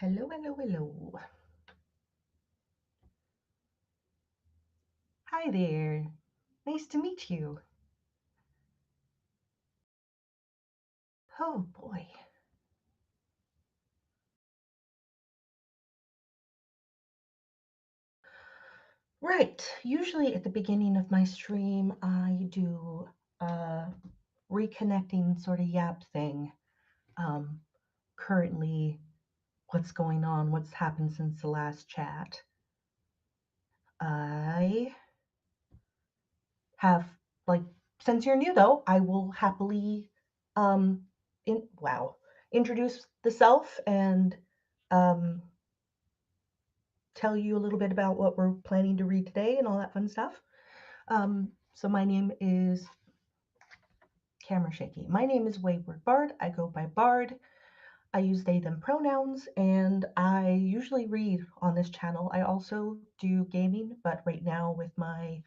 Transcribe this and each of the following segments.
Hello, hello, hello. Hi there. Nice to meet you. Oh boy. Right. Usually at the beginning of my stream, I do a reconnecting sort of yap thing. Um, Currently, what's going on, what's happened since the last chat. I have, like, since you're new though, I will happily, um, introduce the self and, um, tell you a little bit about what we're planning to read today and all that fun stuff. So my name is camera shaky. My name is Wayward Bard. I go by Bard. I use they them pronouns, and I usually read on this channel. I also do gaming, but right now with my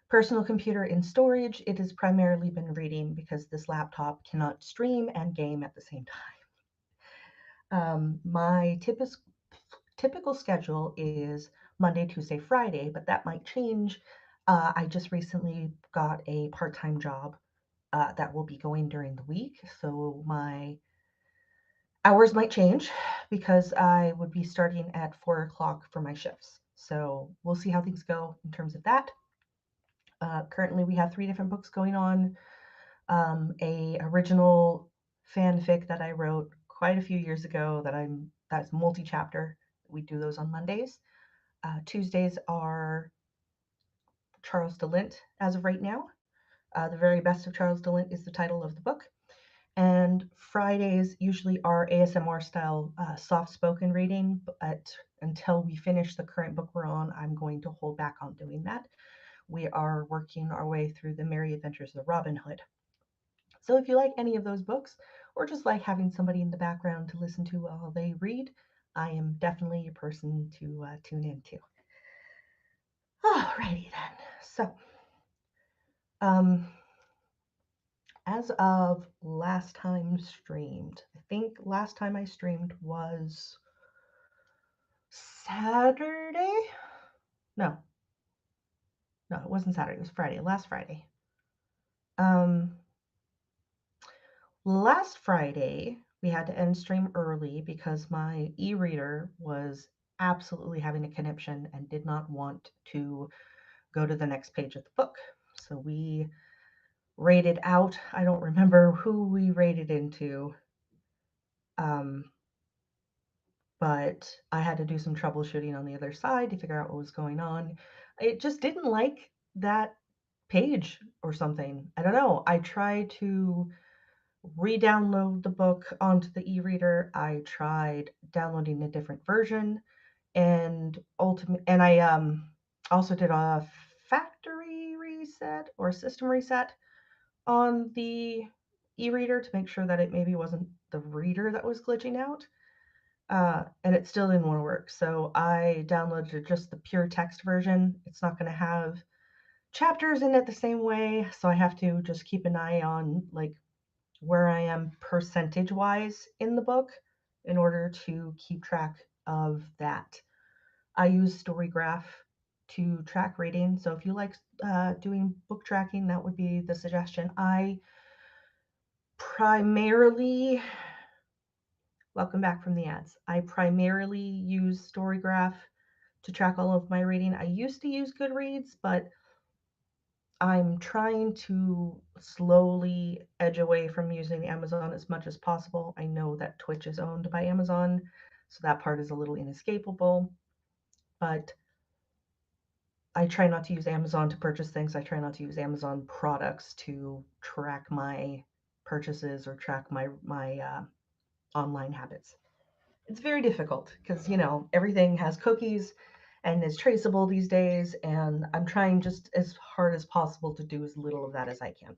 personal computer in storage, it has primarily been reading because this laptop cannot stream and game at the same time. My typical schedule is Monday, Tuesday, Friday, but that might change. I just recently got a part-time job that will be going during the week, so my hours might change because I would be starting at 4 o'clock for my shifts. So we'll see how things go in terms of that. Currently, we have 3 different books going on. A original fanfic that I wrote quite a few years ago that's multi-chapter. We do those on Mondays. Tuesdays are Charles DeLint as of right now. The Very Best of Charles DeLint is the title of the book. And Fridays usually are ASMR style soft spoken reading, but until we finish the current book we're on, I'm going to hold back on doing that. We are working our way through the Merry Adventures of Robin Hood. So if you like any of those books, or just like having somebody in the background to listen to while they read, I am definitely a person to tune into. Alrighty then. So, um, as of last time streamed, I think last time I streamed was Saturday? No, no, it wasn't Saturday. It was Friday. Last Friday. Um, Last Friday we had to end stream early because my e-reader was absolutely having a conniption and did not want to go to the next page of the book. So we rated out. I don't remember who we rated into. Um, but I had to do some troubleshooting on the other side to figure out what was going on. It just didn't like that page or something. I don't know. I tried to re-download the book onto the e-reader. I tried downloading a different version, and I also did a factory reset or system reset on the e-reader to make sure that it maybe wasn't the reader that was glitching out. And it still didn't want to work. So I downloaded just the pure text version. It's not going to have chapters in it the same way. So I have to just keep an eye on like where I am percentage wise in the book in order to keep track of that. I use Storygraph to track reading. So if you like doing book tracking, that would be the suggestion. I primarily Welcome back from the ads. I primarily use Storygraph to track all of my reading. I used to use Goodreads, but I'm trying to slowly edge away from using Amazon as much as possible. I know that Twitch is owned by Amazon, so that part is a little inescapable, but I try not to use Amazon to purchase things. I try not to use Amazon products to track my purchases or track my online habits. It's very difficult because everything has cookies and is traceable these days, and I'm trying just as hard as possible to do as little of that as I can.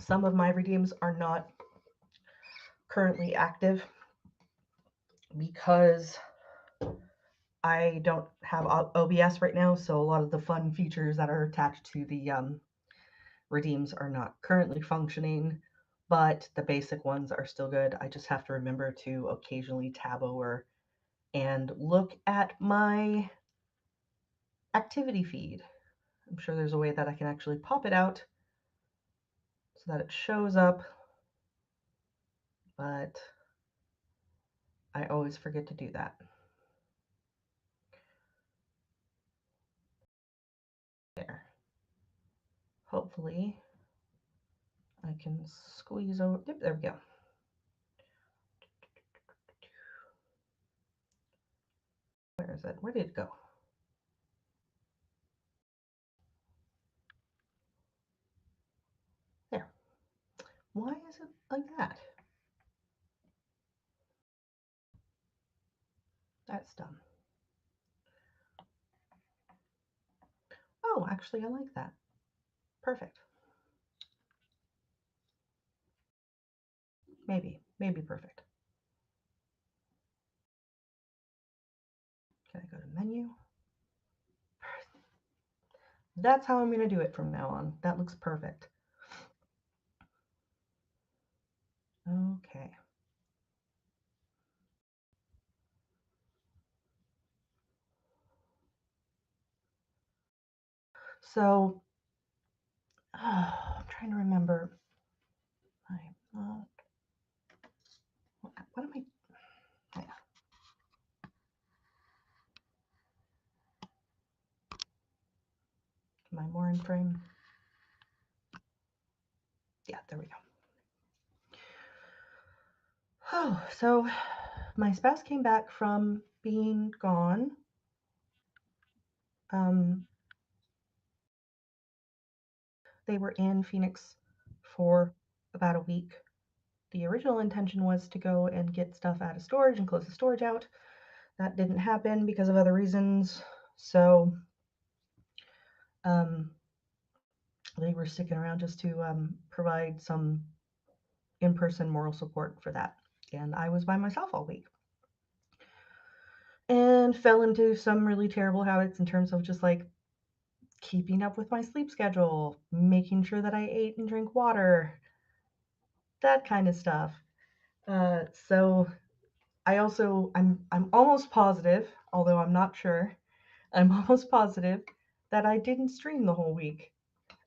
Some of my redeems are not currently active because I don't have OBS right now, so a lot of the fun features that are attached to the redeems are not currently functioning. but the basic ones are still good. I just have to remember to occasionally tab over and look at my activity feed. I'm sure there's a way that I can actually pop it out so that it shows up, but I always forget to do that. There. Hopefully I can squeeze over. Yep, there we go. Where is it? Where did it go? There. Why is it like that? That's dumb. Oh, actually, I like that. Perfect. Maybe perfect. Can I go to menu? That's how I'm going to do it from now on. That looks perfect. Okay. So, I'm trying to remember. I'm not. What am I? Yeah. Am I more in frame? Yeah, there we go. Oh, so my spouse came back from being gone. Um, they were in Phoenix for about a week. The original intention was to go and get stuff out of storage and close the storage out. That didn't happen because of other reasons. So um, they were sticking around just to provide some in-person moral support for that. And I was by myself all week and fell into some really terrible habits in terms of just like keeping up with my sleep schedule, making sure that I ate and drink water, that kind of stuff. So I'm almost positive, although I'm not sure. I'm almost positive that I didn't stream the whole week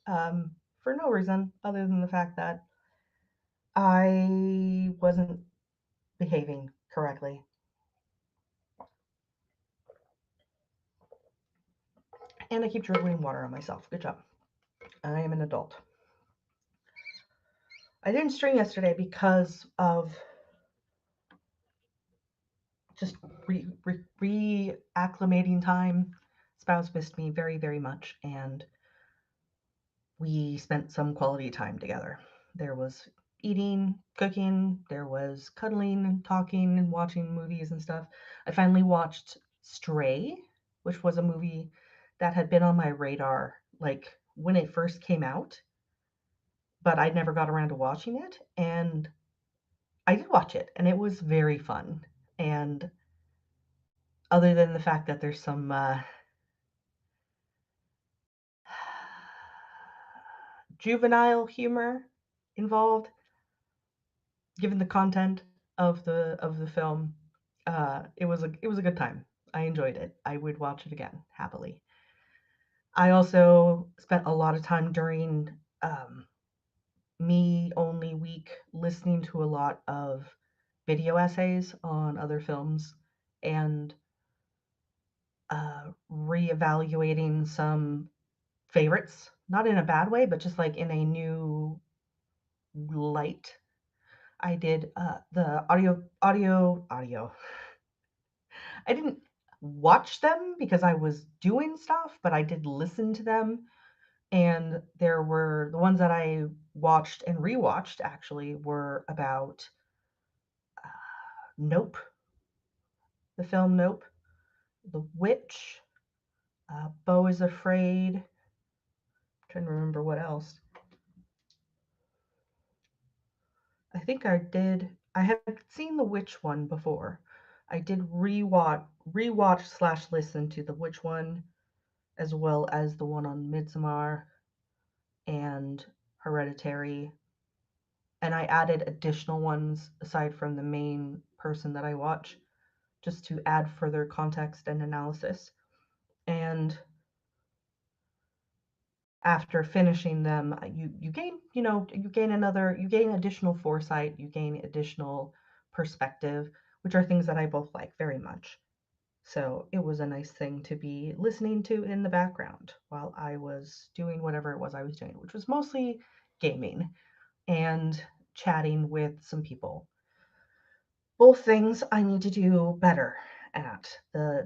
for no reason other than the fact that I wasn't behaving correctly. And I keep dribbling water on myself. Good job. I am an adult. I didn't stream yesterday because of just reacclimating time. Spouse missed me very, very much, and we spent some quality time together. There was eating, cooking, there was cuddling and talking and watching movies and stuff. I finally watched Stray, which was a movie that had been on my radar like when it first came out, but I never got around to watching it. And I did watch it, and it was very fun. And other than the fact that there's some juvenile humor involved, given the content of the film, it was a good time. I enjoyed it. I would watch it again happily. I also spent a lot of time during me only week listening to a lot of video essays on other films and reevaluating some favorites, not in a bad way, but just like in a new light. I did the audio. I didn't watch them because I was doing stuff, but I did listen to them. And there were the ones that I watched and rewatched actually were about Nope, the film Nope, The Witch, Beau is Afraid. I'm trying to remember what else. I think I did. I had seen the Witch one before. I did rewatch slash listen to the Witch one, as well as the one on Midsommar and Hereditary and I added additional ones aside from the main person that I watch, just to add further context and analysis. And after finishing them, you gain, you gain additional foresight, you gain additional perspective, which are things that I both like very much. So it was a nice thing to be listening to in the background while I was doing whatever it was I was doing, which was mostly gaming and chatting with some people. Both things I need to do better at.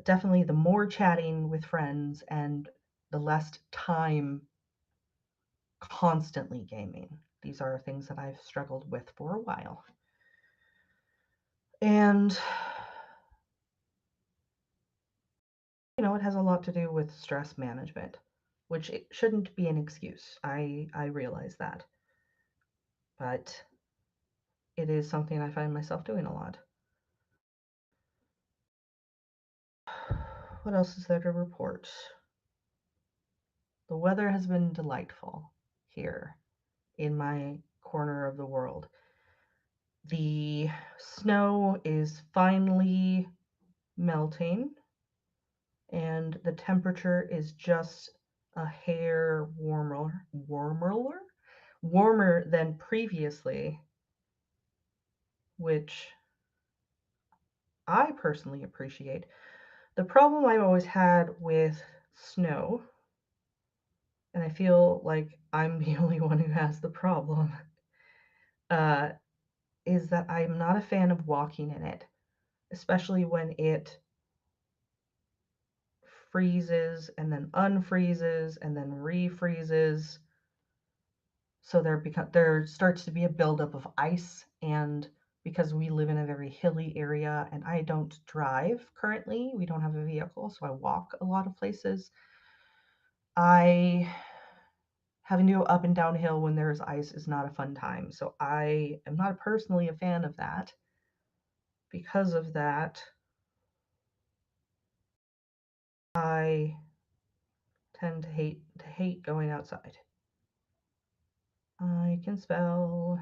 Definitely the more chatting with friends and the less time constantly gaming. These are things that I've struggled with for a while. And it has a lot to do with stress management, which it shouldn't be an excuse. I realize that. But it is something I find myself doing a lot. What else is there to report? The weather has been delightful here in my corner of the world. The snow is finally melting, and the temperature is just a hair warmer than previously, which I personally appreciate. The problem I've always had with snow, and I feel like I'm the only one who has the problem, uh, is that I'm not a fan of walking in it, especially when it freezes and then unfreezes and then refreezes. So there starts to be a buildup of ice, and because we live in a very hilly area and I don't drive currently, we don't have a vehicle, so I walk a lot of places. I Having to go up and downhill when there's ice is not a fun time. So I am not personally a fan of that. Because of that, I tend to hate going outside. I can spell.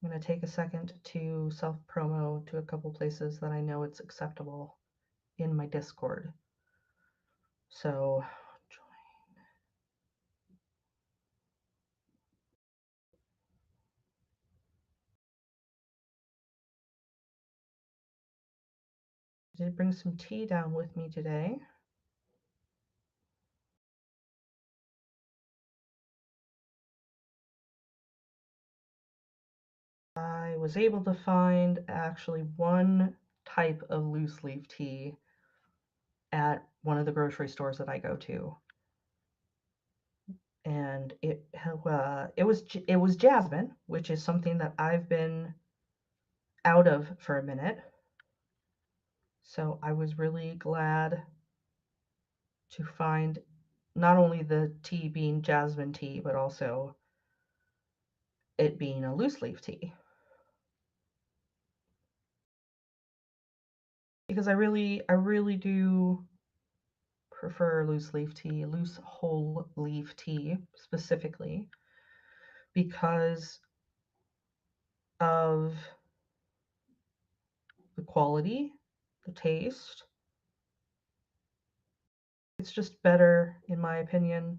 I'm going to take a second to self promo to a couple places that I know it's acceptable in my Discord. So I did bring some tea down with me today. I was able to find actually one type of loose leaf tea at one of the grocery stores that I go to, and it was jasmine, which is something that I've been out of for a minute. So I was really glad to find not only the tea being jasmine tea, but also it being a loose leaf tea. Because I really do prefer loose whole leaf tea specifically, because of the quality, the taste. It's just better, in my opinion,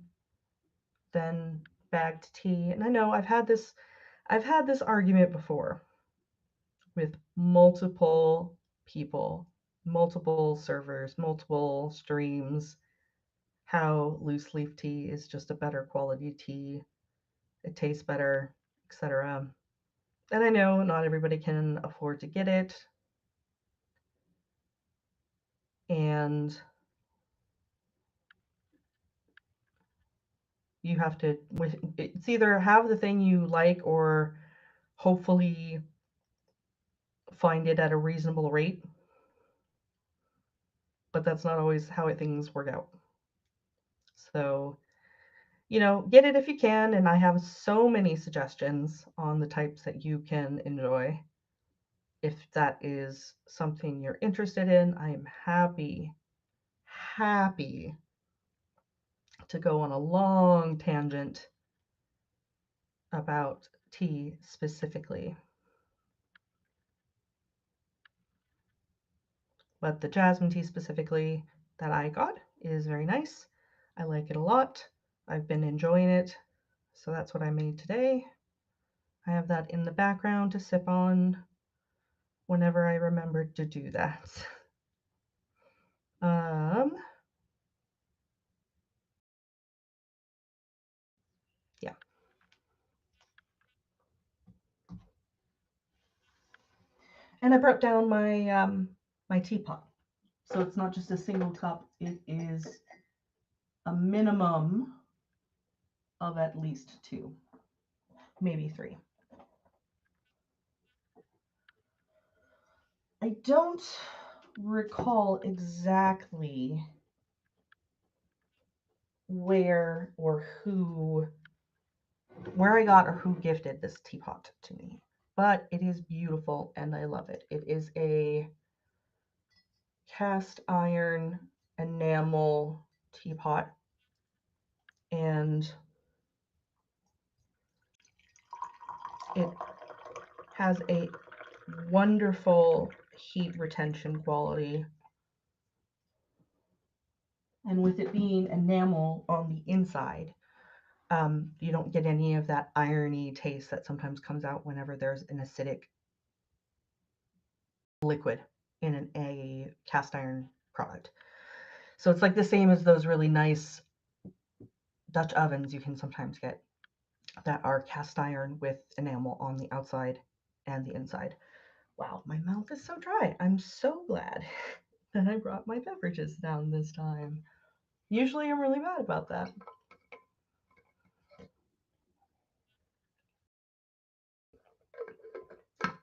than bagged tea. And I know I've had this argument before with multiple people, multiple servers, multiple streams, how loose leaf tea is just a better quality tea. It tastes better, etc. And I know not everybody can afford to get it. And you have to, it's either have the thing you like or hopefully find it at a reasonable rate. But that's not always how things work out. So, get it if you can. And I have so many suggestions on the types that you can enjoy. If that is something you're interested in, I am happy to go on a long tangent about tea specifically. But the jasmine tea specifically that I got is very nice. I like it a lot. I've been enjoying it, so that's what I made today. I have that in the background to sip on whenever I remembered to do that. Yeah. And I brought down my my teapot. So it's not just a single cup, it is a minimum of at least 2, maybe 3. I don't recall exactly where I got or who gifted this teapot to me, but it is beautiful and I love it. It is a cast iron enamel teapot, and it has a wonderful heat retention quality. And with it being enamel on the inside, you don't get any of that irony taste that sometimes comes out whenever there's an acidic liquid in a cast iron product. So it's like the same as those really nice Dutch ovens you can sometimes get that are cast iron with enamel on the outside and the inside. Wow, my mouth is so dry. I'm so glad that I brought my beverages down this time. Usually I'm really bad about that.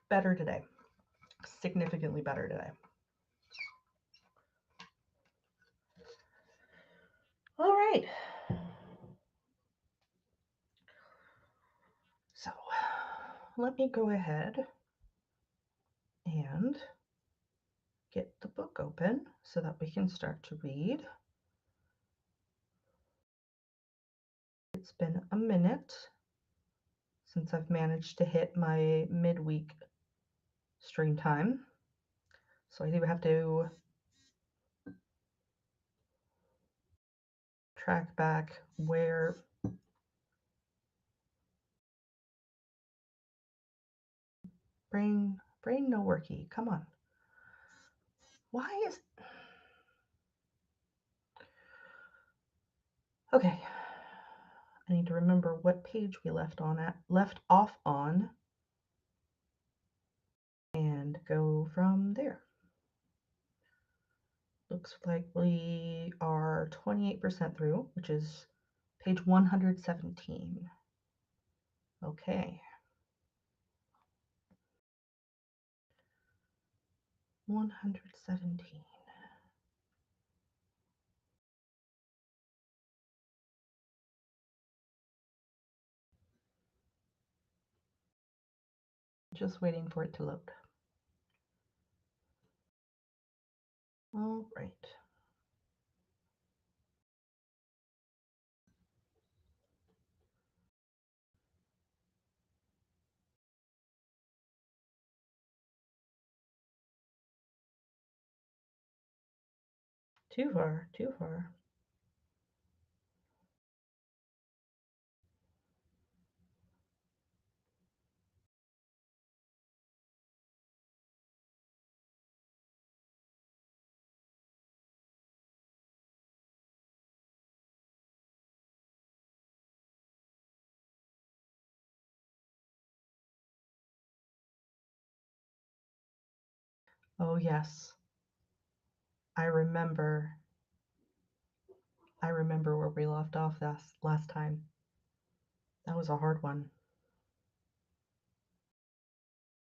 Better today. Significantly better today. All right. So let me go ahead and get the book open so that we can start to read. It's been a minute since I've managed to hit my midweek stream time. So I do have to track back where brain no worky. Come on. Why is okay. I need to remember what page we left off on and go from there. Looks like we are 28% through, which is page 117. Okay. 117. Just waiting for it to load. All right. Too far, too far. Oh yes. I remember where we left off last time. That was a hard one.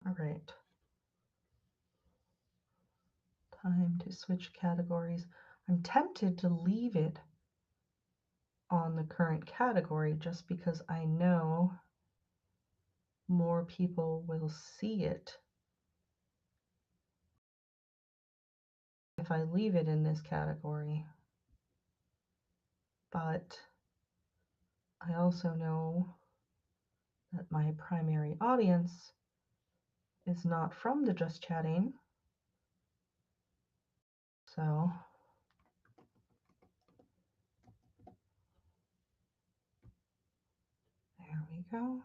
All right. Time to switch categories. I'm tempted to leave it on the current category just because I know more people will see it if I leave it in this category. But I also know that and my primary audience is not from the Just Chatting. So there we go.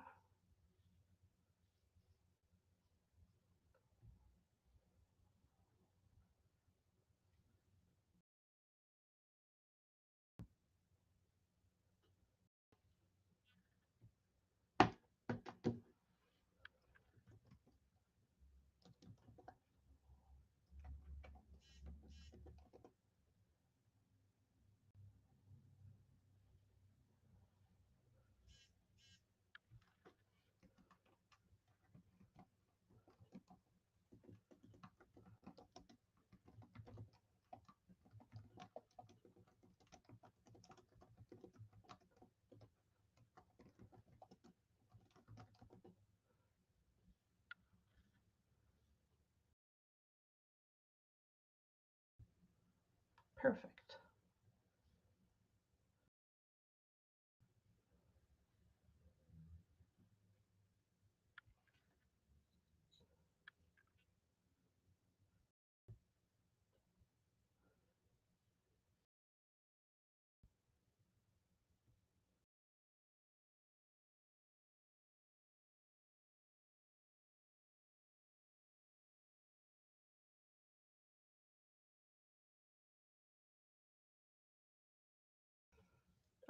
Perfect.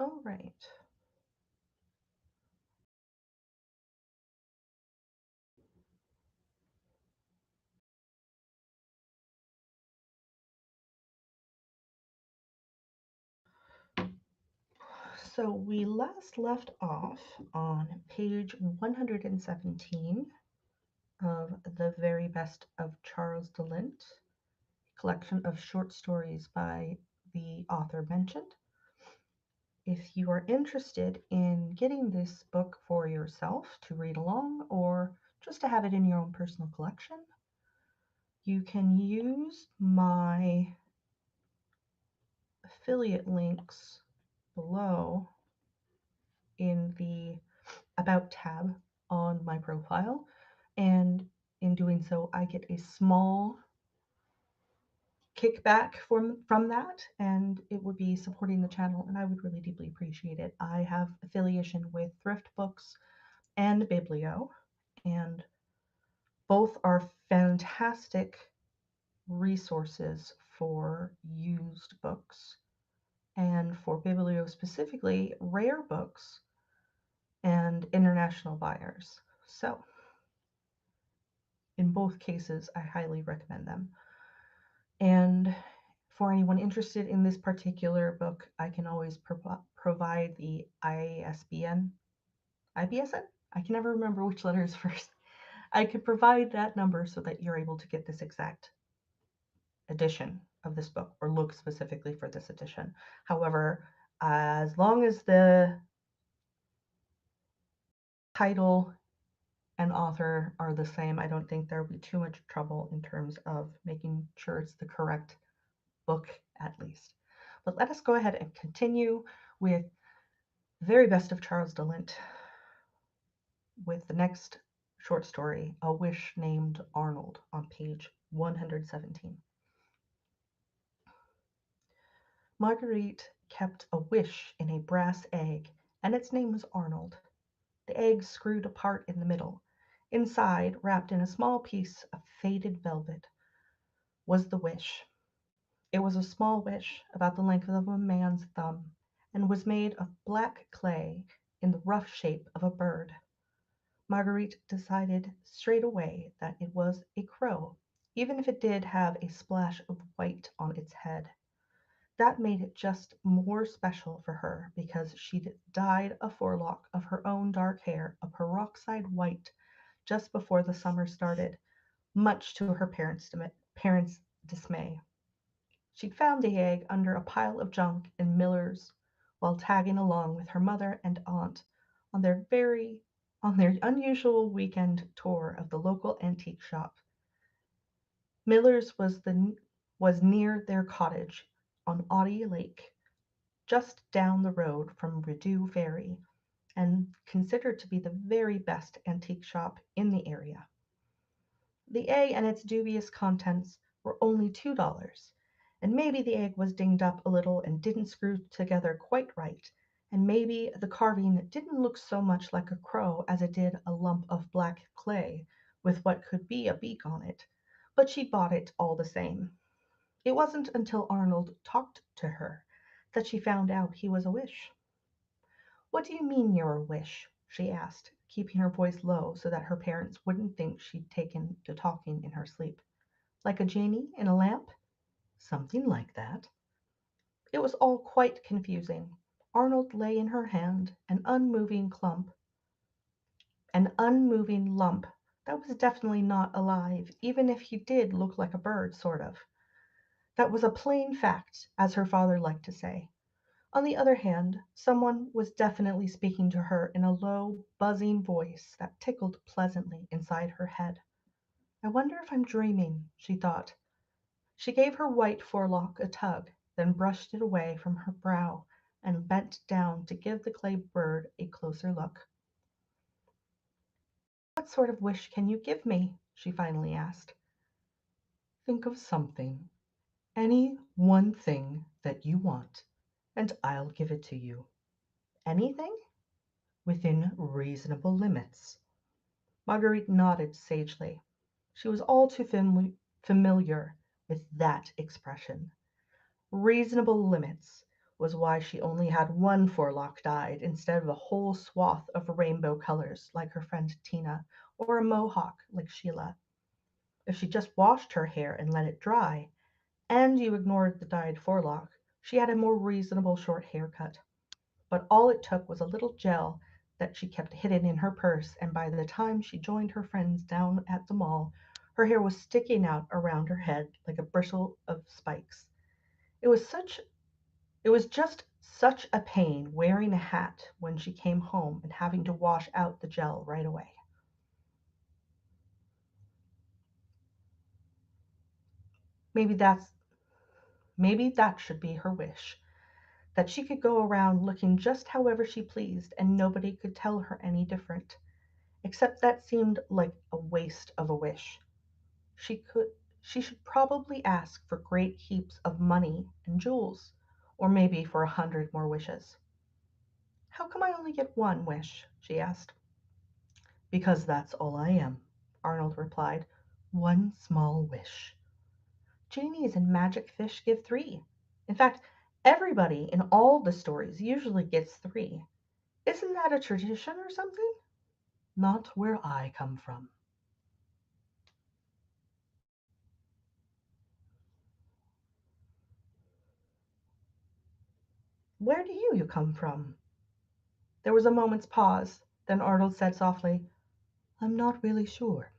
All right. So we last left off on page 117 of The Very Best of Charles DeLint, collection of short stories by the author mentioned. If you are interested in getting this book for yourself to read along or just to have it in your own personal collection, you can use my affiliate links below in the About tab on my profile. And in doing so, I get a small kickback from that, and it would be supporting the channel, and I would really deeply appreciate it. I have affiliation with Thrift Books and Biblio, and both are fantastic resources for used books, and for Biblio specifically, rare books and international buyers. So in both cases, I highly recommend them. And for anyone interested in this particular book, I can always provide the ISBN, IBSN? I can never remember which letter is first. I could provide that number so that you're able to get this exact edition of this book or look specifically for this edition. However, as long as the title and author are the same, I don't think there will be too much trouble in terms of making sure it's the correct book at least. But let us go ahead and continue with Very Best of Charles DeLint with the next short story, A Wish Named Arnold, on page 117. Marguerite kept a wish in a brass egg, and its name was Arnold. The egg screwed apart in the middle. Inside, wrapped in a small piece of faded velvet, was the wish. It was a small wish, about the length of a man's thumb, and was made of black clay in the rough shape of a bird. Marguerite decided straight away that it was a crow, even if it did have a splash of white on its head. That made it just more special for her because she'd dyed a forelock of her own dark hair a peroxide white just before the summer started, much to her parents' dismay. She'd found the egg under a pile of junk in Miller's while tagging along with her mother and aunt on their unusual weekend tour of the local antique shop. Miller's was near their cottage on Audie Lake, just down the road from Rideau Ferry, and considered to be the very best antique shop in the area. The egg and its dubious contents were only $2, and maybe the egg was dinged up a little and didn't screw together quite right, and maybe the carving didn't look so much like a crow as it did a lump of black clay with what could be a beak on it, but she bought it all the same. It wasn't until Arnold talked to her that she found out he was a wish. "What do you mean you're a wish?" she asked, keeping her voice low so that her parents wouldn't think she'd taken to talking in her sleep. "Like a genie in a lamp?" "Something like that." It was all quite confusing. Arnold lay in her hand, an unmoving lump that was definitely not alive, even if he did look like a bird, sort of. That was a plain fact, as her father liked to say. On the other hand, someone was definitely speaking to her in a low, buzzing voice that tickled pleasantly inside her head. "I wonder if I'm dreaming," she thought. She gave her white forelock a tug, then brushed it away from her brow and bent down to give the clay bird a closer look. "What sort of wish can you give me?" she finally asked. "Think of something, any one thing that you want, and I'll give it to you." "Anything?" "Within reasonable limits." Marguerite nodded sagely. She was all too familiar with that expression. Reasonable limits was why she only had one forelock dyed instead of a whole swath of rainbow colors like her friend Tina, or a mohawk like Sheila. If she just washed her hair and let it dry, and you ignored the dyed forelock, she had a more reasonable short haircut. But all it took was a little gel that she kept hidden in her purse, and by the time she joined her friends down at the mall, her hair was sticking out around her head like a bristle of spikes. It was such It was just such a pain wearing a hat when she came home and having to wash out the gel right away. Maybe that's maybe that should be her wish, that she could go around looking just however she pleased and nobody could tell her any different. Except that seemed like a waste of a wish. She could she should probably ask for great heaps of money and jewels, or maybe for 100 more wishes. "How come I only get one wish?" she asked. "Because that's all I am," Arnold replied. "One small wish." "Genies and magic fish give three. In fact, everybody in all the stories usually gets three. Isn't that a tradition or something?" "Not where I come from." "Where do you come from?" There was a moment's pause. Then Arnold said softly, "I'm not really sure."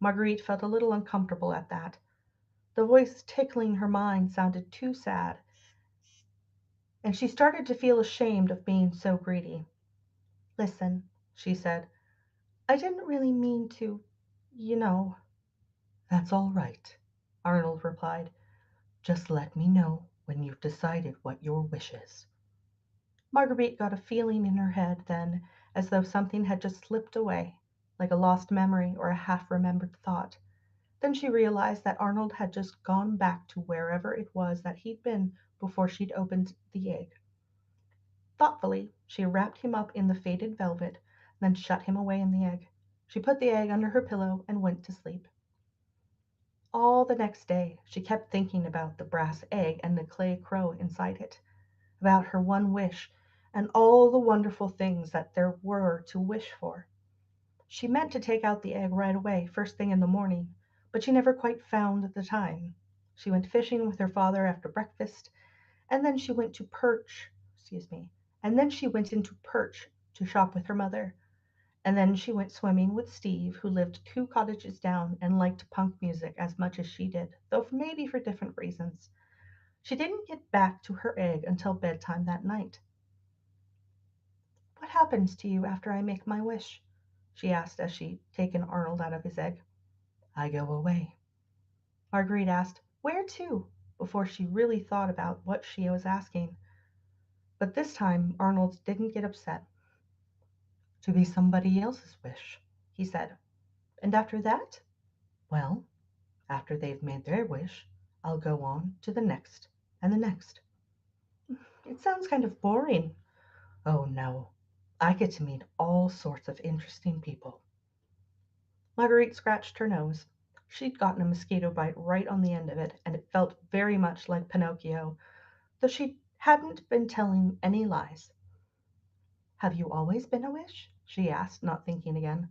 Marguerite felt a little uncomfortable at that. The voice tickling her mind sounded too sad, and she started to feel ashamed of being so greedy. "Listen," she said, "I didn't really mean to, you know." "That's all right," Arnold replied. "Just let me know when you've decided what your wish is." Marguerite got a feeling in her head then as though something had just slipped away, like a lost memory or a half-remembered thought. Then she realized that Arnold had just gone back to wherever it was that he'd been before she'd opened the egg. Thoughtfully, she wrapped him up in the faded velvet, then shut him away in the egg. She put the egg under her pillow and went to sleep. All the next day she kept thinking about the brass egg and the clay crow inside it, about her one wish, and all the wonderful things that there were to wish for. She meant to take out the egg right away, first thing in the morning, but she never quite found the time. She went fishing with her father after breakfast, and then she went to Perch, excuse me, and then she went into Perch to shop with her mother, and then she went swimming with Steve, who lived 2 cottages down and liked punk music as much as she did, though maybe for different reasons. She didn't get back to her egg until bedtime that night. "What happens to you after I make my wish?" she asked as she'd taken Arnold out of his egg. "I go away." Marguerite asked, "Where to?" before she really thought about what she was asking. But this time Arnold didn't get upset. To be somebody else's wish, he said. And after that? Well, after they've made their wish, I'll go on to the next and the next. It sounds kind of boring. Oh no, I get to meet all sorts of interesting people. Marguerite scratched her nose. She'd gotten a mosquito bite right on the end of it, and it felt very much like Pinocchio, though she hadn't been telling any lies. Have you always been a wish? She asked, not thinking again.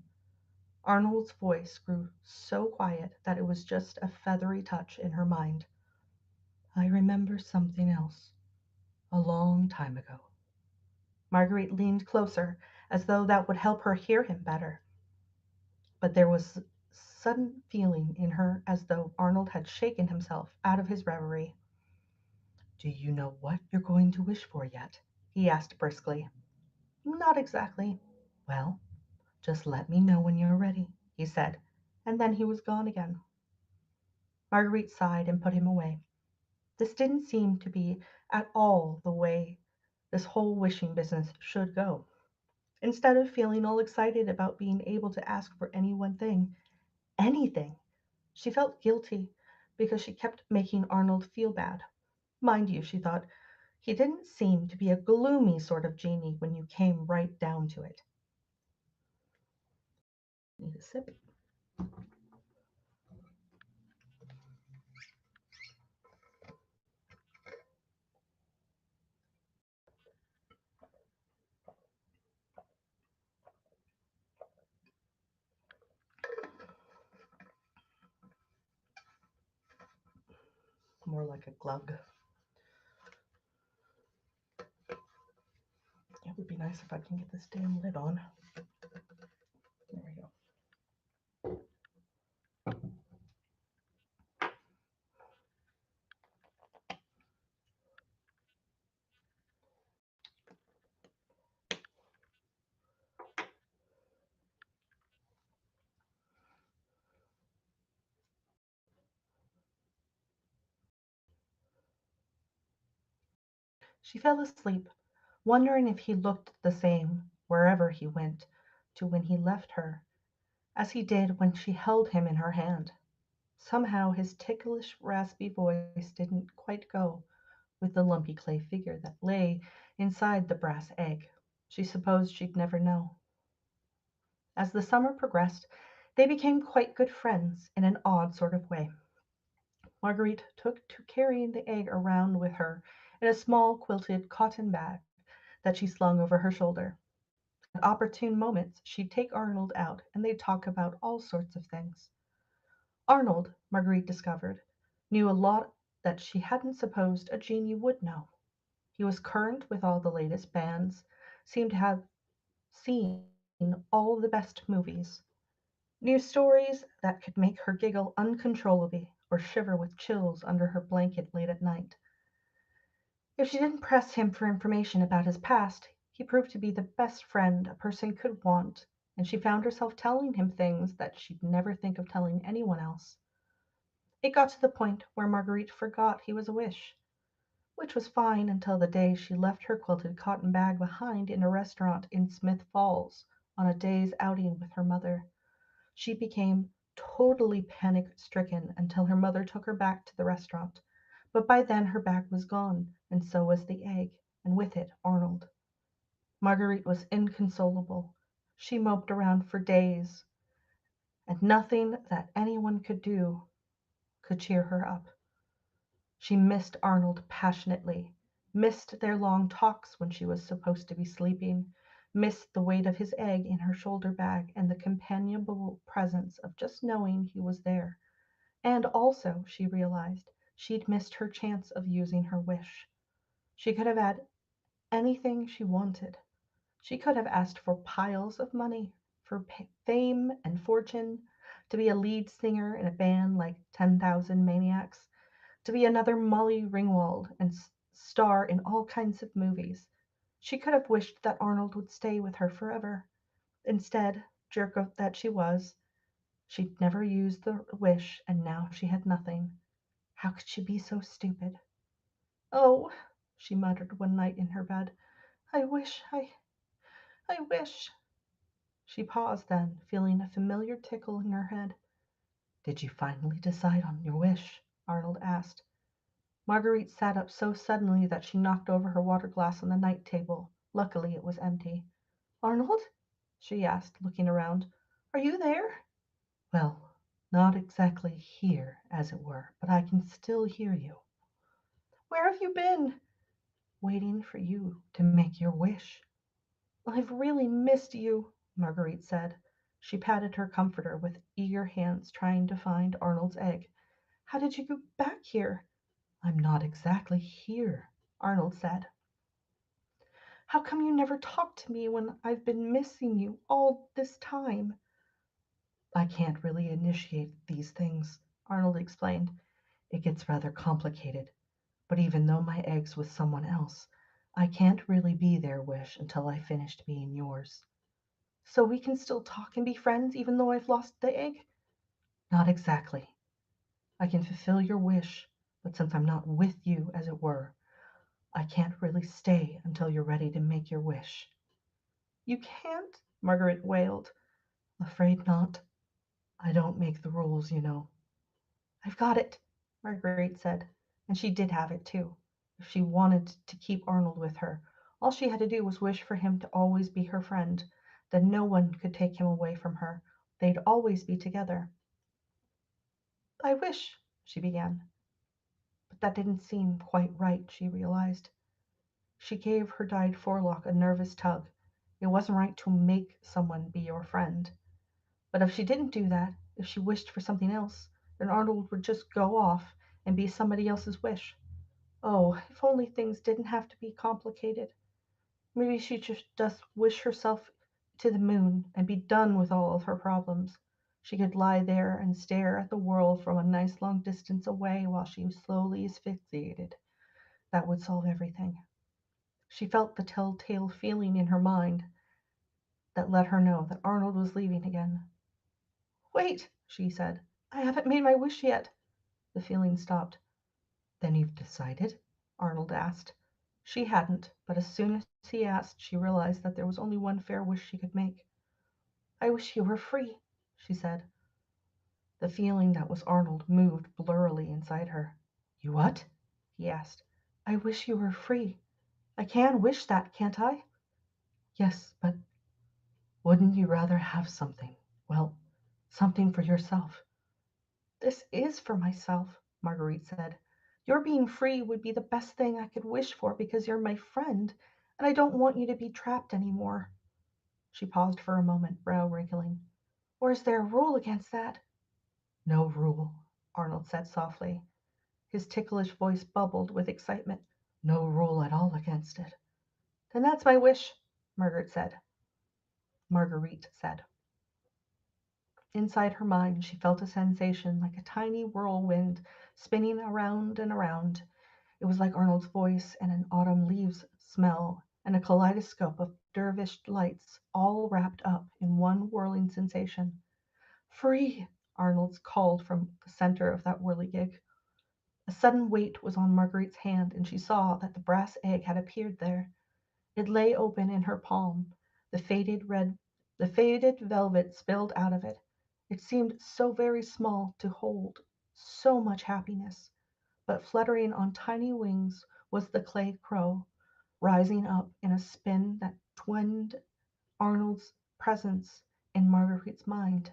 Arnold's voice grew so quiet that it was just a feathery touch in her mind. I remember something else. A long time ago. Marguerite leaned closer, as though that would help her hear him better. But there was a sudden feeling in her as though Arnold had shaken himself out of his reverie. Do you know what you're going to wish for yet? He asked briskly. Not exactly. Well, just let me know when you're ready, he said, and then he was gone again. Marguerite sighed and put him away. This didn't seem to be at all the way this whole wishing business should go. Instead of feeling all excited about being able to ask for any one thing, anything, she felt guilty because she kept making Arnold feel bad. Mind you, she thought, he didn't seem to be a gloomy sort of genie when you came right down to it. Need a sip. More like a glug. It would be nice if I can get this damn lid on. There we go. She fell asleep, wondering if he looked the same wherever he went to when he left her, as he did when she held him in her hand. Somehow his ticklish, raspy voice didn't quite go with the lumpy clay figure that lay inside the brass egg. She supposed she'd never know. As the summer progressed, they became quite good friends in an odd sort of way. Marguerite took to carrying the egg around with her in a small quilted cotton bag that she slung over her shoulder. At opportune moments, she'd take Arnold out and they'd talk about all sorts of things. Arnold, Marguerite discovered, knew a lot that she hadn't supposed a genie would know. He was current with all the latest bands, seemed to have seen all the best movies, knew stories that could make her giggle uncontrollably or shiver with chills under her blanket late at night. If she didn't press him for information about his past, he proved to be the best friend a person could want, and she found herself telling him things that she'd never think of telling anyone else. It got to the point where Marguerite forgot he was a wish, which was fine until the day she left her quilted cotton bag behind in a restaurant in Smith Falls on a day's outing with her mother. She became totally panic-stricken until her mother took her back to the restaurant, but by then her bag was gone, and so was the egg, and with it Arnold. Marguerite was inconsolable. She moped around for days, and nothing that anyone could do could cheer her up. She missed Arnold passionately, missed their long talks when she was supposed to be sleeping, missed the weight of his egg in her shoulder bag and the companionable presence of just knowing he was there. And also, she realized, she'd missed her chance of using her wish. She could have had anything she wanted. She could have asked for piles of money, for fame and fortune, to be a lead singer in a band like 10,000 Maniacs, to be another Molly Ringwald and star in all kinds of movies. She could have wished that Arnold would stay with her forever. Instead, jerk that she was, she'd never used the wish, and now she had nothing. How could she be so stupid? Oh, she muttered one night in her bed, I wish, I wish. She paused then, feeling a familiar tickle in her head. "Did you finally decide on your wish?" Arnold asked. Marguerite sat up so suddenly that she knocked over her water glass on the night table. Luckily it was empty. "Arnold?" she asked, looking around. "Are you there?" "Well, not exactly here, as it were, but I can still hear you." "Where have you been?" "Waiting for you to make your wish." "I've really missed you," Marguerite said. She patted her comforter with eager hands, trying to find Arnold's egg. "How did you get back here?" "I'm not exactly here," Arnold said. "How come you never talk to me when I've been missing you all this time?" "I can't really initiate these things," Arnold explained. "It gets rather complicated. But even though my egg's with someone else, I can't really be their wish until I finished being yours." "So we can still talk and be friends even though I've lost the egg?" "Not exactly. I can fulfill your wish, but since I'm not with you, as it were, I can't really stay until you're ready to make your wish." "You can't?" Margaret wailed. "Afraid not. I don't make the rules, you know." "I've got it," Marguerite said. And she did have it, too. If she wanted to keep Arnold with her, all she had to do was wish for him to always be her friend. Then no one could take him away from her. They'd always be together. "I wish," she began. But that didn't seem quite right, she realized. She gave her dyed forelock a nervous tug. It wasn't right to make someone be your friend. But if she didn't do that, if she wished for something else, then Arnold would just go off and be somebody else's wish. Oh, if only things didn't have to be complicated. Maybe she should just wish herself to the moon and be done with all of her problems. She could lie there and stare at the world from a nice long distance away while she was slowly asphyxiated. That would solve everything. She felt the telltale feeling in her mind that let her know that Arnold was leaving again. "Wait," she said. "I haven't made my wish yet." The feeling stopped. "Then you've decided?" Arnold asked. She hadn't, but as soon as he asked, she realized that there was only one fair wish she could make. "I wish you were free," she said. The feeling that was Arnold moved blurrily inside her. "You what?" he asked. "I wish you were free. I can wish that, can't I?" "Yes, but wouldn't you rather have something? Well, something for yourself?" "This is for myself," Marguerite said. "Your being free would be the best thing I could wish for because you're my friend, and I don't want you to be trapped any more." She paused for a moment, brow wrinkling. "Or is there a rule against that?" "No rule," Arnold said softly. His ticklish voice bubbled with excitement. "No rule at all against it." "Then that's my wish," Marguerite said. Inside her mind she felt a sensation like a tiny whirlwind spinning around and around. It was like Arnold's voice and an autumn leaves smell and a kaleidoscope of dervish lights all wrapped up in one whirling sensation. "Free!" Arnold called from the center of that whirligig. A sudden weight was on Marguerite's hand, and she saw that the brass egg had appeared there. It lay open in her palm, the faded velvet spilled out of it. It seemed so very small to hold so much happiness, but fluttering on tiny wings was the clay crow, rising up in a spin that twinned Arnold's presence in Marguerite's mind.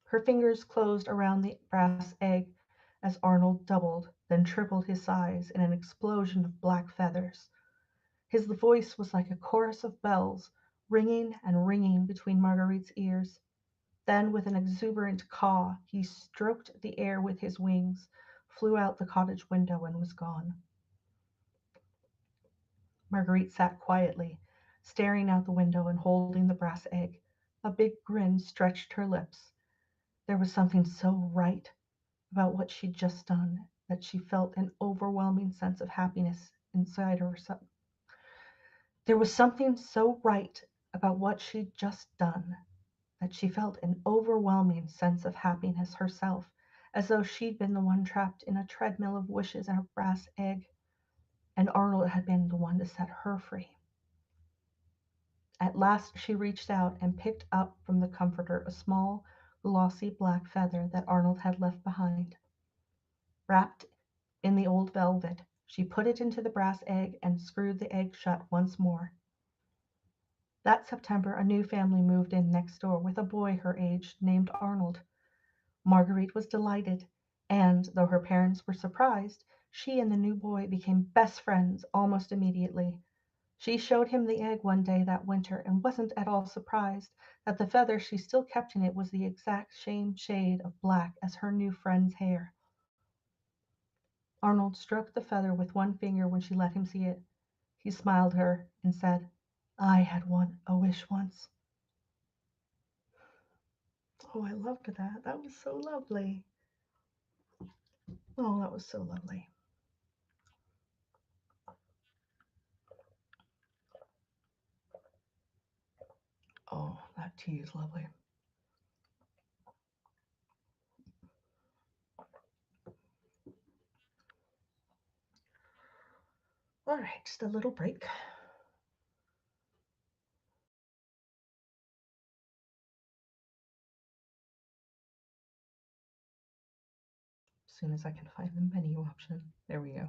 Her fingers closed around the brass egg as Arnold doubled, then tripled his size in an explosion of black feathers. His voice was like a chorus of bells, ringing and ringing between Marguerite's ears. Then, with an exuberant caw, he stroked the air with his wings, flew out the cottage window, and was gone. Marguerite sat quietly, staring out the window and holding the brass egg. A big grin stretched her lips. There was something so right about what she'd just done that she felt an overwhelming sense of happiness inside herself. There was something so right about what she'd just done that she felt an overwhelming sense of happiness herself, as though she'd been the one trapped in a treadmill of wishes and a brass egg, and Arnold had been the one to set her free. At last she reached out and picked up from the comforter a small, glossy black feather that Arnold had left behind. Wrapped in the old velvet, she put it into the brass egg and screwed the egg shut once more. That September a new family moved in next door with a boy her age named Arnold. Marguerite was delighted, and, though her parents were surprised, she and the new boy became best friends almost immediately. She showed him the egg one day that winter and wasn't at all surprised that the feather she still kept in it was the exact same shade of black as her new friend's hair. Arnold stroked the feather with one finger when she let him see it. He smiled at her and said, "I had a wish once." Oh, I loved that. That was so lovely. Oh, that was so lovely. Oh, that tea is lovely. All right, just a little break. As soon as I can find the menu option. There we go.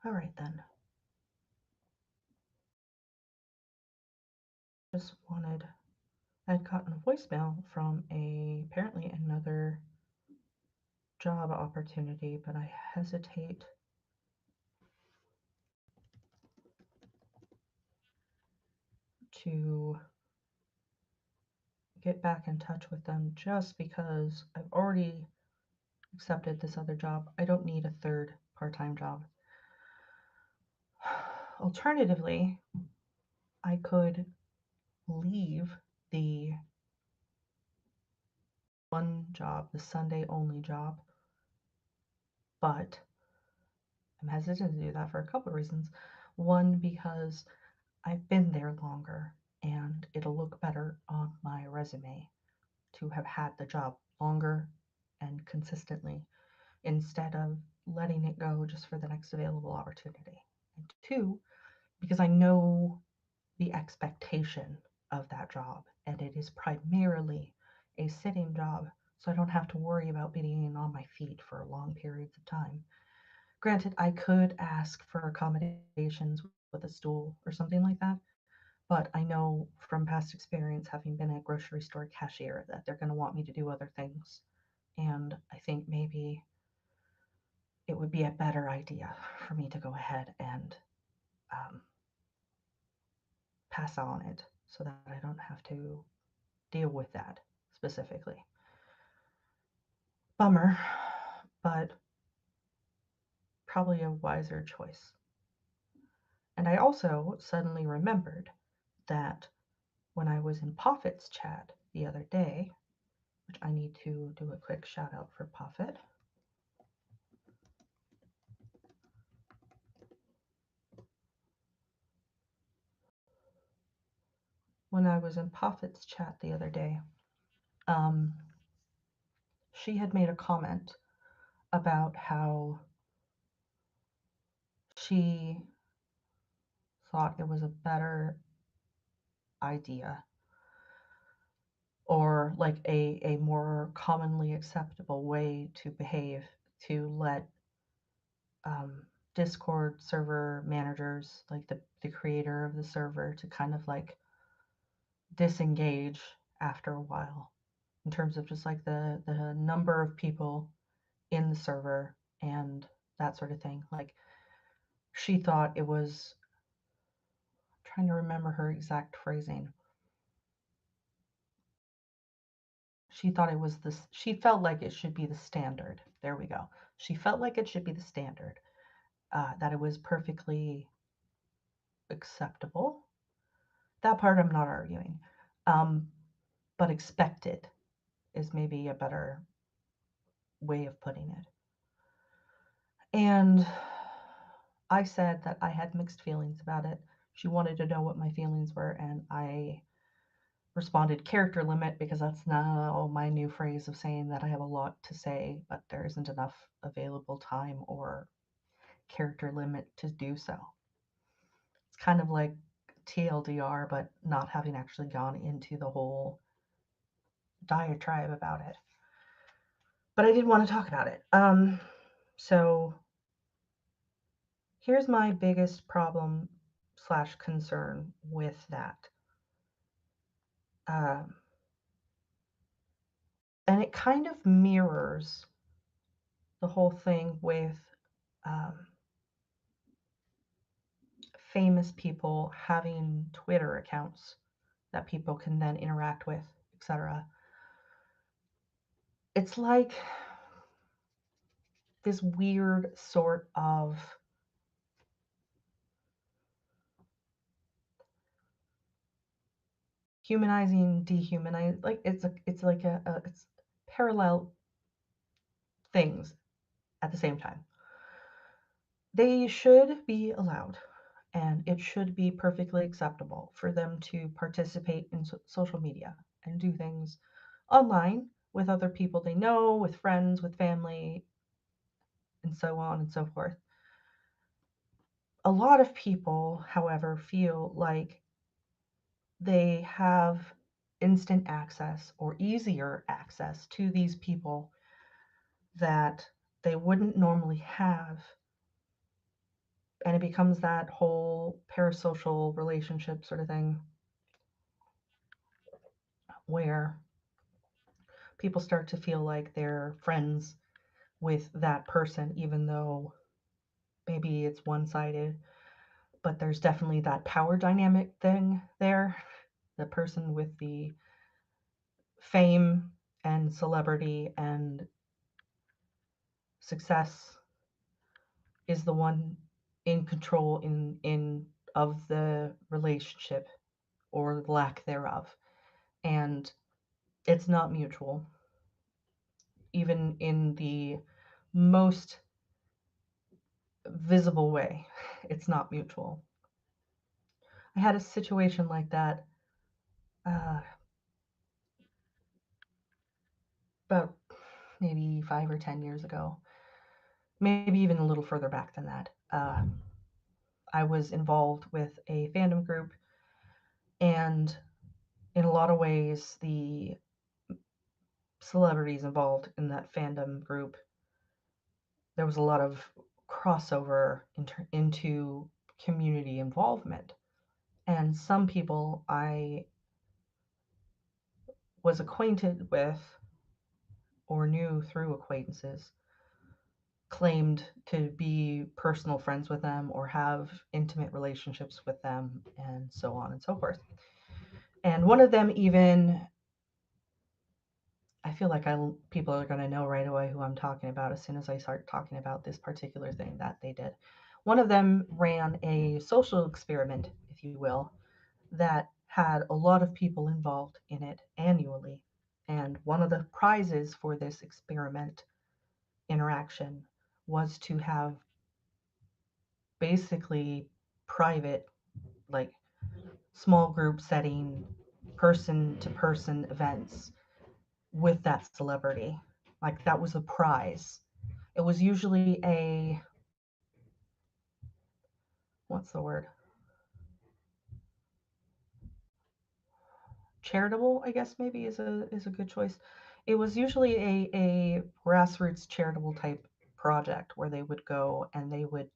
All right then. Just wanted, I'd gotten a voicemail from apparently another job opportunity, but I hesitate to get back in touch with them just because I've already accepted this other job. I don't need a third part-time job. Alternatively, I could leave the one job, the Sunday only job, but I'm hesitant to do that for a couple of reasons. One, because I've been there longer and it'll look better on my resume to have had the job longer and consistently instead of letting it go just for the next available opportunity. And two, because I know the expectation of that job and it is primarily a sitting job, so I don't have to worry about being on my feet for long periods of time. Granted, I could ask for accommodations with a stool or something like that, but I know from past experience, having been a grocery store cashier, that they're going to want me to do other things. And I think maybe it would be a better idea for me to go ahead and um, pass on it so that I don't have to deal with that specifically. Bummer, but probably a wiser choice. And I also suddenly remembered that when I was in Poffit's chat the other day, which I need to do a quick shout out for Poffit. When I was in Poffit's chat the other day, um, she had made a comment about how she thought it was a better idea or like a more commonly acceptable way to behave to let um, Discord server managers, like the creator of the server, to kind of like disengage after a while in terms of just like the number of people in the server and that sort of thing. Like she thought it was, I'm trying to remember her exact phrasing. She thought it was this, she felt like it should be the standard. There we go. She felt like it should be the standard, that it was perfectly acceptable. That part I'm not arguing. Um, but expected is maybe a better way of putting it. And I said that I had mixed feelings about it. She wanted to know what my feelings were, and I responded character limit because that's now my new phrase of saying that I have a lot to say, but there isn't enough available time or character limit to do so. It's kind of like TLDR, but not having actually gone into the whole diatribe about it. But I did want to talk about it. So here's my biggest problem slash concern with that. Um, and it kind of mirrors the whole thing with um, famous people having Twitter accounts that people can then interact with, etc. It's like this weird sort of humanizing, dehumanizing. Like it's like it's parallel things at the same time. They should be allowed, and it should be perfectly acceptable for them to participate in social media and do things online with other people they know, with friends, with family, and so on and so forth. A lot of people, however, feel like they have instant access or easier access to these people that they wouldn't normally have And it becomes that whole parasocial relationship sort of thing where people start to feel like they're friends with that person, even though maybe it's one sided, but there's definitely that power dynamic thing there. The person with the fame and celebrity and success is the one in control in of the relationship or lack thereof. And it's not mutual, even in the most visible way. It's not mutual. I had a situation like that uh, about maybe 5 or 10 years ago, maybe even a little further back than that. I was involved with a fandom group, and in a lot of ways, the celebrities involved in that fandom group, there was a lot of crossover into community involvement. And some people I was acquainted with or knew through acquaintances claimed to be personal friends with them or have intimate relationships with them, and so on and so forth. And one of them even, I feel like people are going to know right away who I'm talking about as soon as I start talking about this particular thing that they did. One of them ran a social experiment, if you will, that had a lot of people involved in it annually. And one of the prizes for this experiment interaction was to have basically private, like small group setting, person to person events with that celebrity. Like that was a prize. It was usually a, what's the word? Charitable, I guess maybe is a good choice. It was usually a grassroots charitable type project where they would go and they would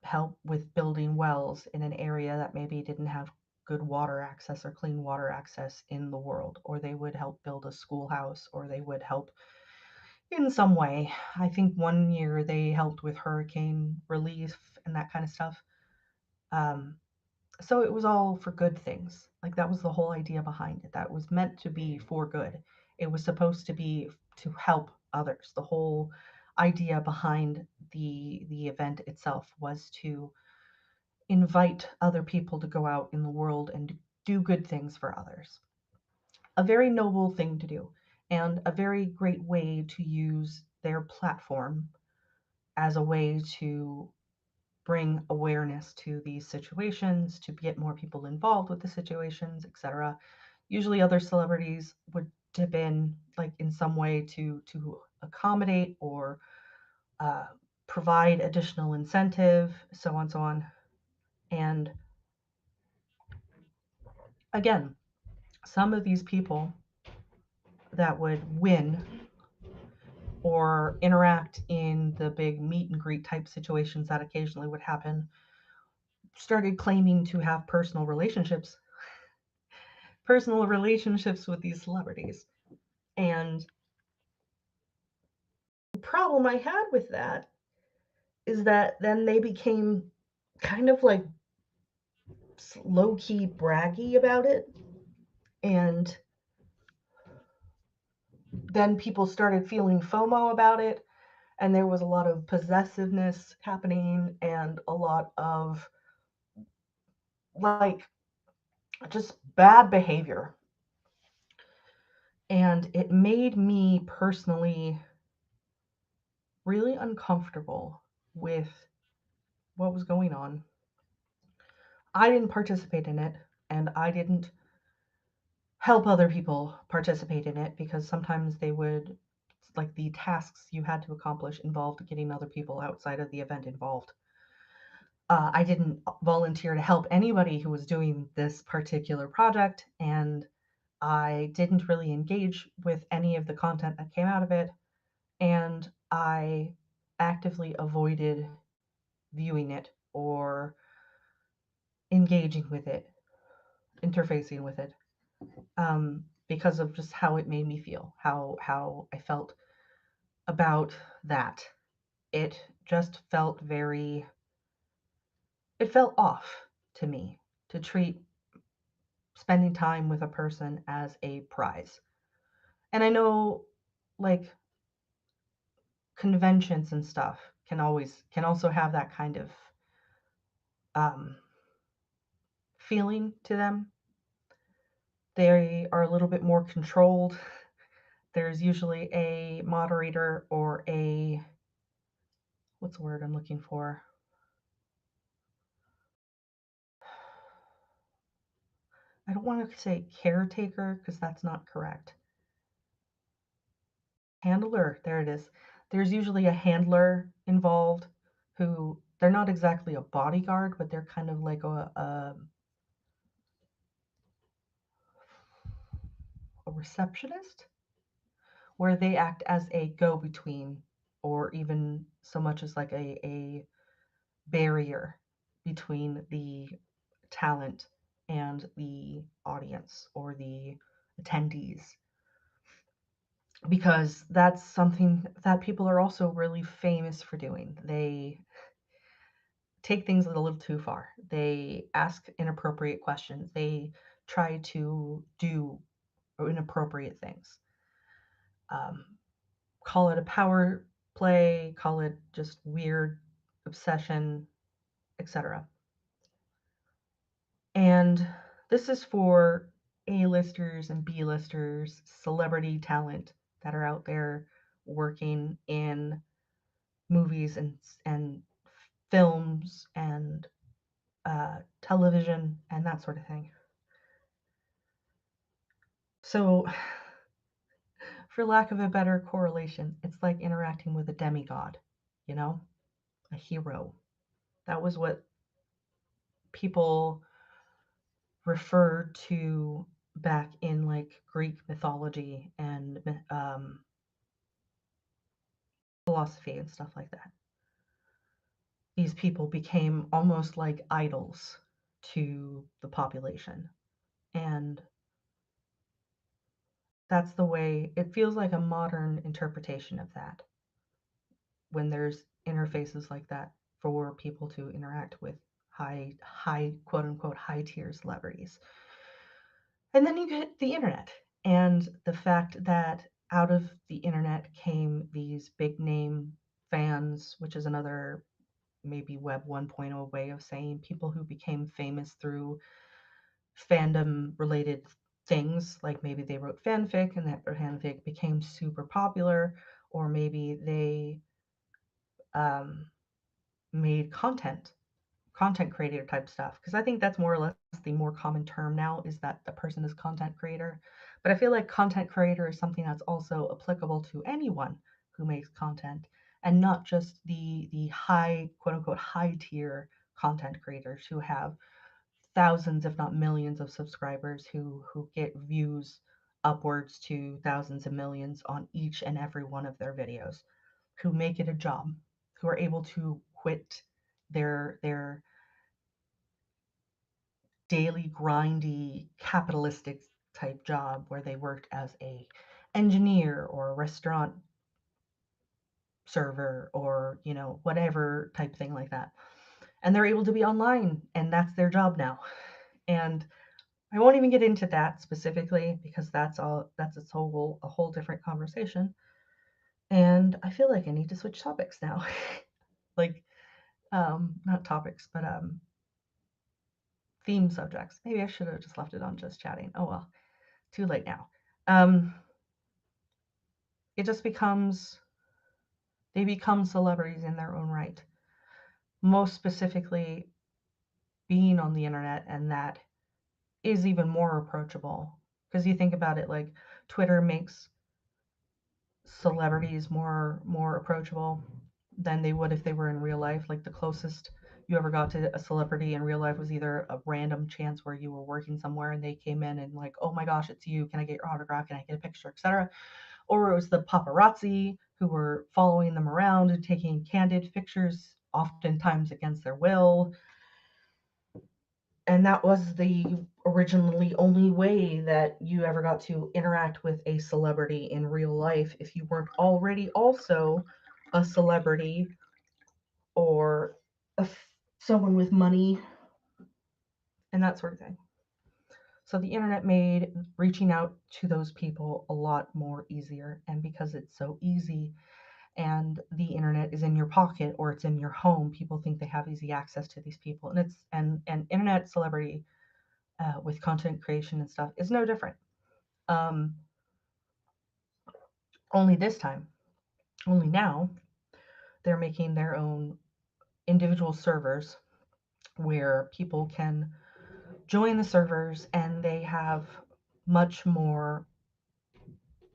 help with building wells in an area that maybe didn't have good water access or clean water access in the world, or they would help build a schoolhouse, or they would help in some way. I think one year they helped with hurricane relief and that kind of stuff. Um, so it was all for good things. Like that was the whole idea behind it. That was meant to be for good. It was supposed to be to help others. The whole idea behind the event itself was to invite other people to go out in the world and do good things for others. A very noble thing to do, and a very great way to use their platform as a way to bring awareness to these situations, to get more people involved with the situations, etc. Usually, other celebrities would dip in, like in some way, to accommodate or uh, provide additional incentive, so on, so on. And again, some of these people that would win or interact in the big meet and greet type situations that occasionally would happen started claiming to have personal relationships with these celebrities. And the problem I had with that is that then they became kind of like low key braggy about it. And then people started feeling FOMO about it. And there was a lot of possessiveness happening and a lot of like just bad behavior. And it made me personally really uncomfortable with what was going on. I didn't participate in it, and I didn't help other people participate in it because sometimes they would, like, the tasks you had to accomplish involved getting other people outside of the event involved. I didn't volunteer to help anybody who was doing this particular project, and I didn't really engage with any of the content that came out of it. And I actively avoided viewing it or engaging with it, interfacing with it, because of just how it made me feel, how I felt about that. It just felt very, it felt off to me to treat spending time with a person as a prize. And I know, like, conventions and stuff can also have that kind of um, feeling to them. They are a little bit more controlled. There's usually a moderator or a, what's the word I'm looking for? I don't want to say caretaker because that's not correct. Handler, there it is. There's usually a handler involved who, they're not exactly a bodyguard, but they're kind of like a receptionist where they act as a go between, or even so much as like a barrier between the talent and the audience or the attendees, because that's something that people are also really famous for doing. They take things a little too far. They ask inappropriate questions. They try to do inappropriate things. Um, Call it a power play, call it just weird obsession, etc. And this is for A-listers and B-listers, celebrity talent that are out there working in movies and films and television and that sort of thing. So, for lack of a better correlation, it's like interacting with a demigod, you know, a hero. That was what people referred to back in like Greek mythology and philosophy and stuff like that. These people became almost like idols to the population. And that's the way it feels, like a modern interpretation of that when there's interfaces like that for people to interact with high quote unquote high tier celebrities. And then you get the internet and the fact that out of the internet came these big name fans, which is another maybe Web 1.0 way of saying people who became famous through fandom related things, like maybe they wrote fanfic and that fanfic became super popular, or maybe they um, made content creator type stuff, because I think that's more or less the more common term now, is that the person is content creator. But I feel like content creator is something that's also applicable to anyone who makes content, and not just the high quote unquote high tier content creators who have thousands if not millions of subscribers, who get views upwards to thousands of millions on each and every one of their videos, who make it a job, who are able to quit their daily grindy capitalistic type job where they worked as a engineer or a restaurant server or whatever type thing like that, and they're able to be online and that's their job now. And I won't even get into that specifically because that's a whole different conversation. And I feel like I need to switch topics now. Like, not topics, but theme subjects. Maybe I should have just left it on just chatting. Oh well, too late now. Um, it just becomes, they become celebrities in their own right. Most specifically, being on the internet, and that is even more approachable because you think about it, like Twitter makes celebrities more approachable than they would if they were in real life. Like the closest you ever got to a celebrity in real life was either a random chance where you were working somewhere and they came in and like, oh my gosh, it's you, can I get your autograph, can I get a picture, etc. Or it was the paparazzi who were following them around and taking candid pictures, oftentimes against their will. And that was the originally only way that you ever got to interact with a celebrity in real life if you weren't already also a celebrity or someone with money and that sort of thing. So the internet made reaching out to those people a lot more easier. And because it's so easy and the internet is in your pocket or it's in your home, people think they have easy access to these people. And and internet celebrity with content creation and stuff is no different. Um, only this time, only now, they're making their own individual servers where people can join the servers and they have much more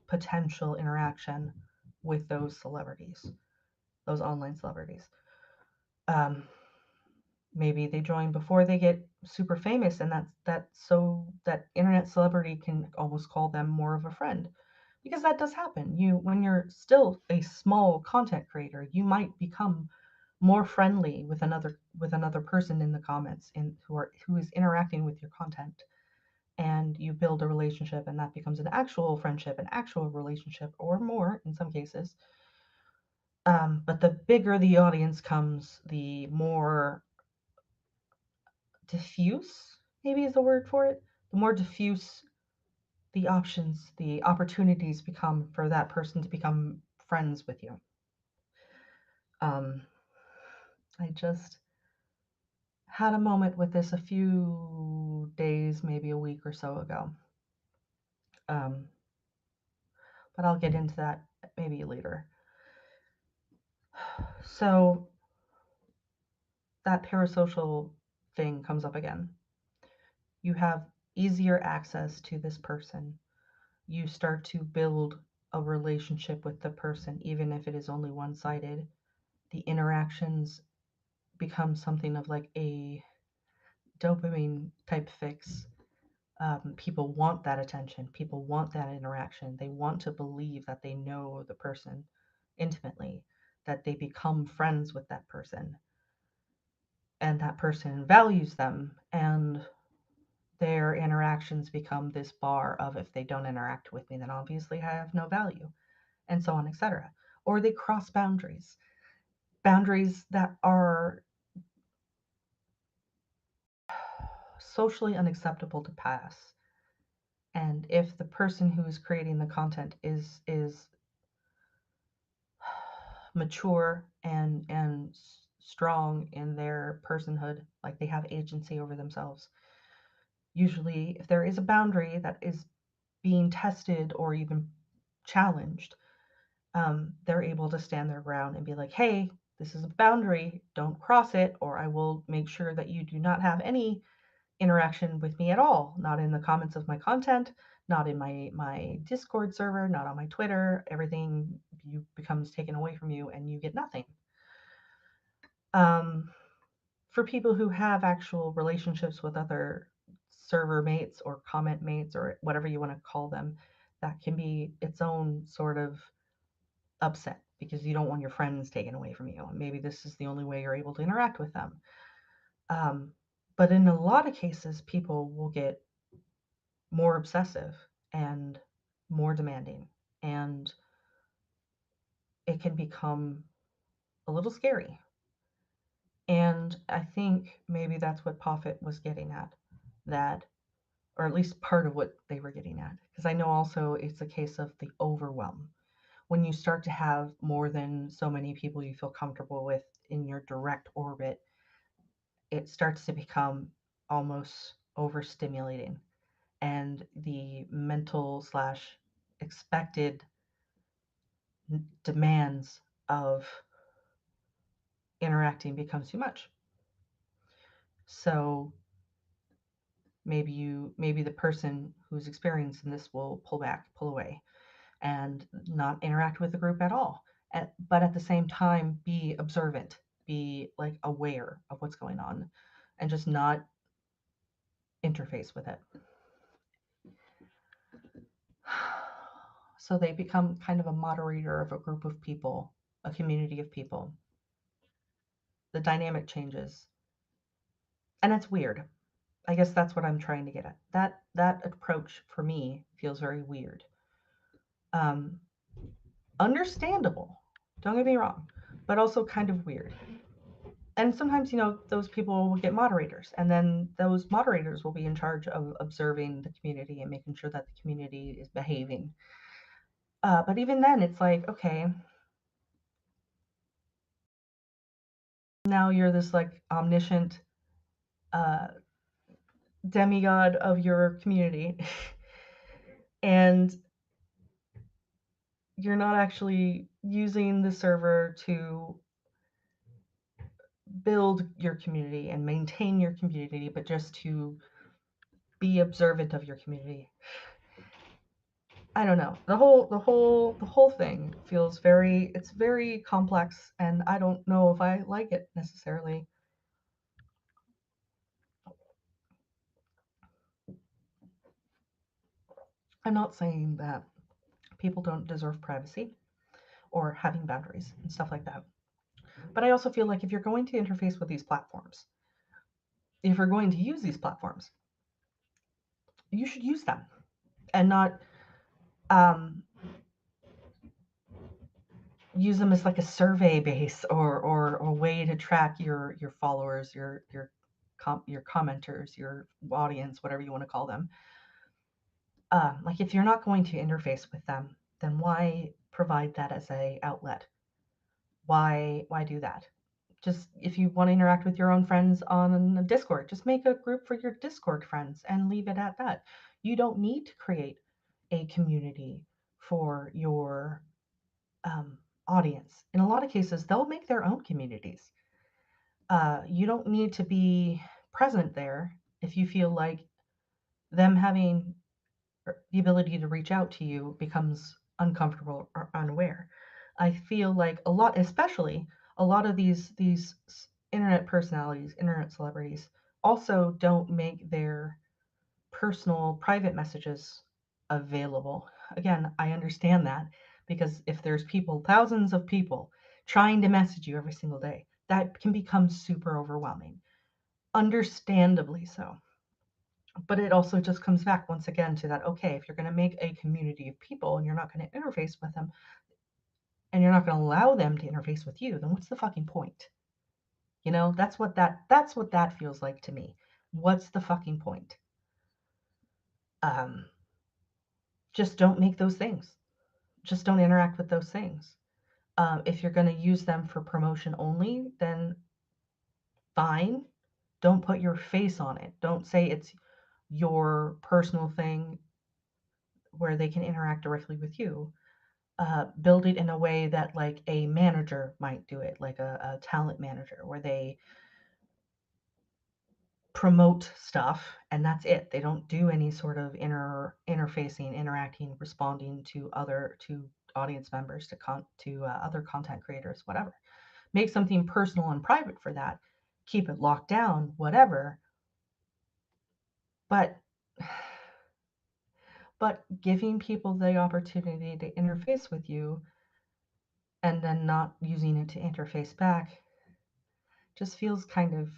potential interaction with those celebrities, those online celebrities. Um, Maybe they join before they get super famous, and that's so that internet celebrity can almost call them more of a friend, because that does happen. You when you're still a small content creator, you might become more friendly with another person in the comments and who is interacting with your content, and you build a relationship, and that becomes an actual friendship, an actual relationship, or more in some cases. But the bigger the audience comes, the more diffuse, maybe is the word for it, the more diffuse the options, the opportunities become for that person to become friends with you. Um, I just had a moment with this a few days, maybe a week or so ago. Um, but I'll get into that maybe later. So that parasocial thing comes up again. You have easier access to this person. You start to build a relationship with the person, even if it is only one sided. The interactions become something of like a dopamine type fix. People want that attention, people want that interaction. They want to believe that they know the person intimately, that they become friends with that person, and that person values them. And their interactions become this bar of if they don't interact with me, then obviously I have no value, and so on, etc. Or they cross boundaries, boundaries that are socially unacceptable to pass. And if the person who is creating the content is mature and strong in their personhood, like they have agency over themselves, usually if there is a boundary that is being tested or even challenged, they're able to stand their ground and be like, hey, this is a boundary, don't cross it, or I will make sure that you do not have any interaction with me at all, not in the comments of my content, not in my Discord server, not on my Twitter. Everything you becomes taken away from you and you get nothing. Um, for people who have actual relationships with other server mates or comment mates or whatever you want to call them, that can be its own sort of upset because you don't want your friends taken away from you. And maybe this is the only way you're able to interact with them. Um, but in a lot of cases, people will get more obsessive and more demanding, and it can become a little scary. And I think maybe that's what Poffit was getting at, that, or at least part of what they were getting at, because I know also it's a case of the overwhelm. When you start to have more than so many people you feel comfortable with in your direct orbit, it starts to become almost overstimulating, and the mental slash expected demands of interacting becomes too much. So maybe the person who's experiencing this will pull back, pull away, and not interact with the group at all. But at the same time, be observant, be like aware of what's going on, and just not interface with it. So they become kind of a moderator of a group of people, a community of people. The dynamic changes. And it's weird. I guess that's what I'm trying to get at. That approach for me feels very weird. Um, Understandable. Don't get me wrong, but also kind of weird. And sometimes, those people will get moderators, and then those moderators will be in charge of observing the community and making sure that the community is behaving. But even then, it's like, okay, now you're this like omniscient uh, demigod of your community, and you're not actually using the server to build your community and maintain your community, but just to be observant of your community. I don't know. The whole thing feels it's very complex, and I don't know if I like it necessarily. I'm not saying that people don't deserve privacy or having boundaries and stuff like that. But I also feel like if you're going to interface with these platforms, if you're going to use these platforms, you should use them and not um, use them as like a survey base or a way to track your followers, your commenters, your audience, whatever you want to call them. Like if you're not going to interface with them, then why provide that as a outlet? Why do that? Just if you want to interact with your own friends on Discord, just make a group for your Discord friends and leave it at that. You don't need to create a community for your audience. In a lot of cases, they'll make their own communities. You don't need to be present there if you feel like them having the ability to reach out to you becomes uncomfortable or unaware. I feel like a lot, especially a lot of these internet personalities, internet celebrities, also don't make their personal private messages available. Again, I understand that because if there's people, thousands of people trying to message you every single day, that can become super overwhelming. Understandably so. But it also just comes back once again to that, okay, if you're going to make a community of people and you're not going to interface with them and you're not going to allow them to interface with you, then what's the fucking point? That's what that feels like to me. What's the fucking point? Um, just don't make those things. Just don't interact with those things. If you're going to use them for promotion only, then fine. Don't put your face on it. Don't say it's your personal thing where they can interact directly with you. Build it in a way that like a manager might do it, like a talent manager, where they promote stuff and that's it. They don't do any sort of interfacing, interacting, responding to audience members, to other content creators, whatever. Make something personal and private for that. Keep it locked down, whatever. But but giving people the opportunity to interface with you and then not using it to interface back just feels kind of,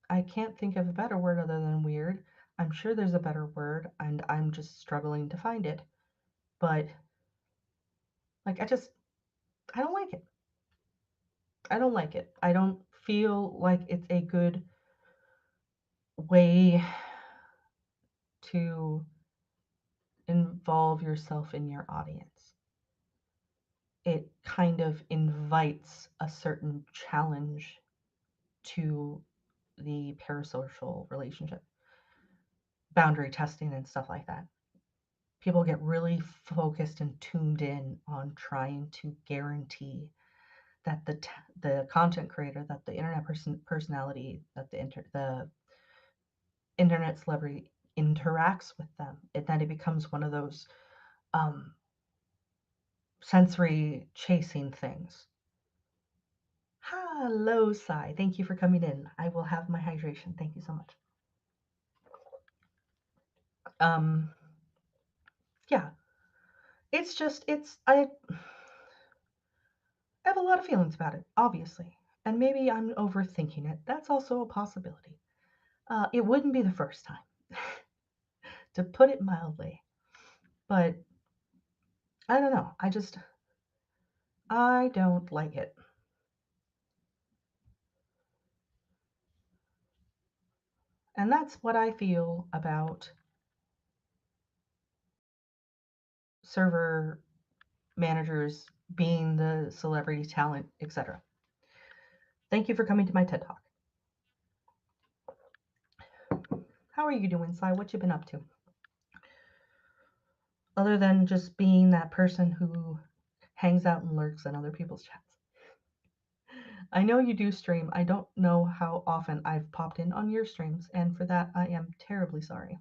I can't think of a better word other than weird. I'm sure there's a better word and I'm just struggling to find it. But like I don't like it. I don't like it. I don't feel like it's a good way to involve yourself in your audience. It kind of invites a certain challenge to the parasocial relationship, boundary testing and stuff like that. People get really focused and tuned in on trying to guarantee that the content creator, that the internet personality, that the internet celebrity interacts with them, that it becomes one of those um, sensory chasing things. Hello, Sai. Thank you for coming in. I will have my hydration. Thank you so much. Um, Yeah, it's just I have a lot of feelings about it, obviously, and maybe I'm overthinking it. That's also a possibility. It wouldn't be the first time, to put it mildly, but I don't know. I don't like it. And that's what I feel about server managers being the celebrity talent, etc. Thank you for coming to my TED Talk. How are you doing, Sai? What you been up to? Other than just being that person who hangs out and lurks in other people's chats. I know you do stream. I don't know how often I've popped in on your streams, and for that I am terribly sorry.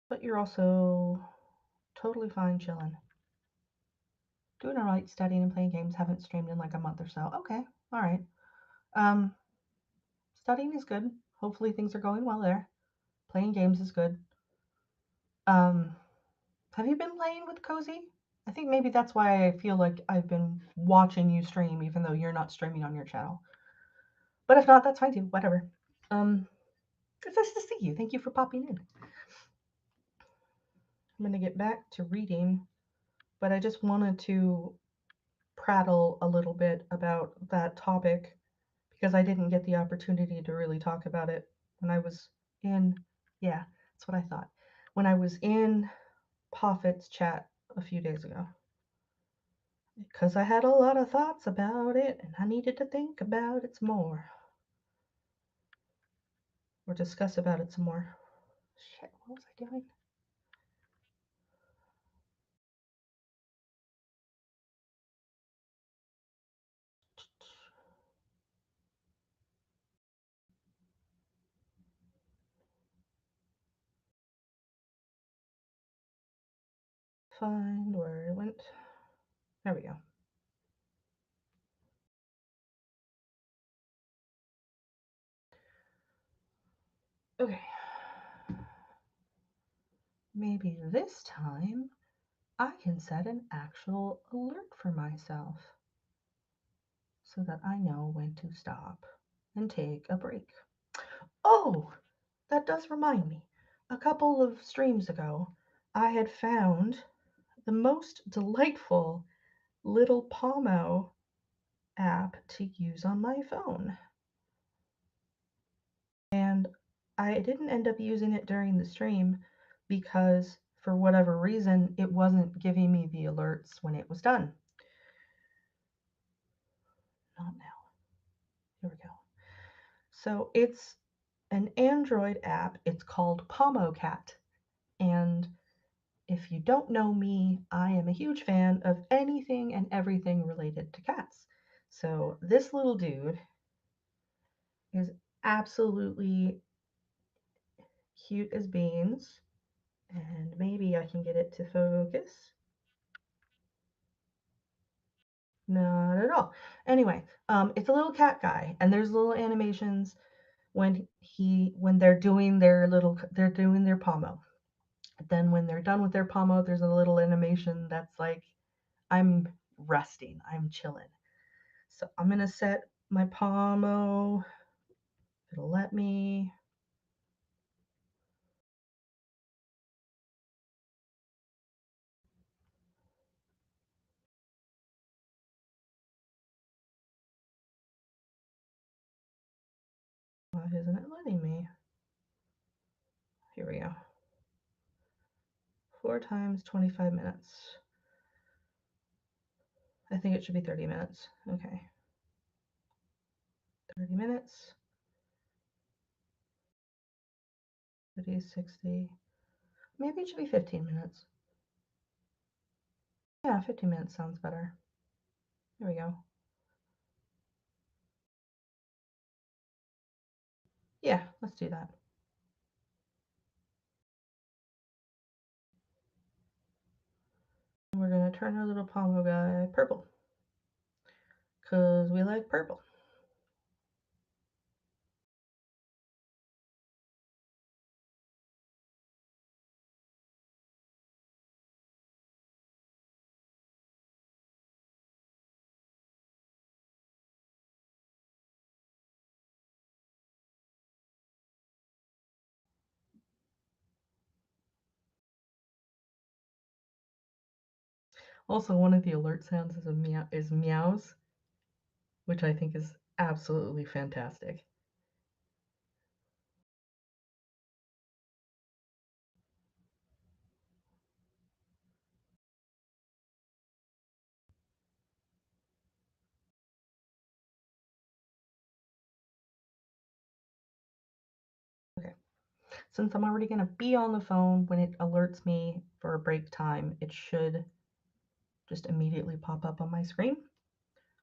But you're also totally fine chilling. Doing alright, studying and playing games. Haven't streamed in like a month or so. Okay, alright. Um, Studying is good. Hopefully things are going well there. Playing games is good. Um, have you been playing with Cozy? I think maybe that's why I feel like I've been watching you stream, even though you're not streaming on your channel. But if not, that's fine too. Whatever. Um, it's nice to see you. Thank you for popping in. I'm gonna get back to reading, but I just wanted to prattle a little bit about that topic because I didn't get the opportunity to really talk about it when I was in. Yeah, that's what I thought. When I was in Poffit's chat a few days ago. Because I had a lot of thoughts about it and I needed to think about it some more. Or discuss about it some more. Shit, what was I doing? Find where it went. There we go. Okay. Maybe this time I can set an actual alert for myself so that I know when to stop and take a break. Oh, that does remind me. A couple of streams ago, I had found the most delightful little Pomo app to use on my phone. And I didn't end up using it during the stream because for whatever reason, it wasn't giving me the alerts when it was done. Not now. Here we go. So it's an Android app. It's called PomoCat. And if you don't know me, I am a huge fan of anything and everything related to cats. So this little dude is absolutely cute as beans. And maybe I can get it to focus. Not at all. Anyway, it's a little cat guy, and there's little animations when they're doing their pomo. Then when they're done with their pomo, there's a little animation that's like I'm resting, I'm chilling. So I'm gonna set my pomo. It'll let me. Why isn't it letting me? Here we go. 4 times 25 minutes. I think it should be 30 minutes. Okay. 30 minutes. 30, 60. Maybe it should be 15 minutes. Yeah, 15 minutes sounds better. There we go. Yeah, let's do that. We're gonna turn our little Pomo guy purple. 'cause we like purple. Also, one of the alert sounds is a meow is meows, which I think is absolutely fantastic. Okay. Since I'm already gonna be on the phone when it alerts me for a break time, it should just immediately pop up on my screen.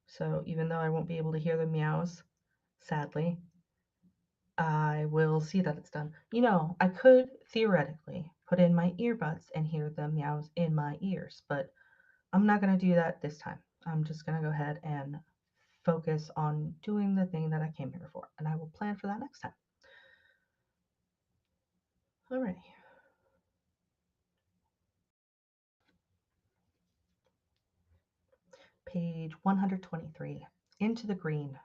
So even though I won't be able to hear the meows, sadly, I will see that it's done. I could theoretically put in my earbuds and hear the meows in my ears, but I'm not going to do that this time. I'm just going to go ahead and focus on doing the thing that I came here for, and I will plan for that next time. Alrighty. Page 123. Into the Green.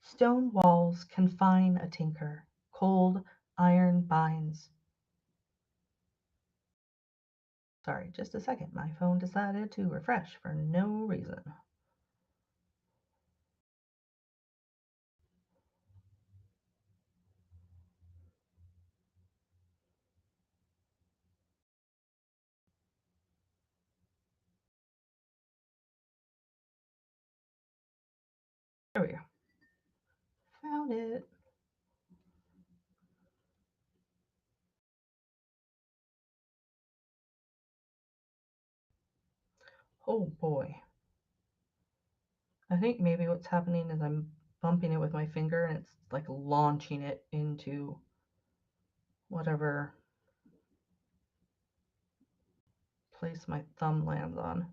Stone walls confine a tinker, cold iron binds. Sorry, just a second. My phone decided to refresh for no reason. There we go. Found it. Oh boy. I think maybe what's happening is I'm bumping it with my finger and it's like launching it into whatever place my thumb lands on.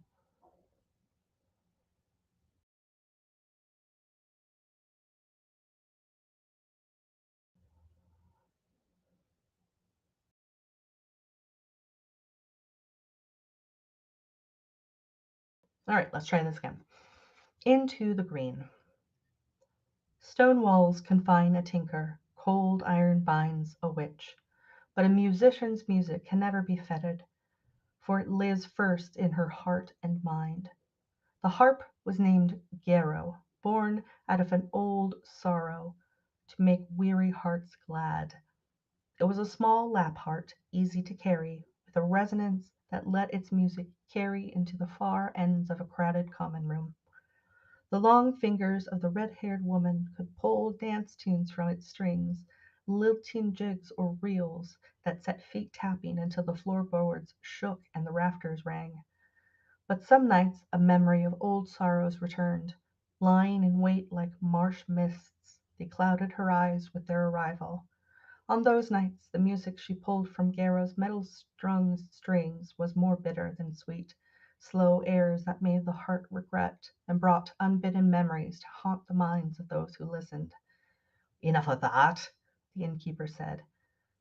All right, let's try this again. Into the Green. Stone walls confine a tinker, cold iron binds a witch. But a musician's music can never be fettered, for it lives first in her heart and mind. The harp was named Gero, born out of an old sorrow, to make weary hearts glad. It was a small lap heart, easy to carry, with a resonance that let its music carry into the far ends of a crowded common room. The long fingers of the red-haired woman could pull dance tunes from its strings, lilting jigs or reels that set feet tapping until the floorboards shook and the rafters rang. But some nights a memory of old sorrows returned. Lying in wait like marsh mists, they clouded her eyes with their arrival. On those nights the music she pulled from Guerra's metal-strung strings was more bitter than sweet, slow airs that made the heart regret, and brought unbidden memories to haunt the minds of those who listened. "Enough of that," the innkeeper said.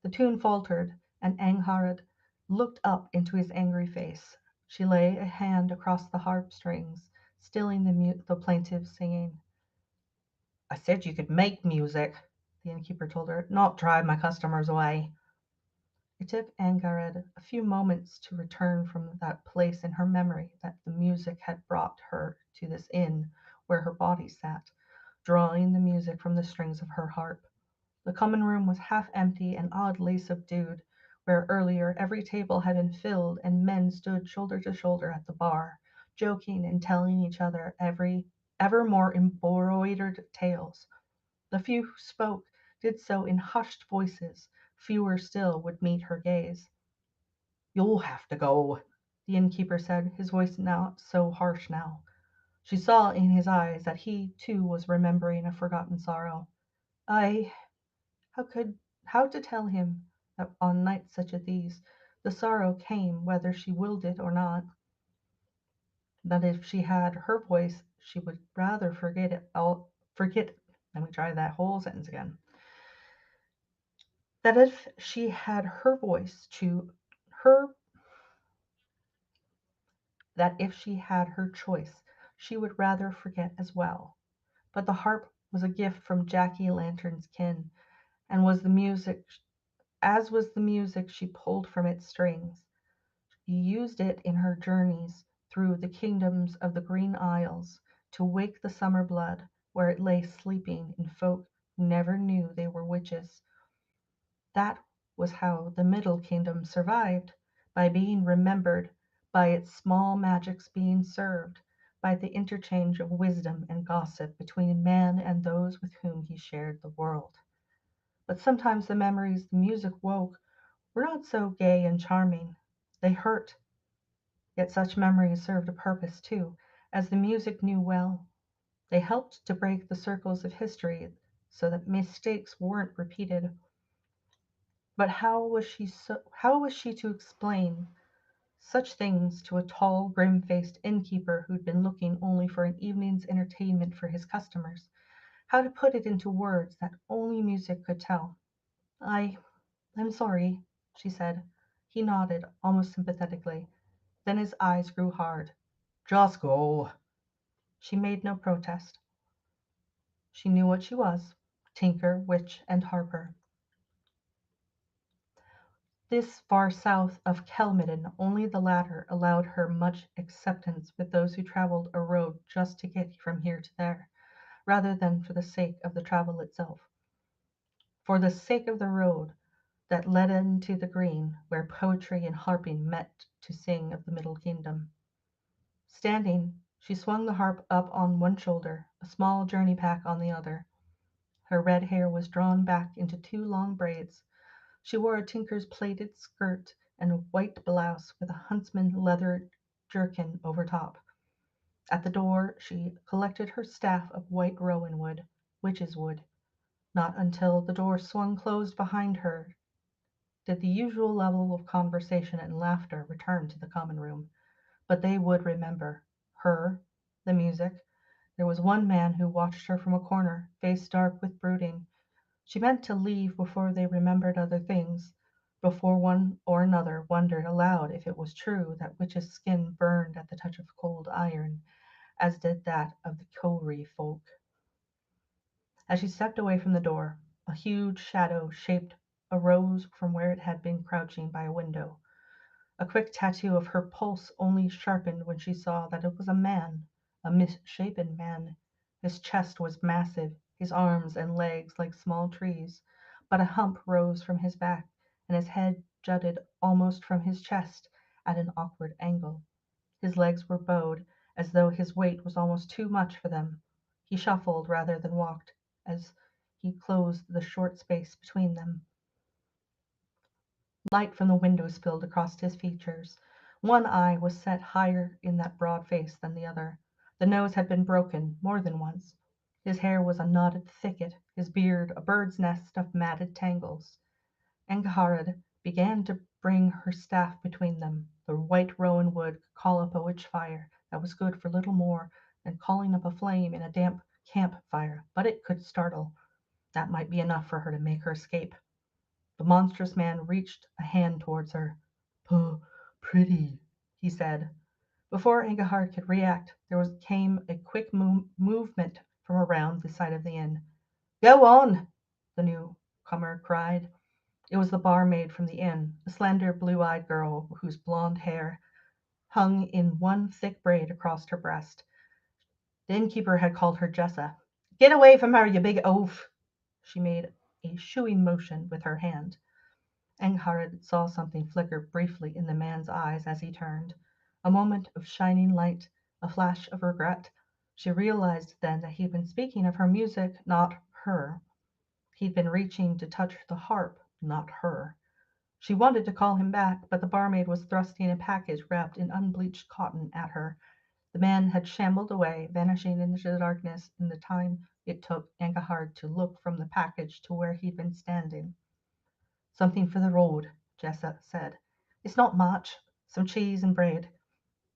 The tune faltered, and Angharad looked up into his angry face. She lay a hand across the harp strings, stilling the plaintive singing. "I said you could make music," the innkeeper told her, "not drive my customers away." It took Angharad a few moments to return from that place in her memory that the music had brought her to this inn where her body sat, drawing the music from the strings of her harp. The common room was half empty and oddly subdued, where earlier every table had been filled and men stood shoulder to shoulder at the bar, joking and telling each other ever more embroidered tales. The few who spoke did so in hushed voices, fewer still would meet her gaze. "You'll have to go," the innkeeper said, his voice not so harsh now. She saw in his eyes that he, too, was remembering a forgotten sorrow. I how to tell him that on nights such as these The sorrow came whether she willed it or not, that if she had her voice, she would rather forget it all. Forget. Let me try that whole sentence again. That if she had her voice to her, that if she had her choice, she would rather forget as well. But the harp was a gift from Jacky Lantern's kin, and was the music, as was the music she pulled from its strings. She used it in her journeys through the kingdoms of the Green Isles to wake the summer blood where it lay sleeping in folk who never knew they were witches. That was how the Middle Kingdom survived, by being remembered, by its small magics being served, by the interchange of wisdom and gossip between man and those with whom he shared the world. But sometimes the memories the music woke were not so gay and charming. They hurt, yet such memories served a purpose too, as the music knew well. They helped to break the circles of history so that mistakes weren't repeated. But how was she to explain such things to a tall, grim-faced innkeeper who'd been looking only for an evening's entertainment for his customers? How to put it into words that only music could tell? I I'm sorry, she said. He nodded, almost sympathetically. Then his eyes grew hard. Just go. She made no protest. She knew what she was, tinker, witch, and harper. This far south of Kelmidden, only the latter allowed her much acceptance with those who travelled a road just to get from here to there, rather than for the sake of the travel itself. For the sake of the road that led into the green, where poetry and harping met to sing of the Middle Kingdom. Standing, she swung the harp up on one shoulder, a small journey pack on the other. Her red hair was drawn back into two long braids. She wore a tinker's plaited skirt and a white blouse with a huntsman leather jerkin over top. At the door she collected her staff of white rowan wood, witch's wood. Not until the door swung closed behind her did the usual level of conversation and laughter return to the common room. But they would remember her, the music. There was one man who watched her from a corner, face dark with brooding. She meant to leave before they remembered other things, before one or another wondered aloud if it was true that witch's skin burned at the touch of cold iron, as did that of the Koori folk. As she stepped away from the door, a huge shadow shaped arose from where it had been crouching by a window. A quick tattoo of her pulse only sharpened when she saw that it was a man, a misshapen man. His chest was massive, his arms and legs like small trees, but a hump rose from his back, and his head jutted almost from his chest at an awkward angle. His legs were bowed, as though his weight was almost too much for them. He shuffled rather than walked, as he closed the short space between them. Light from the window spilled across his features. One eye was set higher in that broad face than the other. The nose had been broken more than once. His hair was a knotted thicket, his beard a bird's nest of matted tangles. Angharad began to bring her staff between them. The white rowan wood could call up a witch fire that was good for little more than calling up a flame in a damp camp fire, but it could startle. That might be enough for her to make her escape. The monstrous man reached a hand towards her. Pretty, he said. Before Angahar could react, came a quick movement from around the side of the inn. Go on, the newcomer cried. It was the barmaid from the inn, a slender, blue-eyed girl whose blonde hair hung in one thick braid across her breast. The innkeeper had called her Jessa. Get away from her, you big oaf! She made a shooing motion with her hand. Angharad saw something flicker briefly in the man's eyes as he turned. A moment of shining light, a flash of regret. She realized then that he'd been speaking of her music, not her. He'd been reaching to touch the harp, not her. She wanted to call him back, but the barmaid was thrusting a package wrapped in unbleached cotton at her. The man had shambled away, vanishing into the darkness in the time it took Angahard to look from the package to where he'd been standing. Something for the road, Jessa said. It's not much. Some cheese and bread.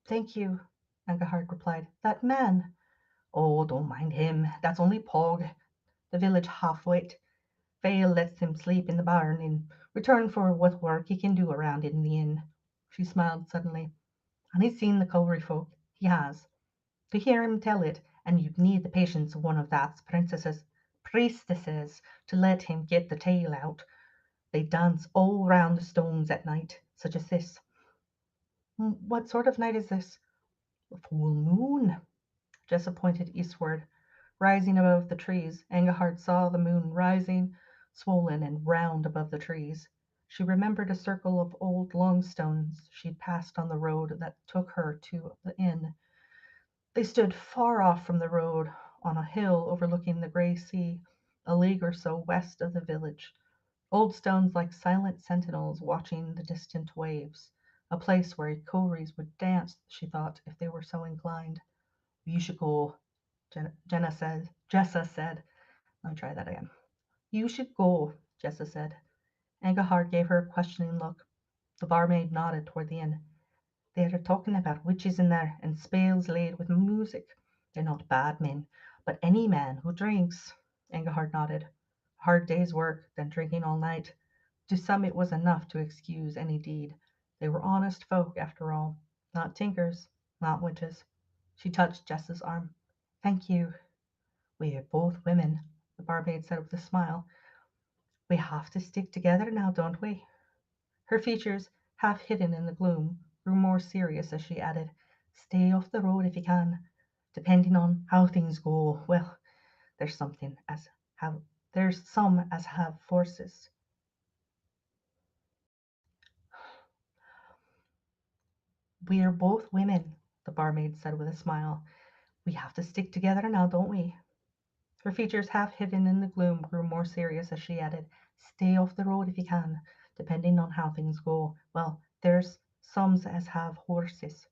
Thank you, Angahard replied. That man. Oh, don't mind him. That's only Pog, the village half-wit. Vale lets him sleep in the barn in return for what work he can do around in the inn. She smiled suddenly. And he's seen the Cowrie folk. He has. To hear him tell it, and you'd need the patience of one of that priestesses to let him get the tale out. They dance all round the stones at night, such as this. What sort of night is this? A full moon. Jessa pointed eastward. Rising above the trees, Angahart saw the moon rising, swollen and round above the trees. She remembered a circle of old long stones she'd passed on the road that took her to the inn. They stood far off from the road, on a hill overlooking the grey sea, a league or so west of the village. Old stones like silent sentinels watching the distant waves. A place where Cories would dance, she thought, if they were so inclined. You should go, Jessa said. Let me try that again. You should go, Jessa said. Angahard gave her a questioning look. The barmaid nodded toward the inn. They're talking about witches in there, and spells laid with music. They're not bad men, but any man who drinks. Angahard nodded. A hard day's work, then drinking all night. To some it was enough to excuse any deed. They were honest folk, after all. Not tinkers, not witches. She touched Jess's arm. Thank you. We're both women, the barmaid said with a smile. We have to stick together now, don't we? Her features, half hidden in the gloom, grew more serious as she added, Stay off the road if you can. Depending on how things go, well, there's something as have there's some as have forces. We're both women, the barmaid said with a smile. We have to stick together now, don't we? Her features, half hidden in the gloom, grew more serious as she added, Stay off the road if you can, depending on how things go. Well, there's some as have horses.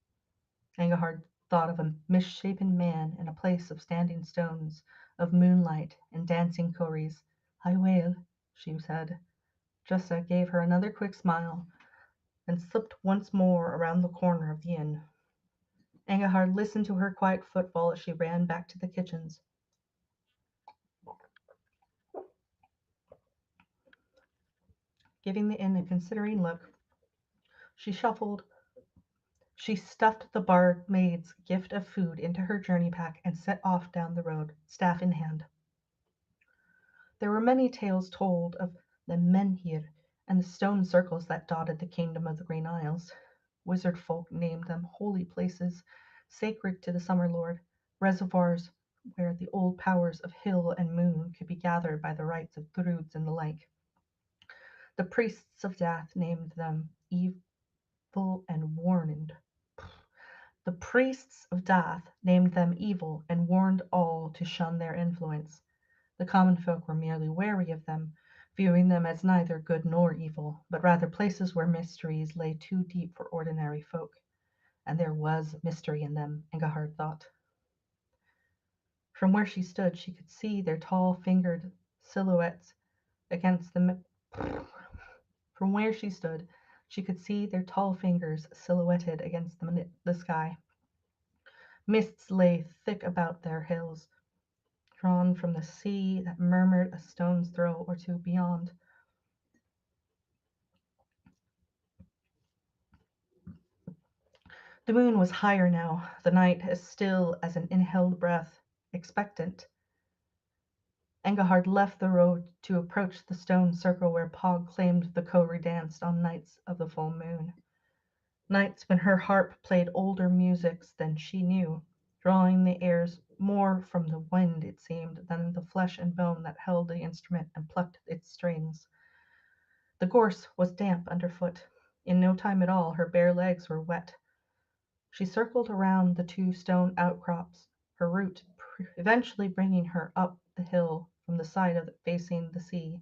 Angahard thought of a misshapen man in a place of standing stones, of moonlight and dancing cories. I will, she said. Jessa gave her another quick smile, and slipped once more around the corner of the inn. Angahard listened to her quiet footfall as she ran back to the kitchens. Giving the inn a considering look, she shuffled she stuffed the barmaid's gift of food into her journey pack and set off down the road, staff in hand. There were many tales told of the menhir and the stone circles that dotted the kingdom of the Green Isles. Wizard folk named them holy places, sacred to the Summer Lord, reservoirs where the old powers of hill and moon could be gathered by the rites of druids and the like. The priests of death named them evil and warned. The priests of Dath named them evil and warned all to shun their influence. The common folk were merely wary of them, viewing them as neither good nor evil, but rather places where mysteries lay too deep for ordinary folk. And there was mystery in them, Ingihard thought. From where she stood, she could see their tall fingered silhouettes against the From where she stood, she could see their tall fingers silhouetted against the sky. Mists lay thick about their hills, drawn from the sea that murmured a stone's throw or two beyond. The moon was higher now, the night as still as an inhaled breath, expectant. Engehard left the road to approach the stone circle where Pog claimed the Cowrie danced on nights of the full moon. Nights when her harp played older musics than she knew, drawing the airs more from the wind, it seemed, than the flesh and bone that held the instrument and plucked its strings. The gorse was damp underfoot. In no time at all her bare legs were wet. She circled around the two stone outcrops, her route eventually bringing her up the hill from the side of it facing the sea.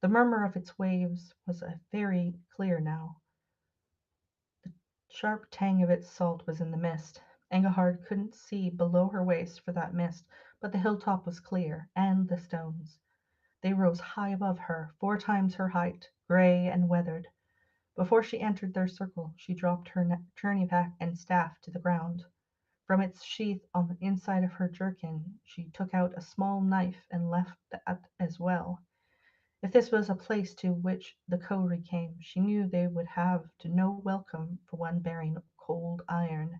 The murmur of its waves was very clear now. The sharp tang of its salt was in the mist. Engehard couldn't see below her waist for that mist, but the hilltop was clear, and the stones. They rose high above her, 4 times her height, gray and weathered. Before she entered their circle, she dropped her journey pack and staff to the ground. From its sheath on the inside of her jerkin she took out a small knife and left that as well. If this was a place to which the Cowrie came, she knew they would have to no welcome for one bearing cold iron.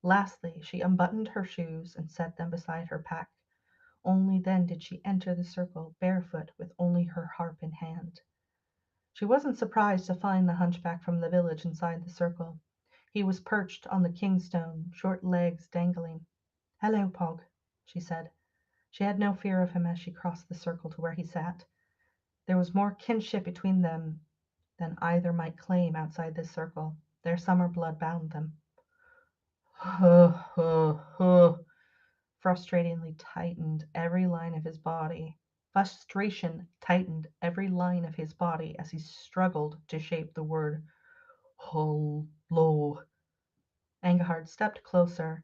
Lastly, she unbuttoned her shoes and set them beside her pack. Only then did she enter the circle, barefoot, with only her harp in hand. She wasn't surprised to find the hunchback from the village inside the circle. He was perched on the kingstone, short legs dangling. "Hello, Pog," she said. She had no fear of him as she crossed the circle to where he sat. There was more kinship between them than either might claim outside this circle. Their summer blood bound them. Huh, huh, huh. Frustration tightened every line of his body as he struggled to shape the word "Hello." Engelhard stepped closer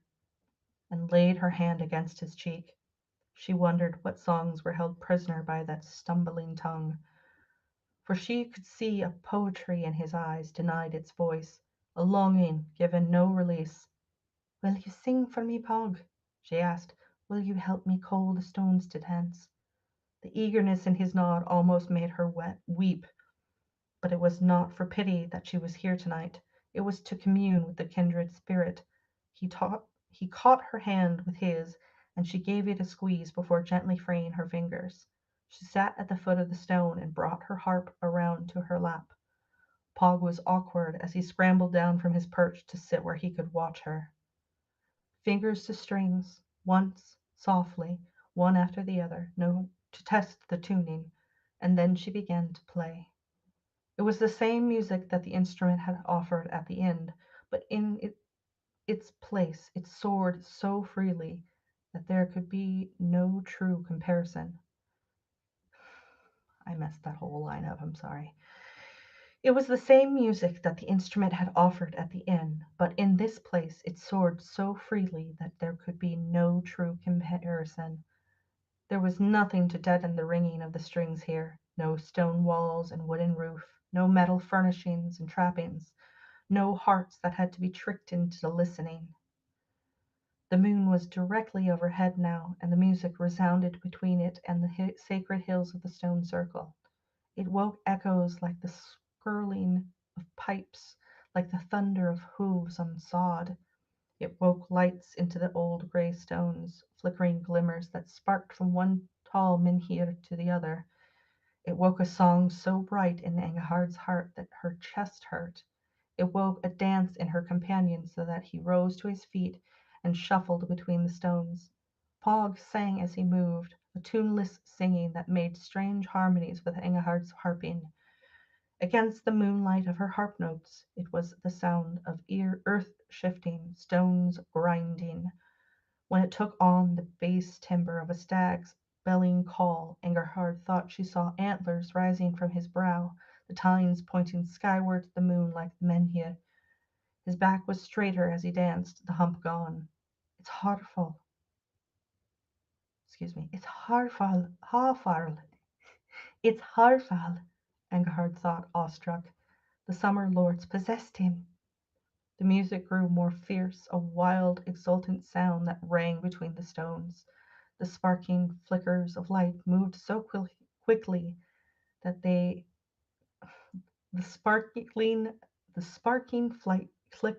and laid her hand against his cheek. She wondered what songs were held prisoner by that stumbling tongue, for she could see a poetry in his eyes denied its voice, a longing given no release. "Will you sing for me, Pog?" she asked. "Will you help me call the stones to dance?" The eagerness in his nod almost made her weep. But it was not for pity that she was here tonight. It was to commune with the kindred spirit. He caught her hand with his, and she gave it a squeeze before gently freeing her fingers. She sat at the foot of the stone and brought her harp around to her lap. Pog was awkward as he scrambled down from his perch to sit where he could watch her. Fingers to strings, once, softly, one after the other, no, to test the tuning, and then she began to play. It was the same music that the instrument had offered at the inn, but in its place it soared so freely that there could be no true comparison. I messed that whole line up, I'm sorry. It was the same music that the instrument had offered at the inn, but in this place it soared so freely that there could be no true comparison. There was nothing to deaden the ringing of the strings here, no stone walls and wooden roof, no metal furnishings and trappings, no hearts that had to be tricked into listening. The moon was directly overhead now, and the music resounded between it and the sacred hills of the stone circle. It woke echoes like the skirling of pipes, like the thunder of hooves on sod. It woke lights into the old gray stones, flickering glimmers that sparked from one tall menhir to the other. It woke a song so bright in Engelhard's heart that her chest hurt. It woke a dance in her companion so that he rose to his feet and shuffled between the stones. Pog sang as he moved, a tuneless singing that made strange harmonies with Engelhard's harping. Against the moonlight of her harp notes it was the sound of earth shifting, stones grinding. When it took on the bass timbre of a stag's belling call, Engelhard thought she saw antlers rising from his brow, the tines pointing skyward to the moon like the menhir. His back was straighter as he danced, the hump gone. It's Harfall. Excuse me. It's Harfall. Harfall. It's Harfall, Engelhard thought, awestruck. The summer lords possessed him. The music grew more fierce, a wild, exultant sound that rang between the stones. The sparking flickers of light moved so quickly that the sparkling, the sparking flight, flick,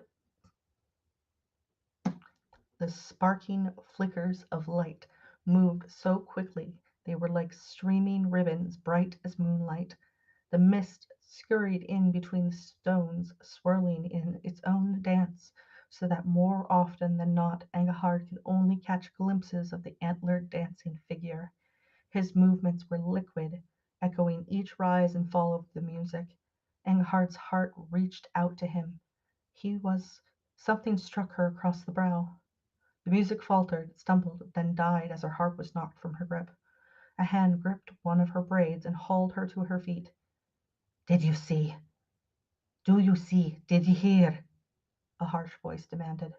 the sparking flickers of light moved so quickly they were like streaming ribbons, bright as moonlight. The mist scurried in between the stones, swirling in its own dance, so that more often than not Engelhard could only catch glimpses of the antlered dancing figure. His movements were liquid, echoing each rise and fall of the music. Engelhard's heart reached out to him. He was Something struck her across the brow. The music faltered, stumbled, then died as her harp was knocked from her grip. A hand gripped one of her braids and hauled her to her feet. "Did you see? Do you see? Did you hear?" a harsh voice demanded.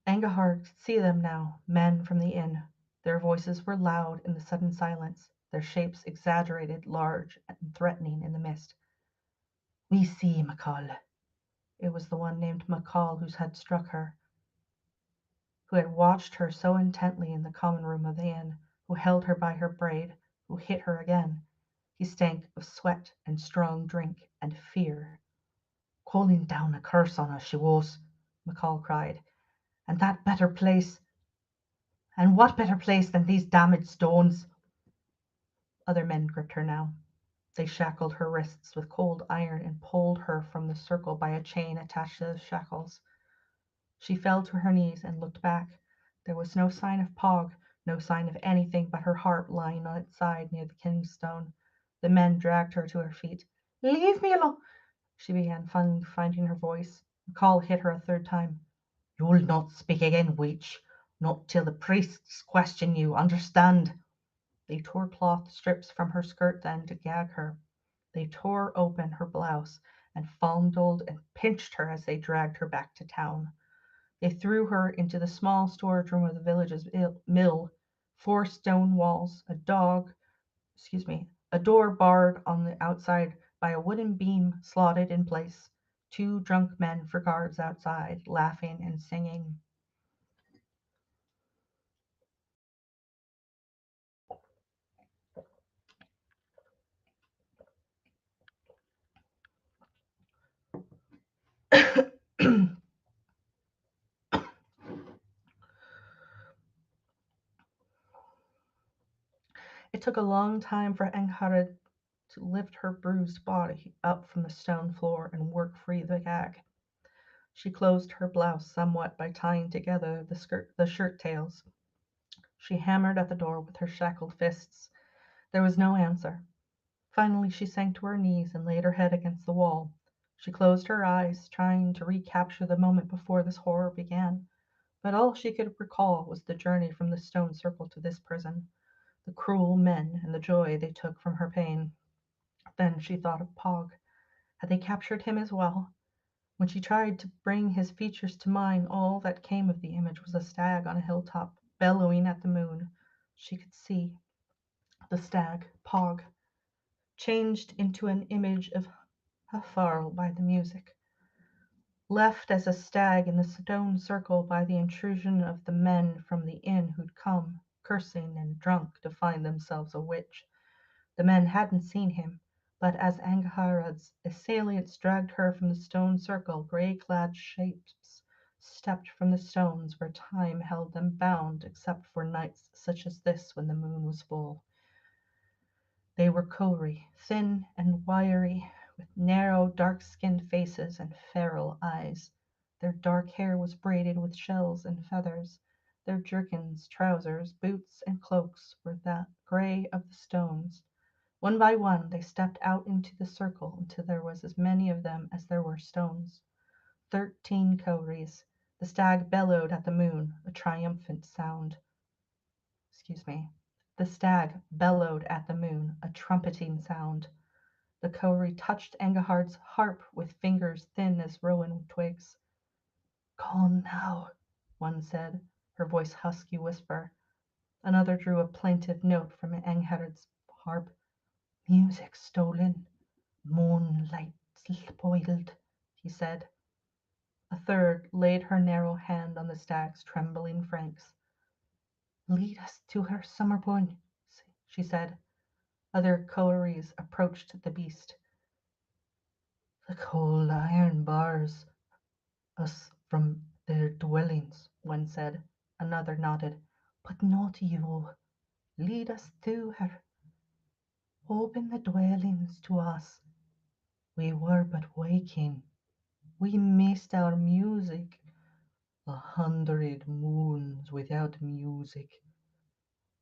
Engelhard could see them now, men from the inn. Their voices were loud in the sudden silence, their shapes exaggerated, large, and threatening in the mist. "We see, McCall." It was the one named McCall who had struck her, who had watched her so intently in the common room of the inn, who held her by her braid, who hit her again. He stank of sweat and strong drink and fear. "Calling down a curse on us, she was," McCall cried. "And that better place, and what better place than these damned stones?" Other men gripped her now. They shackled her wrists with cold iron and pulled her from the circle by a chain attached to the shackles. She fell to her knees and looked back. There was no sign of Pog, no sign of anything but her harp lying on its side near the king's stone. The men dragged her to her feet. "Leave me alone," she began, finding her voice. McCall hit her a third time. "You'll not speak again, witch, not till the priests question you, understand?" They tore cloth strips from her skirt then to gag her. They tore open her blouse and fondled and pinched her as they dragged her back to town. They threw her into the small storage room of the village's mill. 4 stone walls, a door barred on the outside by a wooden beam slotted in place. 2 drunk men for guards outside, laughing and singing. It took a long time for Angharad to lift her bruised body up from the stone floor and work free the gag. She closed her blouse somewhat by tying together the shirt tails. She hammered at the door with her shackled fists. There was no answer. Finally she sank to her knees and laid her head against the wall. She closed her eyes, trying to recapture the moment before this horror began. But all she could recall was the journey from the stone circle to this prison, the cruel men and the joy they took from her pain. Then she thought of Pog. Had they captured him as well? When she tried to bring his features to mind, all that came of the image was a stag on a hilltop, bellowing at the moon. She could see the stag, Pog, changed into an image of Hafarl by the music, left as a stag in the stone circle by the intrusion of the men from the inn who'd come, cursing and drunk, to find themselves a witch. The men hadn't seen him, but as Angharad's assailants dragged her from the stone circle, gray-clad shapes stepped from the stones where time held them bound except for nights such as this when the moon was full. They were Cowrie, thin and wiry, with narrow, dark-skinned faces and feral eyes. Their dark hair was braided with shells and feathers. Their jerkins, trousers, boots, and cloaks were that gray of the stones. One by one they stepped out into the circle until there was as many of them as there were stones. 13 Cowries. The stag bellowed at the moon, a triumphant sound. The stag bellowed at the moon, a trumpeting sound. The Cowrie touched Angahard's harp with fingers thin as rowan twigs. "Gone now," one said, her voice husky whisper. Another drew a plaintive note from Angahard's harp. "Music stolen, moonlight spoiled," he said. A third laid her narrow hand on the stag's trembling flanks. "Lead us to her summer point," she said. Other Cowries approached the beast. "The cold iron bars us from their dwellings," one said. Another nodded. "But not you. Lead us to her. Open the dwellings to us. We were but waking. We missed our music. 100 moons without music.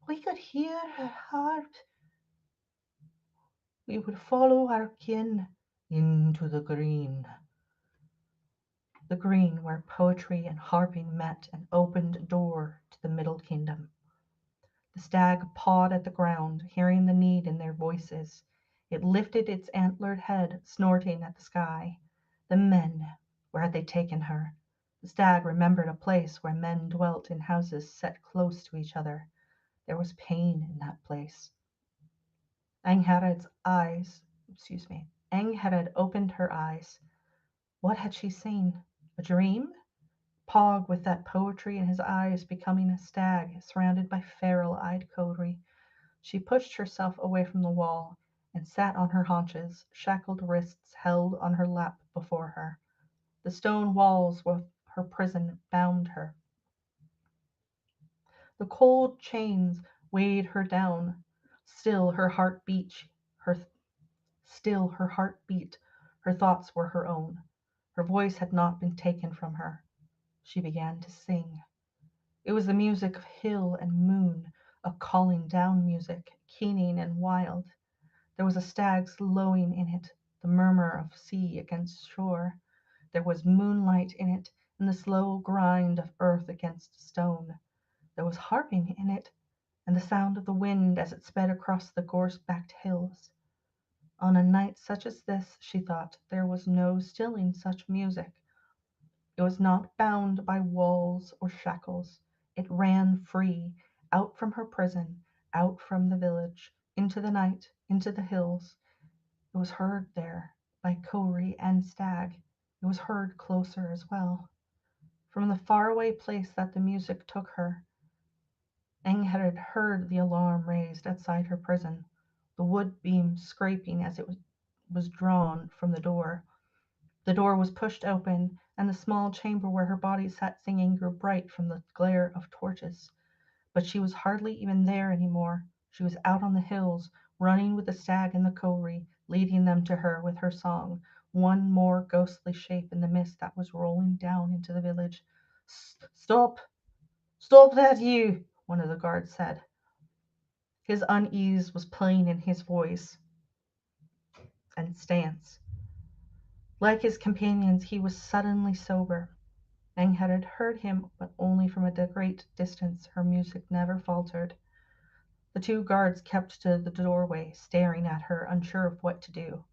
We could hear her heart. We would follow our kin into the green." The green where poetry and harping met and opened a door to the Middle Kingdom. The stag pawed at the ground, hearing the need in their voices. It lifted its antlered head, snorting at the sky. The men, where had they taken her? The stag remembered a place where men dwelt in houses set close to each other. There was pain in that place. Angharad eyes, excuse me, Angharad opened her eyes. What had she seen? A dream? Pog with that poetry in his eyes becoming a stag surrounded by feral-eyed coterie. She pushed herself away from the wall and sat on her haunches, shackled wrists held on her lap before her. The stone walls of her prison bound her. The cold chains weighed her down. Still her heart beat. Her Still her heart beat. Her thoughts were her own. Her voice had not been taken from her. She began to sing. It was the music of hill and moon, a calling down music, keening and wild. There was a stag's lowing in it, the murmur of sea against shore. There was moonlight in it, and the slow grind of earth against stone. There was harping in it, and the sound of the wind as it sped across the gorse-backed hills. On a night such as this, she thought, there was no stilling such music. It was not bound by walls or shackles. It ran free, out from her prison, out from the village, into the night, into the hills. It was heard there by Cowrie and stag. It was heard closer as well. From the faraway place that the music took her, Angharad heard the alarm raised outside her prison, the wood beam scraping as it was drawn from the door. The door was pushed open, and the small chamber where her body sat singing grew bright from the glare of torches. But she was hardly even there any more. She was out on the hills, running with the stag and the cowrie, leading them to her with her song, one more ghostly shape in the mist that was rolling down into the village. Stop! Stop that, you! One of the guards said. His unease was plain in his voice and stance. Like his companions, he was suddenly sober. Angharad heard him, but only from a great distance. Her music never faltered. The two guards kept to the doorway, staring at her, unsure of what to do.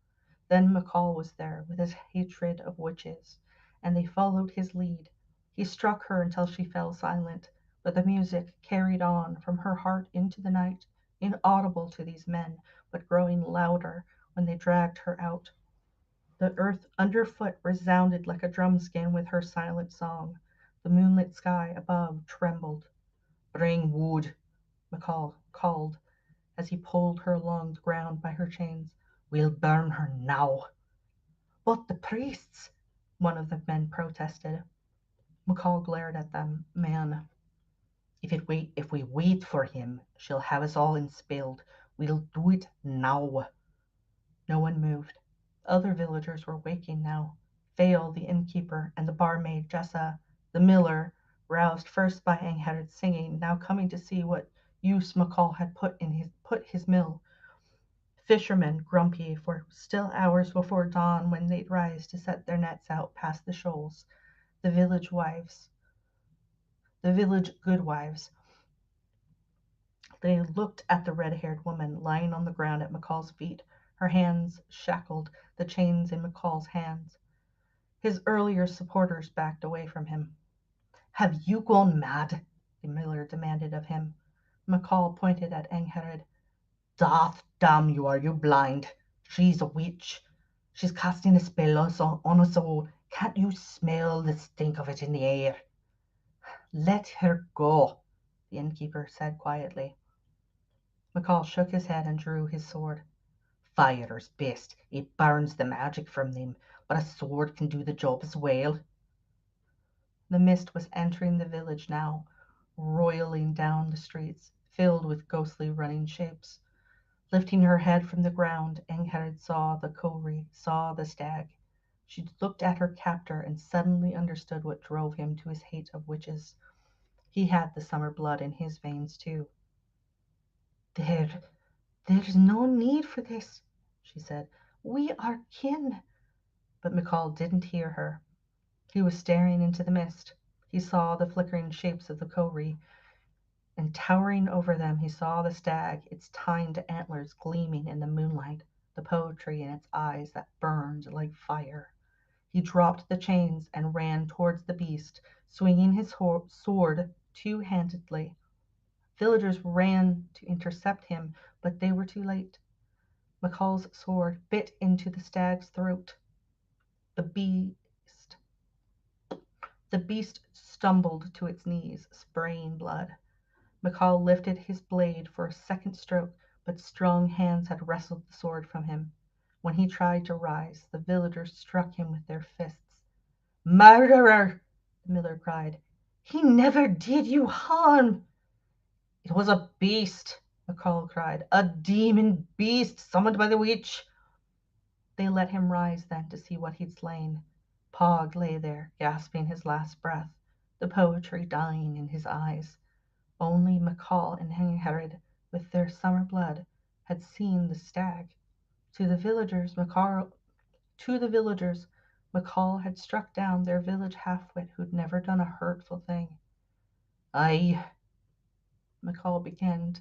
Then McCall was there, with his hatred of witches, and they followed his lead. He struck her until she fell silent, but the music carried on from her heart into the night, inaudible to these men, but growing louder when they dragged her out. The earth underfoot resounded like a drumskin with her silent song. The moonlit sky above trembled. Bring wood, McCall called as he pulled her along the ground by her chains. We'll burn her now. But the priests, one of the men protested. McCall glared at them. Man, if we wait for him, she'll have us all impaled. We'll do it now. No one moved. Other villagers were waking now. Fail, the innkeeper, and the barmaid Jessa, the miller, roused first by Angharad's singing, now coming to see what use McCall had put his mill. Fishermen, grumpy, for still hours before dawn when they'd rise to set their nets out past the shoals. The village goodwives. They looked at the red-haired woman lying on the ground at McCall's feet, her hands shackled, the chains in McCall's hands. His earlier supporters backed away from him. Have you gone mad? The miller demanded of him. McCall pointed at Angharad. Doth damn you, are you blind? She's a witch. She's casting a spell on us all. Can't you smell the stink of it in the air? Let her go, the innkeeper said quietly. McCall shook his head and drew his sword. Fire's best. It burns the magic from them, but a sword can do the job as well. The mist was entering the village now, roiling down the streets, filled with ghostly running shapes. Lifting her head from the ground, Angharad saw the cowrie, saw the stag. She looked at her captor and suddenly understood what drove him to his hate of witches. He had the summer blood in his veins too. There's no need for this, she said. We are kin. But McCall didn't hear her. He was staring into the mist. He saw the flickering shapes of the cowrie, and towering over them he saw the stag, its tined antlers gleaming in the moonlight, the poetry in its eyes that burned like fire. He dropped the chains and ran towards the beast, swinging his sword two-handedly. Villagers ran to intercept him, but they were too late. McCall's sword bit into the stag's throat. The beast the beast stumbled to its knees, spraying blood. McCall lifted his blade for a second stroke, but strong hands had wrestled the sword from him. When he tried to rise, the villagers struck him with their fists. "Murderer!" the miller cried. "He never did you harm." "It was a beast," McCall cried. "A demon beast summoned by the witch." They let him rise then to see what he'd slain. Pog lay there, gasping his last breath, the poetry dying in his eyes. Only McCall and Angharad, with their summer blood, had seen the stag. To the villagers, McCall had struck down their village half-wit who'd never done a hurtful thing. "Aye," McCall began,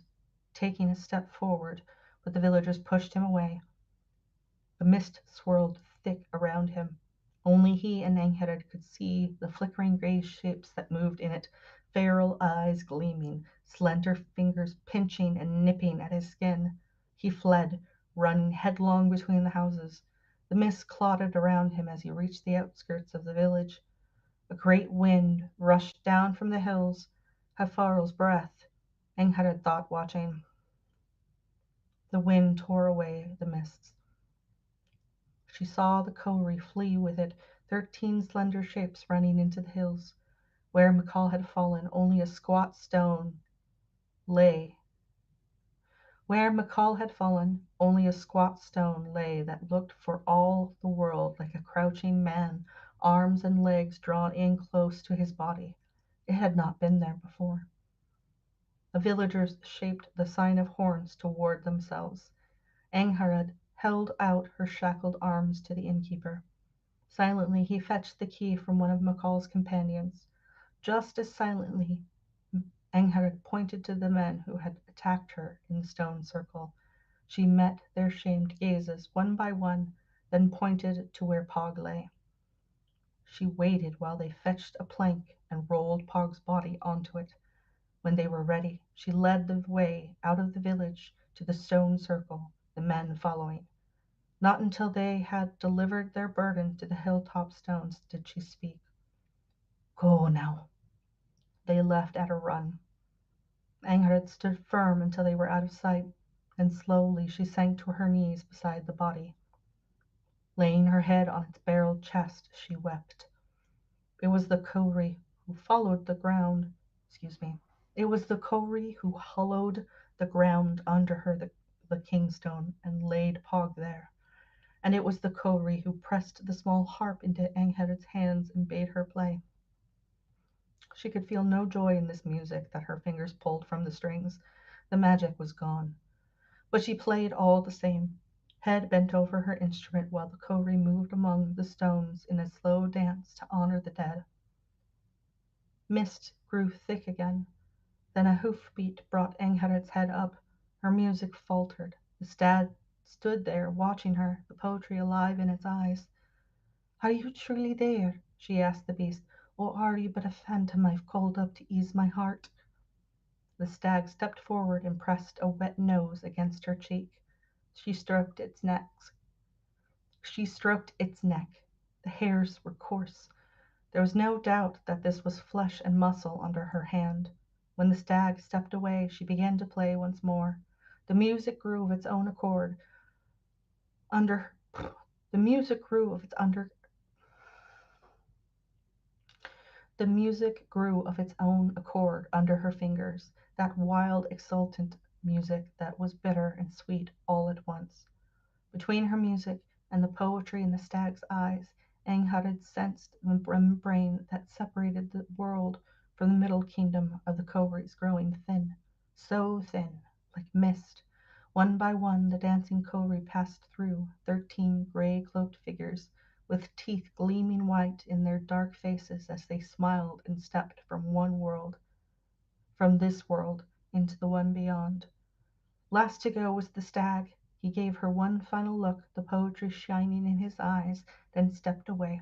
taking a step forward, but the villagers pushed him away. The mist swirled thick around him. Only he and Angharad could see the flickering gray shapes that moved in it, feral eyes gleaming, slender fingers pinching and nipping at his skin. He fled, running headlong between the houses. The mist clotted around him as he reached the outskirts of the village. A great wind rushed down from the hills, Hafarl's breath, Angharad thought, watching. The wind tore away the mists. She saw the Cowrie flee with it, 13 slender shapes running into the hills. Where McCall had fallen, only a squat stone lay. Where McCall had fallen, only a squat stone lay that looked for all the world like a crouching man, arms and legs drawn in close to his body. It had not been there before. The villagers shaped the sign of horns toward themselves. Angharad held out her shackled arms to the innkeeper. Silently he fetched the key from one of McCall's companions. Just as silently Angharad pointed to the men who had attacked her in the stone circle. She met their shamed gazes one by one, then pointed to where Pog lay. She waited while they fetched a plank and rolled Pog's body onto it. When they were ready, she led the way out of the village to the stone circle, the men following. Not until they had delivered their burden to the hilltop stones did she speak. "Go now." They left at a run. Angharad stood firm until they were out of sight, then slowly she sank to her knees beside the body. Laying her head on its barreled chest, she wept. It was the Cowrie who followed the ground. It was the Cowrie who hollowed the ground under her the kingstone and laid Pog there. And it was the Cowrie who pressed the small harp into Angharad's hands and bade her play. She could feel no joy in this music that her fingers pulled from the strings. The magic was gone. But she played all the same, head bent over her instrument while the Cowrie moved among the stones in a slow dance to honor the dead. Mist grew thick again. Then a hoofbeat brought Angharad's head up. Her music faltered. The stag stood there watching her, the poetry alive in its eyes. "Are you truly there?" she asked the beast, "or are you but a phantom I've called up to ease my heart?" The stag stepped forward and pressed a wet nose against her cheek. She stroked its neck. The hairs were coarse. There was no doubt that this was flesh and muscle under her hand. When the stag stepped away, she began to play once more. The music grew of its own accord under the music grew of its under The music grew of its own accord under her fingers, that wild, exultant music that was bitter and sweet all at once. Between her music and the poetry in the stag's eyes, Angharad sensed the membrane that separated the world from the middle kingdom of the Cowries growing thin, so thin, like mist. One by one the dancing Cowrie passed through, 13 gray-cloaked figures, with teeth gleaming white in their dark faces as they smiled and stepped from this world, into the one beyond. Last to go was the stag. He gave her one final look, the poetry shining in his eyes, then stepped away.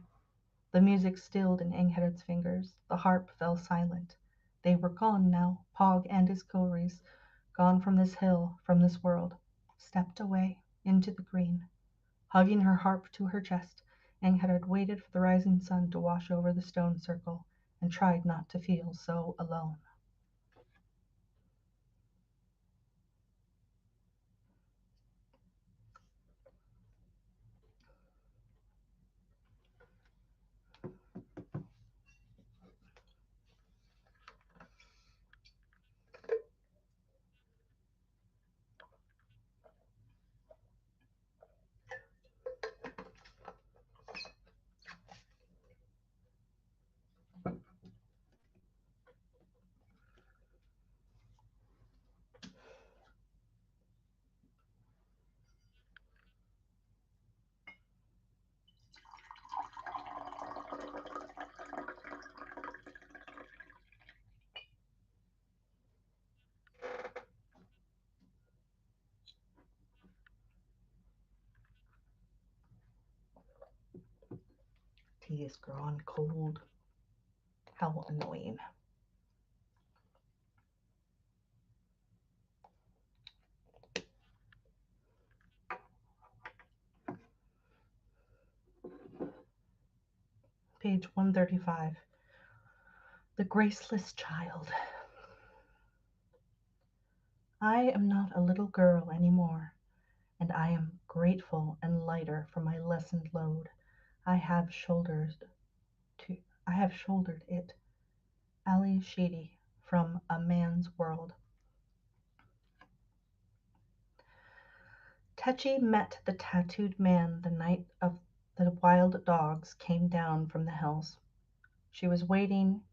The music stilled in Angharad's fingers. The harp fell silent. They were gone now, Pog and his Cories, gone from this hill, from this world, stepped away into the green. Hugging her harp to her chest, Anghed had waited for the rising sun to wash over the stone circle, and tried not to feel so alone. Tea is grown cold. How annoying. Page 135. The Graceless Child. I am not a little girl any more, and I am grateful and lighter for my lessened load. I have shouldered to I have shouldered it. Ali Sheedy from A Man's World. Tetchy met the tattooed man the night of the wild dogs came down from the hills. She was waiting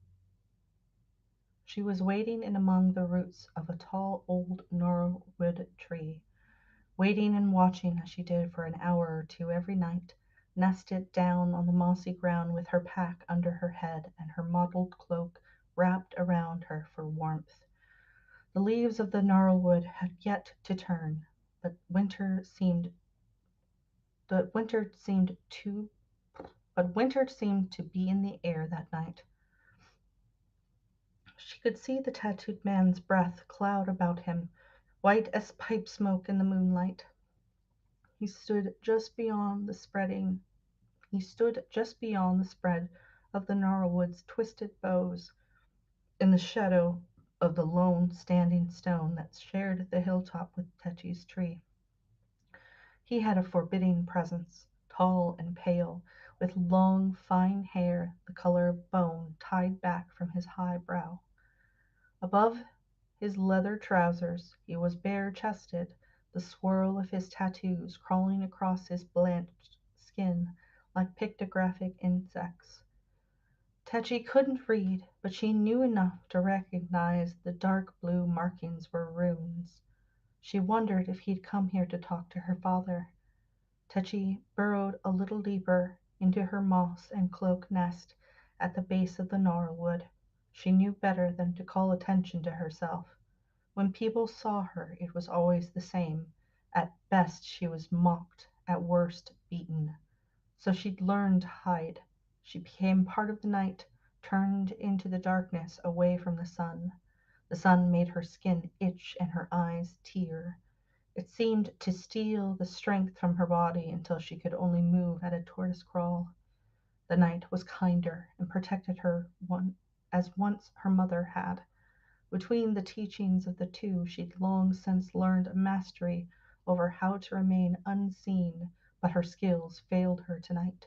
she was waiting in among the roots of a tall old gnarlwood tree, waiting and watching as she did for an hour or two every night, nested down on the mossy ground with her pack under her head and her mottled cloak wrapped around her for warmth. The leaves of the gnarlwood had yet to turn, but winter seemed to be in the air that night. She could see the tattooed man's breath cloud about him, white as pipe smoke in the moonlight. He stood just beyond the spread of the gnarlwood's twisted boughs, in the shadow of the lone standing stone that shared the hilltop with Tetchy's tree. He had a forbidding presence, tall and pale, with long, fine hair the color of bone tied back from his high brow. Above his leather trousers he was bare-chested, the swirl of his tattoos crawling across his blanched skin like pictographic insects. Tetchy couldn't read, but she knew enough to recognize the dark blue markings were runes. She wondered if he'd come here to talk to her father. Tetchy burrowed a little deeper into her moss and cloak nest at the base of the gnarlwood. She knew better than to call attention to herself. When people saw her it was always the same. At best she was mocked, at worst beaten. So she'd learned to hide. She became part of the night, turned into the darkness away from the sun. The sun made her skin itch and her eyes tear. It seemed to steal the strength from her body until she could only move at a tortoise crawl. The night was kinder and protected her as once her mother had. Between the teachings of the two she'd long since learned a mastery over how to remain unseen, but her skills failed her tonight.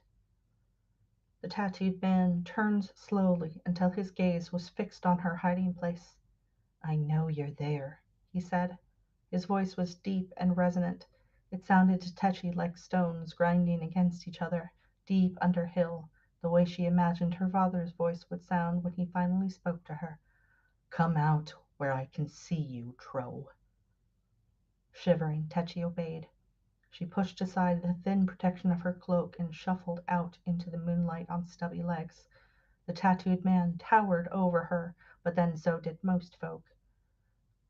The tattooed man turned slowly until his gaze was fixed on her hiding place. "I know you're there," he said. His voice was deep and resonant. It sounded to Tetchy like stones grinding against each other, deep under hill, the way she imagined her father's voice would sound when he finally spoke to her. "Come out where I can see you, Tro." Shivering, Tetchy obeyed. She pushed aside the thin protection of her cloak and shuffled out into the moonlight on stubby legs. The tattooed man towered over her, but then so did most folk.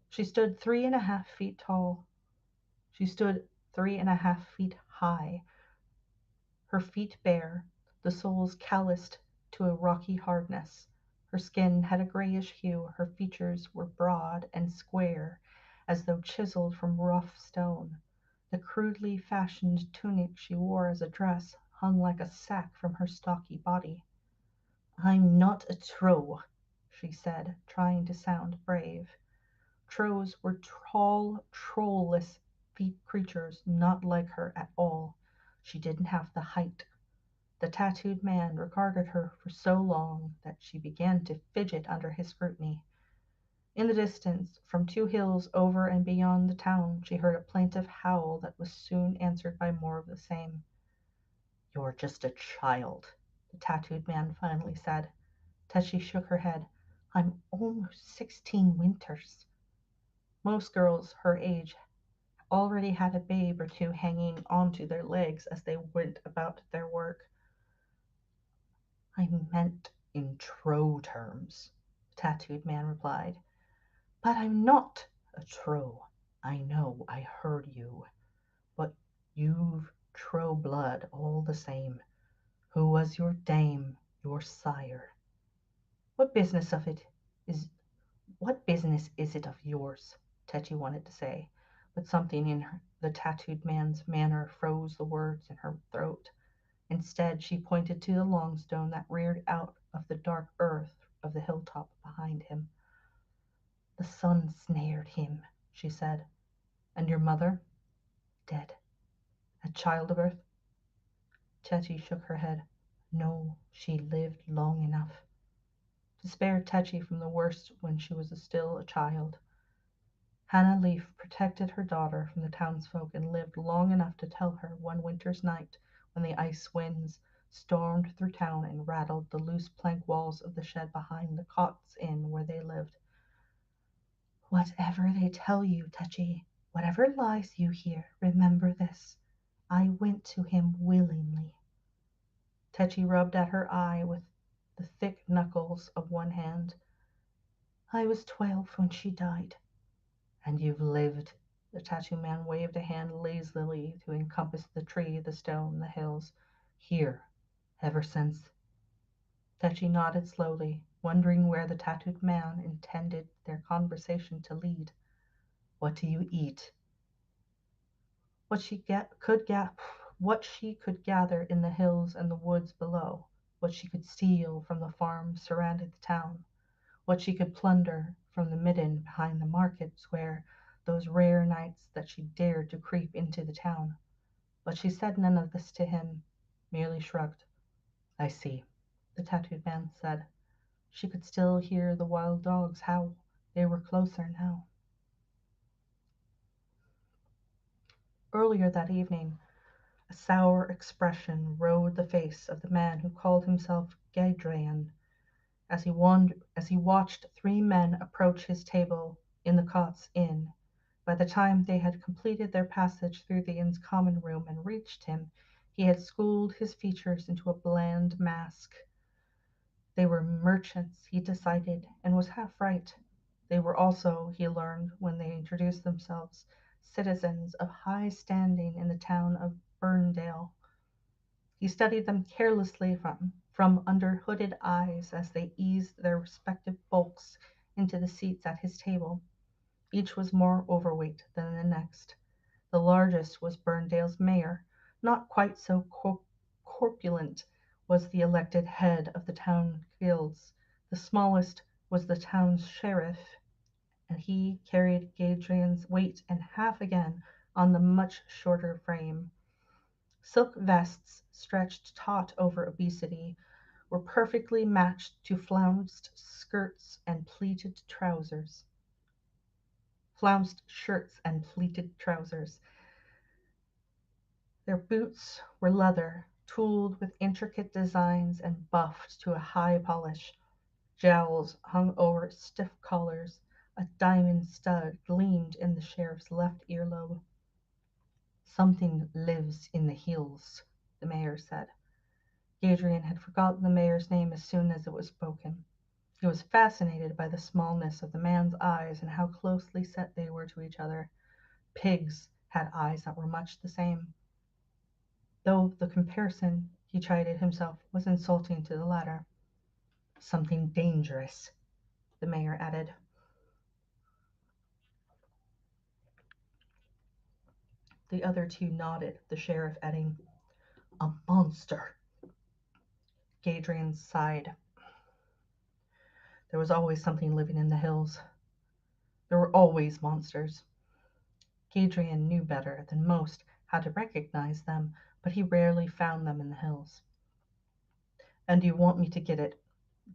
She stood 3.5 feet tall. She stood 3.5 feet high, her feet bare, the soles calloused to a rocky hardness. Her skin had a grayish hue, her features were broad and square, as though chiseled from rough stone. The crudely fashioned tunic she wore as a dress hung like a sack from her stocky body. "I'm not a troll," she said, trying to sound brave. Trolls were tall, trollless creatures, not like her at all. She didn't have the height. The tattooed man regarded her for so long that she began to fidget under his scrutiny. In the distance, from 2 hills over and beyond the town, she heard a plaintive howl that was soon answered by more of the same. "You're just a child," the tattooed man finally said. Tessie shook her head. "I'm almost 16 winters." Most girls her age already had a babe or two hanging onto their legs as they went about their work. "I meant in tro terms," the tattooed man replied. "But I'm not a tro. I know, I heard you. But you've tro blood all the same. Who was your dame, your sire?" "What business of it is what business is it of yours?" Tetchy wanted to say, but something in the tattooed man's manner froze the words in her throat. Instead, she pointed to the long stone that reared out of the dark earth of the hilltop behind him. "The sun snared him," she said. "And your mother?" "Dead." "At childbirth?" Tetchy shook her head. "No, she lived long enough." To spare Tetchy from the worst when she was still a child, Hannah Leaf protected her daughter from the townsfolk and lived long enough to tell her one winter's night, when the ice winds stormed through town and rattled the loose plank walls of the shed behind the Cots Inn where they lived. "Whatever they tell you, Tetchy, whatever lies you hear, remember this: I went to him willingly." Tetchy rubbed at her eye with the thick knuckles of one hand. "I was 12 when she died." "And you've lived." The tattoo man waved a hand lazily to encompass the tree, the stone, the hills. "Here, ever since." Tetchy nodded slowly, wondering where the tattooed man intended their conversation to lead. "What do you eat?" What she what she could gather in the hills and the woods below, what she could steal from the farms surrounding the town, what she could plunder from the midden behind the market square those rare nights that she dared to creep into the town. But she said none of this to him, merely shrugged. "I see," the tattooed man said. She could still hear the wild dogs howl. They were closer now. Earlier that evening, a sour expression rode the face of the man who called himself Gadrian as he watched 3 men approach his table in the Cots Inn. By the time they had completed their passage through the inn's common room and reached him, he had schooled his features into a bland mask. They were merchants, he decided, and was half right. They were also, he learned when they introduced themselves, citizens of high standing in the town of Burndale. He studied them carelessly from under hooded eyes as they eased their respective bulks into the seats at his table. Each was more overweight than the next. The largest was Burndale's mayor. Not quite so corpulent was the elected head of the town guilds. The smallest was the town's sheriff, and he carried Gadrian's weight and half again on the much shorter frame. Silk vests, stretched taut over obesity, were perfectly matched to flounced shirts and pleated trousers. Their boots were leather, tooled with intricate designs and buffed to a high polish. Jowls hung over stiff collars. A diamond stud gleamed in the sheriff's left earlobe. "Something lives in the hills," the mayor said. Adrian had forgotten the mayor's name as soon as it was spoken. He was fascinated by the smallness of the man's eyes and how closely set they were to each other. Pigs had eyes that were much the same, though the comparison, he chided himself, was insulting to the latter. Something dangerous, the mayor added. The other two nodded, the sheriff adding, "A monster." Gadrian sighed. There was always something living in the hills. There were always monsters. Gadrian knew better than most how to recognize them, but he rarely found them in the hills. "And you want me to get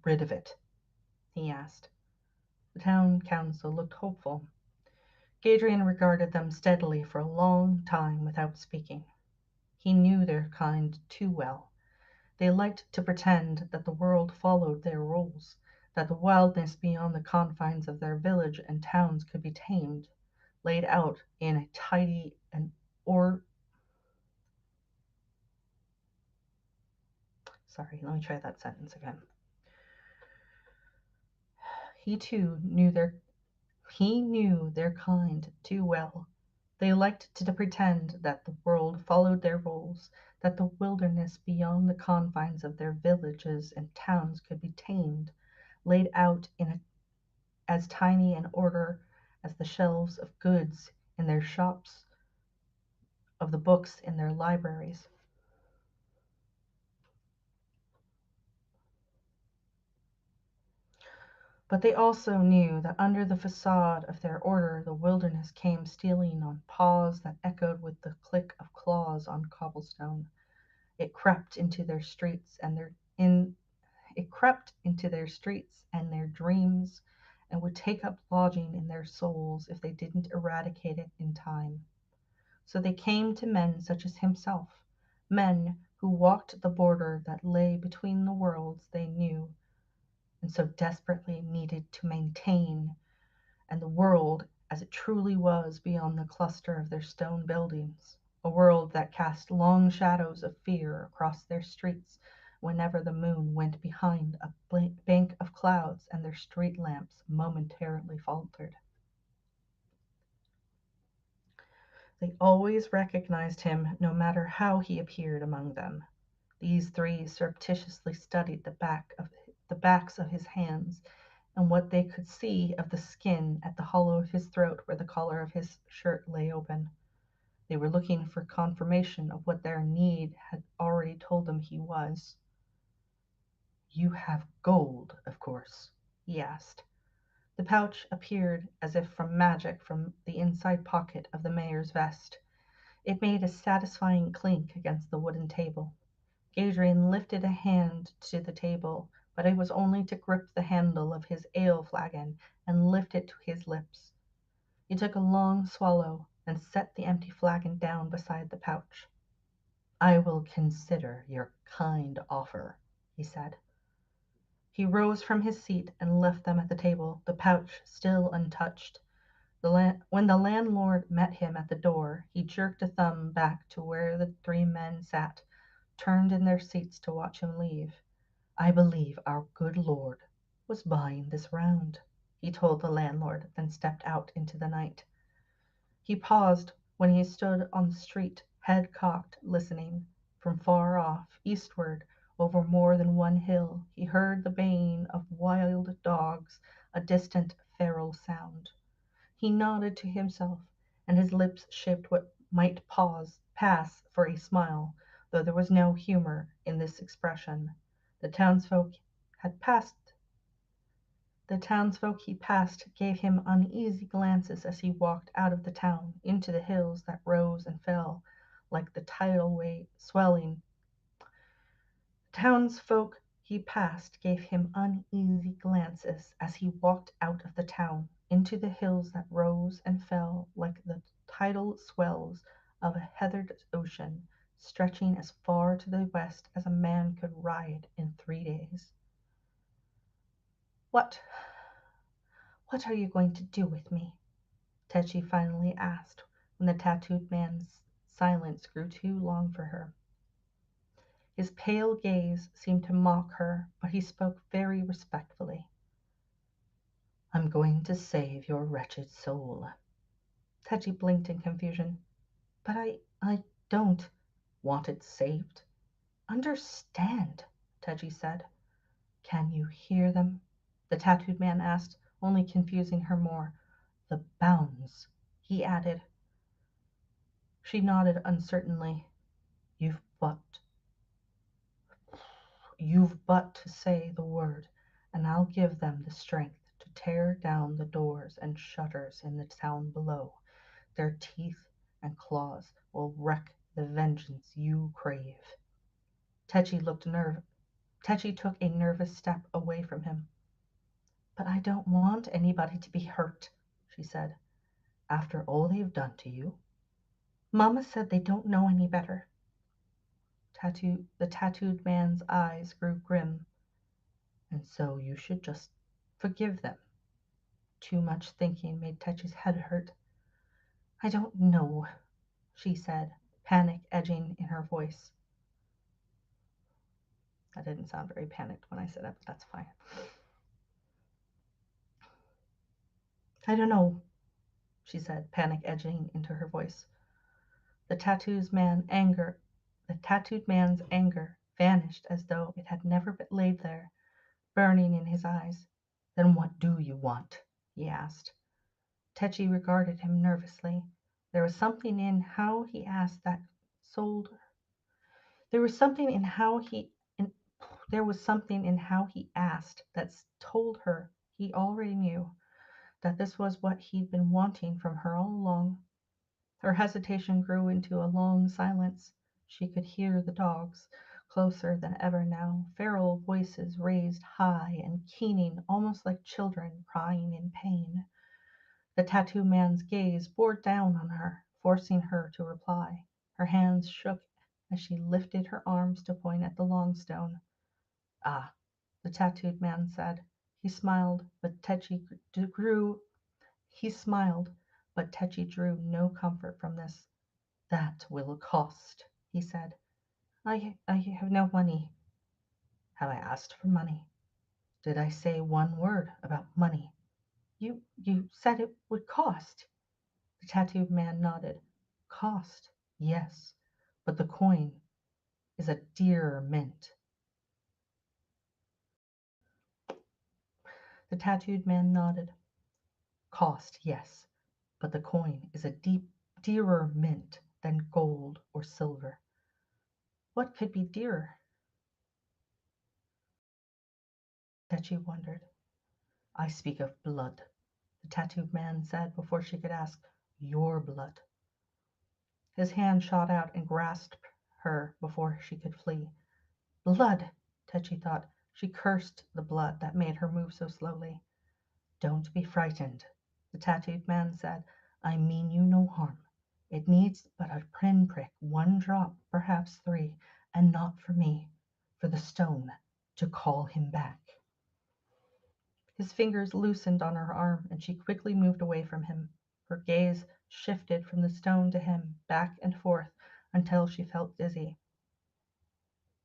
rid of it?" he asked. The town council looked hopeful. Gadrian regarded them steadily for a long time without speaking. He knew their kind too well. They liked to pretend that the world followed their rules, that the wildness beyond the confines of their village and towns could be tamed, laid out in a tidy and or sorry, let me try that sentence again. He too knew their kind too well. They liked to pretend that the world followed their rules, that the wilderness beyond the confines of their villages and towns could be tamed, laid out in as tiny an order as the shelves of goods in their shops, of the books in their libraries. But they also knew that under the facade of their order the wilderness came stealing on paws that echoed with the click of claws on cobblestone. It crept into their streets and their dreams, and would take up lodging in their souls if they didn't eradicate it in time. So they came to men such as himself, men who walked the border that lay between the worlds they knew and so desperately needed to maintain, and the world as it truly was beyond the cluster of their stone buildings, a world that cast long shadows of fear across their streets whenever the moon went behind a bank of clouds and their street lamps momentarily faltered. They always recognized him no matter how he appeared among them. These three surreptitiously studied the backs of his hands and what they could see of the skin at the hollow of his throat where the collar of his shirt lay open. They were looking for confirmation of what their need had already told them he was. "You have gold, of course?" he asked. The pouch appeared as if from magic from the inside pocket of the mayor's vest. It made a satisfying clink against the wooden table. Gadrian lifted a hand to the table, but it was only to grip the handle of his ale flagon and lift it to his lips. He took a long swallow and set the empty flagon down beside the pouch. "I will consider your kind offer," he said. He rose from his seat and left them at the table, the pouch still untouched. When the landlord met him at the door, he jerked a thumb back to where the three men sat, turned in their seats to watch him leave. "I believe our good lord was buying this round," he told the landlord, then stepped out into the night. He paused when he stood on the street, head cocked, listening. From far off, eastward, over more than one hill, he heard the baying of wild dogs, a distant feral sound. He nodded to himself, and his lips shaped what might pass for a smile, though there was no humor in this expression. The townsfolk had passed the townsfolk he passed gave him uneasy glances as he walked out of the town into the hills that rose and fell like the tidal wave swelling. Townsfolk he passed gave him uneasy glances as he walked out of the town into the hills that rose and fell like the tidal swells of a heathered ocean, stretching as far to the west as a man could ride in 3 days. What What are you going to do with me?" Techi finally asked when the tattooed man's silence grew too long for her. His pale gaze seemed to mock her, but he spoke very respectfully. "I'm going to save your wretched soul." Techi blinked in confusion. "But I don't want it saved." "Understand," Techi said. Can you hear them? The tattooed man asked, only confusing her more. The bounds, he added. She nodded uncertainly. You've but you've but to say the word, and I'll give them the strength to tear down the doors and shutters in the town below. Their teeth and claws will wreak the vengeance you crave. Techi looked nerve Techi took a nervous step away from him. But I don't want anybody to be hurt, she said. After all they've done to you. Mama said they don't know any better. The tattooed man's eyes grew grim. And so you should just forgive them. Too much thinking made Techi's head hurt. I don't know, she said, panic edging in her voice. I didn't sound very panicked when I said it, but that's fine. I don't know, she said, panic edging into her voice. The tattooed man's anger vanished as though it had never laid there, burning in his eyes. Then what do you want? He asked. Techi regarded him nervously. There was something in how he asked that sold There was something in how he in, there was something in how he asked that told her he already knew that this was what he'd been wanting from her all along. Her hesitation grew into a long silence. She could hear the dogs, closer than ever now, feral voices raised high and keening, almost like children crying in pain. The tattoo man's gaze bore down on her, forcing her to reply. Her hands shook as she lifted her arms to point at the long stone. Ah, the tattooed man said. He smiled, but Techi grew. He smiled, but Techi drew no comfort from this. That will cost, he said. I have no money. Have I asked for money? Did I say one word about money? You said it would cost. The tattooed man nodded. Cost, yes, but the coin is a dearer mint. The tattooed man nodded. Cost, yes, but the coin is a dearer mint than gold or silver. What could be dearer? Techi wondered. I speak of blood, the tattooed man said before she could ask. Your blood. His hand shot out and grasped her before she could flee. Blood, Techi thought. She cursed the blood that made her move so slowly. Don't be frightened, the tattooed man said. I mean you no harm. It needs but a pinprick, one drop, perhaps three, and not for me, for the stone, to call him back. His fingers loosened on her arm, and she quickly moved away from him. Her gaze shifted from the stone to him, back and forth, until she felt dizzy.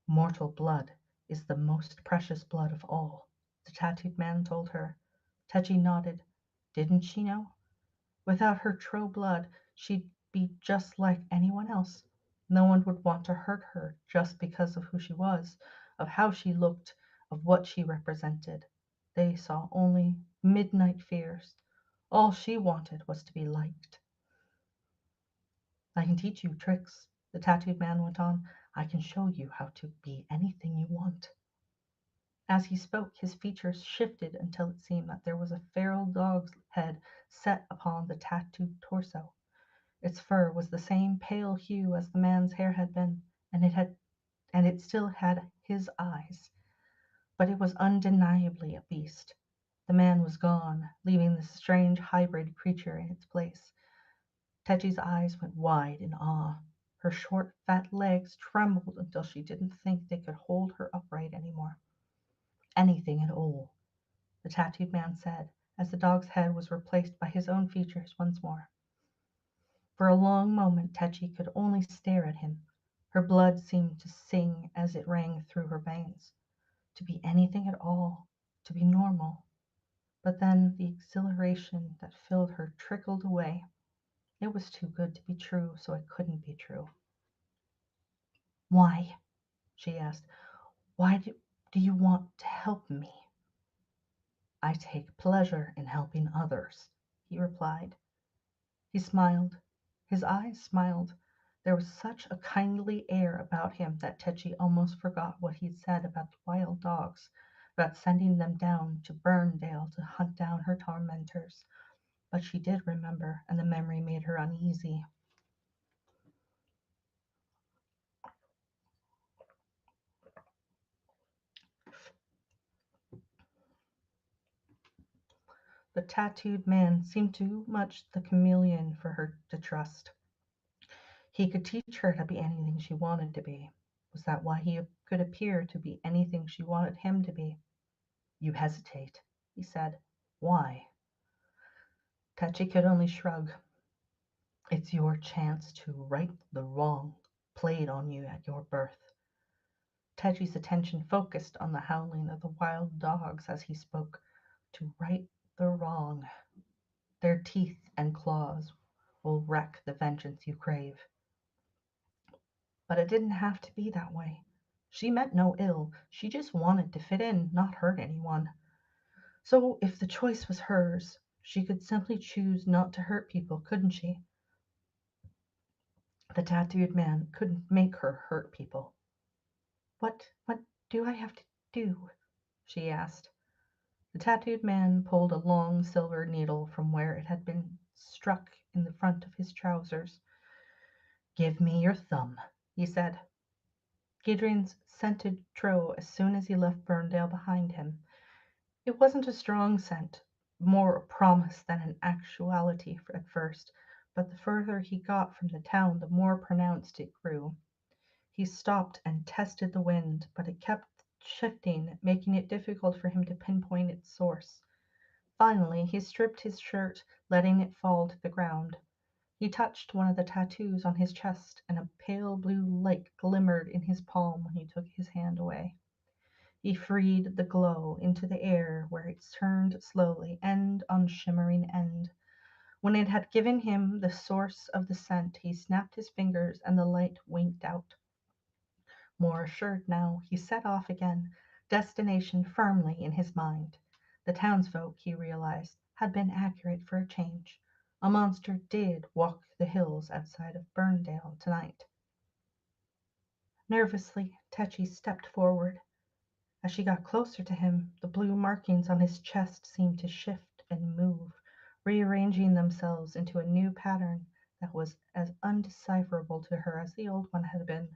Mortal blood is the most precious blood of all, the tattooed man told her. Techi nodded. Didn't she know? Without her true blood, she'd be just like anyone else. No one would want to hurt her just because of who she was, of how she looked, of what she represented. They saw only midnight fears. All she wanted was to be liked. I can teach you tricks, the tattooed man went on. I can show you how to be anything you want. As he spoke, his features shifted until it seemed that there was a feral dog's head set upon the tattooed torso. Its fur was the same pale hue as the man's hair had been, and it still had his eyes. But it was undeniably a beast. The man was gone, leaving this strange hybrid creature in its place. Techi's eyes went wide in awe. Her short, fat legs trembled until she didn't think they could hold her upright anymore. Anything at all, the tattooed man said, as the dog's head was replaced by his own features once more. For a long moment Techi could only stare at him. Her blood seemed to sing as it rang through her veins. To be anything at all, to be normal. But then the exhilaration that filled her trickled away. It was too good to be true, so it couldn't be true. Why? She asked. Do you want to help me? I take pleasure in helping others, he replied. He smiled. His eyes smiled. There was such a kindly air about him that Tetchy almost forgot what he'd said about the wild dogs, about sending them down to Burndale to hunt down her tormentors. But she did remember, and the memory made her uneasy. The tattooed man seemed too much the chameleon for her to trust. He could teach her to be anything she wanted to be. Was that why he could appear to be anything she wanted him to be? You hesitate, he said. Why? Tetchy could only shrug. It's your chance to right the wrong played on you at your birth. Tetchy's attention focused on the howling of the wild dogs as he spoke. To right the wrong. Their teeth and claws will wreak the vengeance you crave. But it didn't have to be that way. She meant no ill. She just wanted to fit in, not hurt anyone. So if the choice was hers, she could simply choose not to hurt people, couldn't she? The tattooed man couldn't make her hurt people. What do I have to do? She asked. The tattooed man pulled a long silver needle from where it had been struck in the front of his trousers. Give me your thumb, he said. Gidrian's scented Tro as soon as he left Burndale behind him. It wasn't a strong scent, more a promise than an actuality at first, but the further he got from the town the more pronounced it grew. He stopped and tested the wind, but it kept shifting, making it difficult for him to pinpoint its source. Finally, he stripped his shirt, letting it fall to the ground. He touched one of the tattoos on his chest, and a pale blue light glimmered in his palm when he took his hand away. He freed the glow into the air where it turned slowly, end on shimmering end. When it had given him the source of the scent, he snapped his fingers and the light winked out. More assured now, he set off again, destination firmly in his mind. The townsfolk, he realized, had been accurate for a change. A monster did walk the hills outside of Burndale tonight. Nervously, Tetchy stepped forward. As she got closer to him, the blue markings on his chest seemed to shift and move, rearranging themselves into a new pattern that was as undecipherable to her as the old one had been.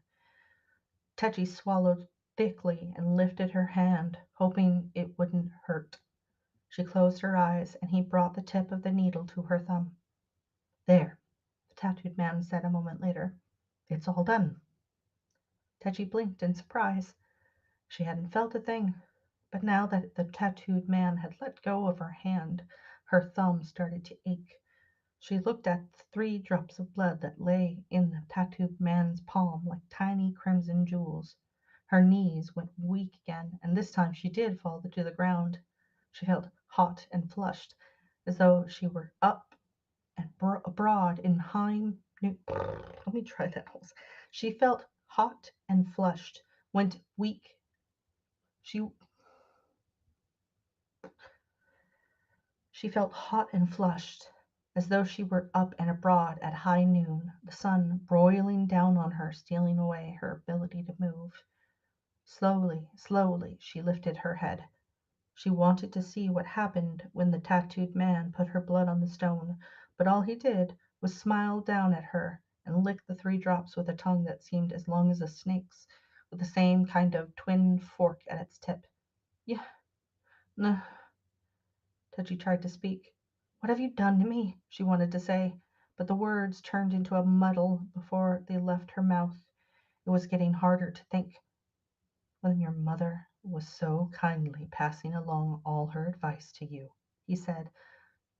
Tetchy swallowed thickly and lifted her hand, hoping it wouldn't hurt. She closed her eyes, and he brought the tip of the needle to her thumb. There, the tattooed man said a moment later. It's all done. Tetchy blinked in surprise. She hadn't felt a thing. But now that the tattooed man had let go of her hand, her thumb started to ache. She looked at the 3 drops of blood that lay in the tattooed man's palm like tiny crimson jewels. Her knees went weak again, and this time she did fall to the ground. She felt hot and flushed, as though she were up and abroad in high. Let me try that. She felt hot and flushed, went weak. She She felt hot and flushed, as though she were up and abroad at high noon, the sun broiling down on her, stealing away her ability to move. Slowly, slowly, she lifted her head. She wanted to see what happened when the tattooed man put her blood on the stone, but all he did was smile down at her and lick the 3 drops with a tongue that seemed as long as a snake's, with the same kind of twin fork at its tip. Yeah, no, Tetchy tried to speak. What have you done to me? She wanted to say, but the words turned into a muddle before they left her mouth. It was getting harder to think. When your mother was so kindly passing along all her advice to you, he said,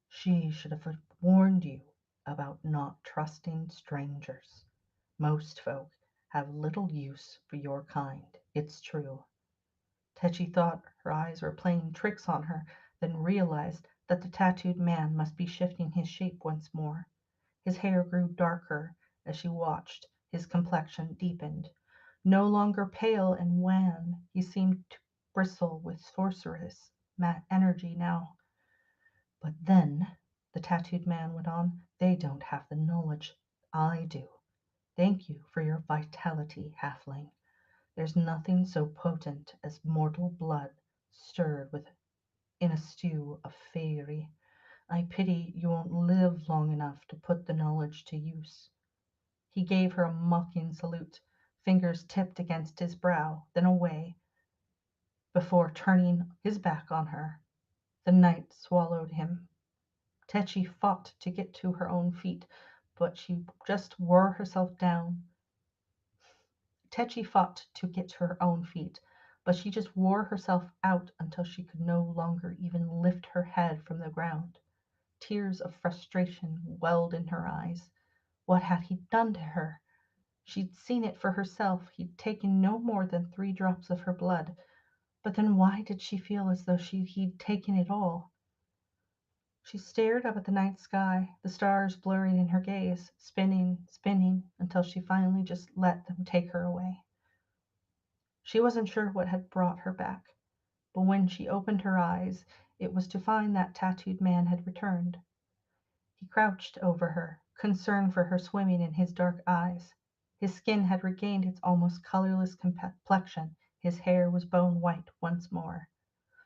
she should have warned you about not trusting strangers. Most folk have little use for your kind, it's true. Tetchy thought her eyes were playing tricks on her, then realized that the tattooed man must be shifting his shape once more. His hair grew darker as she watched, his complexion deepened. No longer pale and wan, he seemed bristle with sorceress energy now. But then, the tattooed man went on, they don't have the knowledge. I do. Thank you for your vitality, halfling. There's nothing so potent as mortal blood stirred with in a stew of faerie. I pity you won't live long enough to put the knowledge to use. He gave her a mocking salute, fingers tipped against his brow, then away, before turning his back on her. The night swallowed him. Tetchy fought to get to her own feet, but she just wore herself down. Tetchy fought to get to her own feet, but she just wore herself out until she could no longer even lift her head from the ground. Tears of frustration welled in her eyes. What had he done to her? She'd seen it for herself. He'd taken no more than 3 drops of her blood. But then why did she feel as though he'd taken it all? She stared up at the night sky, the stars blurring in her gaze, spinning, spinning, until she finally just let them take her away. She wasn't sure what had brought her back, but when she opened her eyes, it was to find that tattooed man had returned. He crouched over her, concern for her swimming in his dark eyes. His skin had regained its almost colorless complexion, his hair was bone white once more.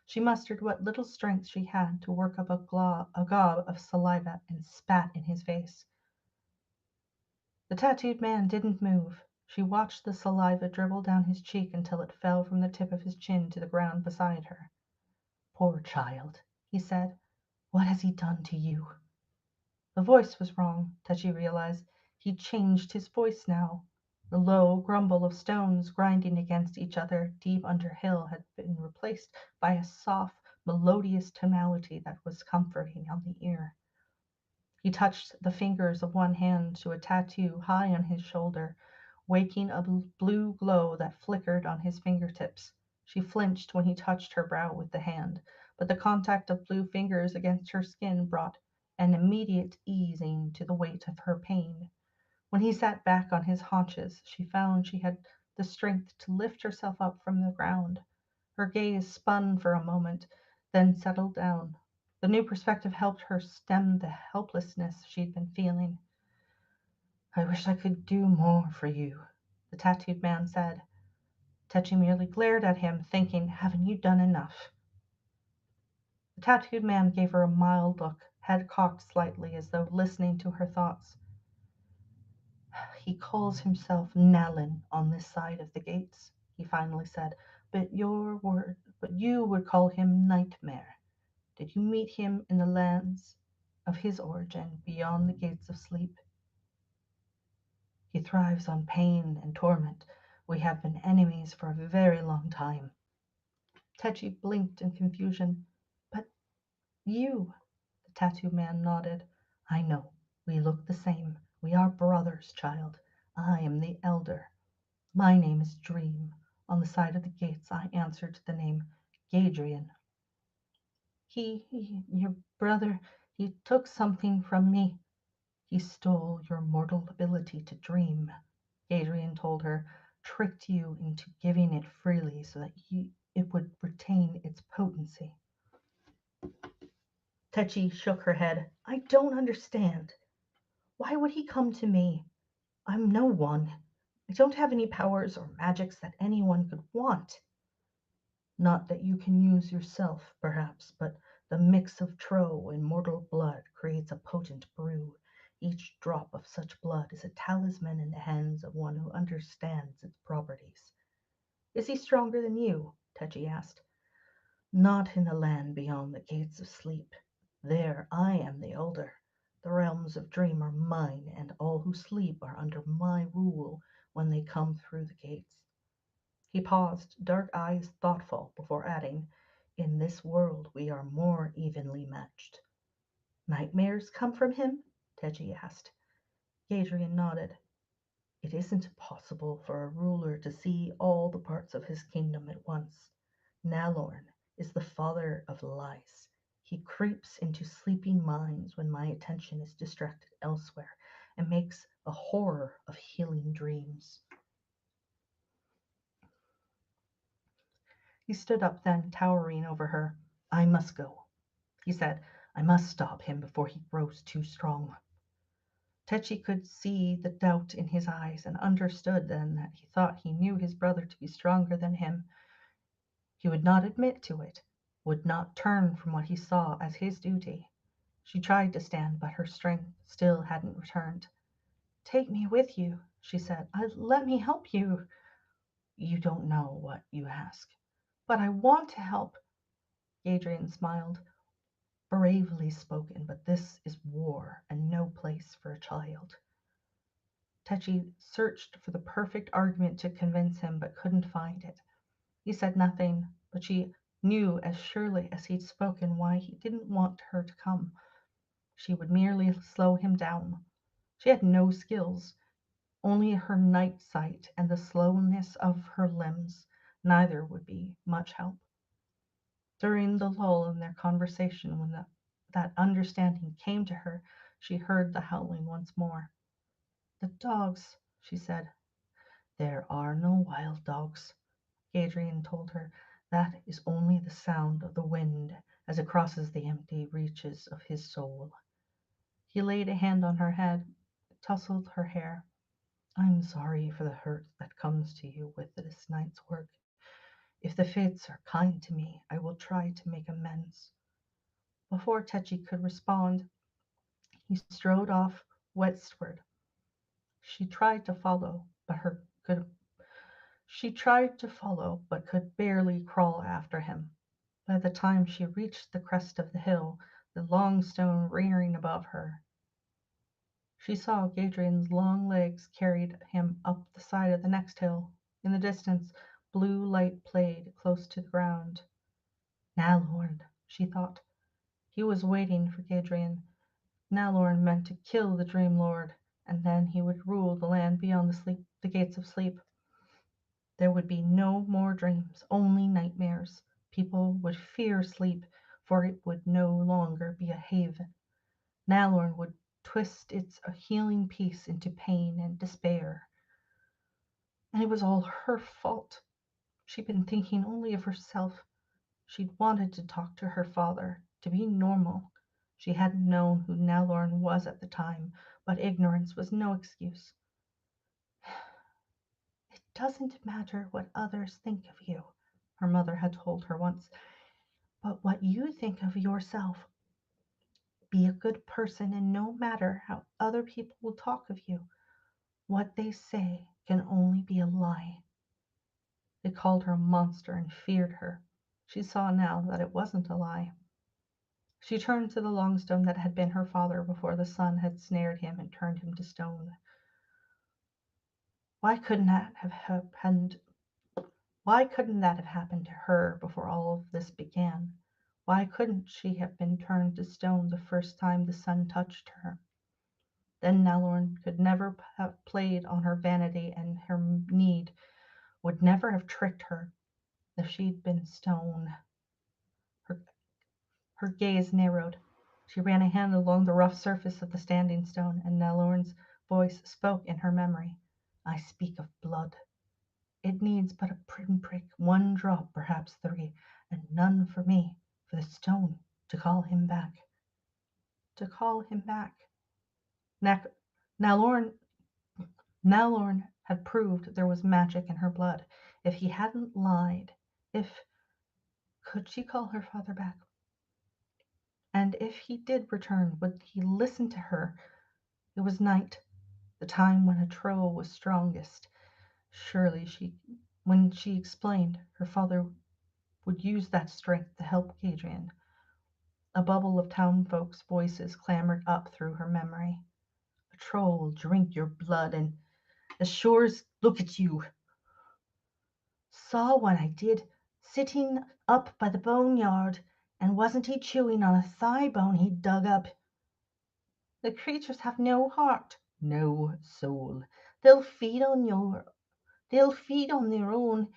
She mustered what little strength she had to work up a gob of saliva and spat in his face. The tattooed man didn't move. She watched the saliva dribble down his cheek until it fell from the tip of his chin to the ground beside her. Poor child, he said. What has he done to you? The voice was wrong, Tetchy realized. He'd changed his voice now. The low grumble of stones grinding against each other deep under hill had been replaced by a soft, melodious tonality that was comforting on the ear. He touched the fingers of one hand to a tattoo high on his shoulder, waking a blue glow that flickered on his fingertips. She flinched when he touched her brow with the hand, but the contact of blue fingers against her skin brought an immediate easing to the weight of her pain. When he sat back on his haunches, she found she had the strength to lift herself up from the ground. Her gaze spun for a moment, then settled down. The new perspective helped her stem the helplessness she'd been feeling. I wish I could do more for you, the tattooed man said. Tetchy merely glared at him, thinking, haven't you done enough? The tattooed man gave her a mild look, head cocked slightly as though listening to her thoughts. He calls himself Nalin on this side of the gates, he finally said, but you would call him Nightmare. Did you meet him in the lands of his origin, beyond the gates of sleep? He thrives on pain and torment. We have been enemies for a very long time. Tetchy blinked in confusion. But you, the tattoo man nodded. I know. We look the same. We are brothers, child. I am the elder. My name is Dream. On the side of the gates I answer to the name Gadrian. Your brother, he took something from me. He stole your mortal ability to dream, Adrian told her, tricked you into giving it freely so that it would retain its potency. Tetchy shook her head. I don't understand. Why would he come to me? I'm no one. I don't have any powers or magics that anyone could want. Not that you can use yourself, perhaps, but the mix of tro and mortal blood creates a potent brew. Each drop of such blood is a talisman in the hands of one who understands its properties. Is he stronger than you? Tetchy asked. Not in the land beyond the gates of sleep. There I am the elder. The realms of dream are mine, and all who sleep are under my rule when they come through the gates. He paused, dark eyes thoughtful, before adding, in this world we are more evenly matched. Nightmares come from him? Teji asked. Gadrian nodded. It isn't possible for a ruler to see all the parts of his kingdom at once. Nalorn is the father of lies. He creeps into sleeping minds when my attention is distracted elsewhere and makes a horror of healing dreams. He stood up then, towering over her. I must go, he said. I must stop him before he grows too strong. Tetchy could see the doubt in his eyes, and understood then that he thought he knew his brother to be stronger than him. He would not admit to it, would not turn from what he saw as his duty. She tried to stand, but her strength still hadn't returned. Take me with you, she said. Let me help you. You don't know what you ask. But I want to help. Adrian smiled. Bravely spoken, but this is war and no place for a child. Tetchy searched for the perfect argument to convince him, but couldn't find it. He said nothing, but she knew as surely as he'd spoken why he didn't want her to come. She would merely slow him down. She had no skills, only her night sight and the slowness of her limbs. Neither would be much help. During the lull in their conversation, when that understanding came to her, she heard the howling once more. The dogs, she said. There are no wild dogs, Adrian told her. That is only the sound of the wind as it crosses the empty reaches of his soul. He laid a hand on her head, tousled her hair. I'm sorry for the hurt that comes to you with this night's work. If the fates are kind to me, I will try to make amends. Before Tetchy could respond, he strode off westward. She tried to follow, but could barely crawl after him. By the time she reached the crest of the hill, the long stone rearing above her, she saw Gadrian's long legs carried him up the side of the next hill. In the distance, blue light played close to the ground. Nalorn, she thought. He was waiting for Gadrian. Nalorn meant to kill the Dream Lord, and then he would rule the land beyond the gates of sleep. There would be no more dreams, only nightmares. People would fear sleep, for it would no longer be a haven. Nalorn would twist its healing peace into pain and despair. And it was all her fault. She'd been thinking only of herself. She'd wanted to talk to her father, to be normal. She hadn't known who Nalorn was at the time, but ignorance was no excuse. It doesn't matter what others think of you, her mother had told her once, but what you think of yourself. Be a good person, and no matter how other people will talk of you, what they say can only be a lie. They called her a monster and feared her. She saw now that it wasn't a lie. She turned to the long stone that had been her father before the sun had snared him and turned him to stone. Why couldn't that have happened? Why couldn't that have happened to her before all of this began? Why couldn't she have been turned to stone the first time the sun touched her? Then Nalorn could never have played on her vanity, and her need would never have tricked her if she'd been stone. Her, her gaze narrowed. She ran a hand along the rough surface of the standing stone, and Nalorn's voice spoke in her memory. I speak of blood. It needs but a pinprick, one drop, perhaps three, and none for me, for the stone to call him back. To call him back. Nalorn had proved there was magic in her blood. If he hadn't lied, if could she call her father back? And if he did return, would he listen to her? It was night, the time when a troll was strongest. Surely when she explained, her father would use that strength to help Adrian. A bubble of townfolk's voices clamored up through her memory. A troll will drink your blood, and as sure as look at you. Saw one I did, sitting up by the boneyard, and wasn't he chewing on a thigh bone he'd dug up? The creatures have no heart, no soul. They'll feed on their own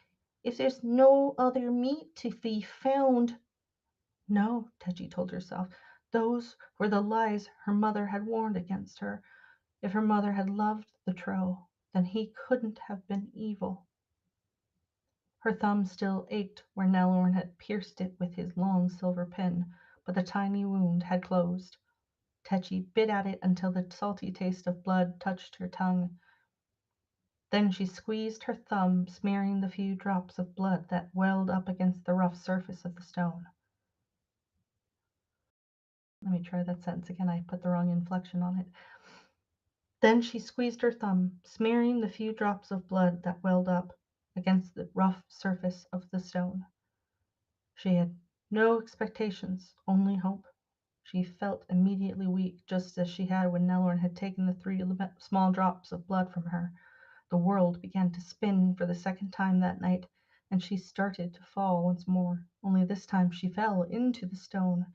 if there's no other meat to be found. No, Tetchy told herself, those were the lies her mother had warned against her. If her mother had loved the troll, then he couldn't have been evil. Her thumb still ached where Nelorn had pierced it with his long silver pin, but the tiny wound had closed. Tetchy bit at it until the salty taste of blood touched her tongue. Then she squeezed her thumb, smearing the few drops of blood that welled up against the rough surface of the stone. Let me try that sentence again. I put the wrong inflection on it. Then she squeezed her thumb, smearing the few drops of blood that welled up against the rough surface of the stone. She had no expectations, only hope. She felt immediately weak, just as she had when Nelorn had taken the 3 small drops of blood from her. The world began to spin for the second time that night, and she started to fall once more, only this time she fell into the stone.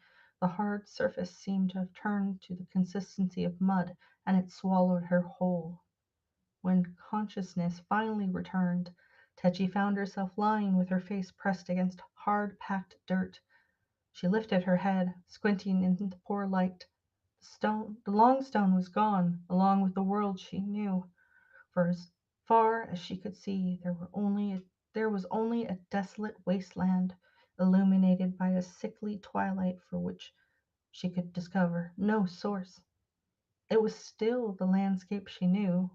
The hard surface seemed to have turned to the consistency of mud, and it swallowed her whole. When consciousness finally returned, Tetchy found herself lying with her face pressed against hard-packed dirt. She lifted her head, squinting in the poor light. The long stone was gone, along with the world she knew. For as far as she could see, there was only a desolate wasteland, illuminated by a sickly twilight for which she could discover no source. It was still the landscape she knew.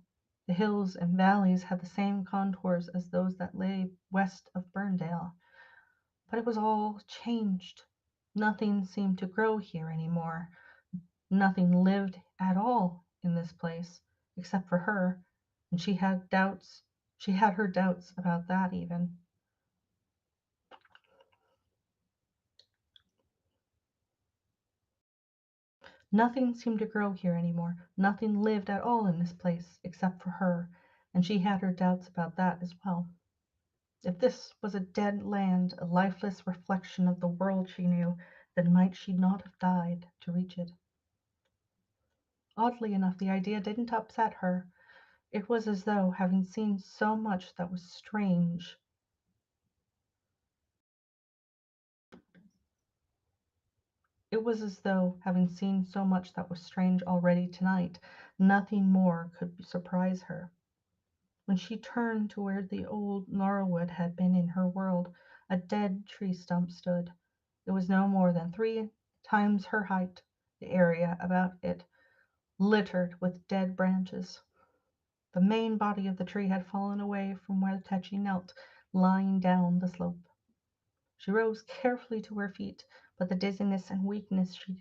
The hills and valleys had the same contours as those that lay west of Burndale. But it was all changed. Nothing seemed to grow here any more. Nothing lived at all in this place, except for her, and she had doubts. She had her doubts about that even. Nothing seemed to grow here any more. Nothing lived at all in this place, except for her, and she had her doubts about that as well. If this was a dead land, a lifeless reflection of the world she knew, then might she not have died to reach it? Oddly enough, the idea didn't upset her. It was as though, having seen so much that was strange, It was as though, having seen so much that was strange already tonight, nothing more could surprise her. When she turned to where the old gnarlwood had been in her world, a dead tree stump stood. It was no more than 3 times her height, the area about it littered with dead branches. The main body of the tree had fallen away from where Tetchy knelt, lying down the slope. She rose carefully to her feet, but the dizziness and weakness she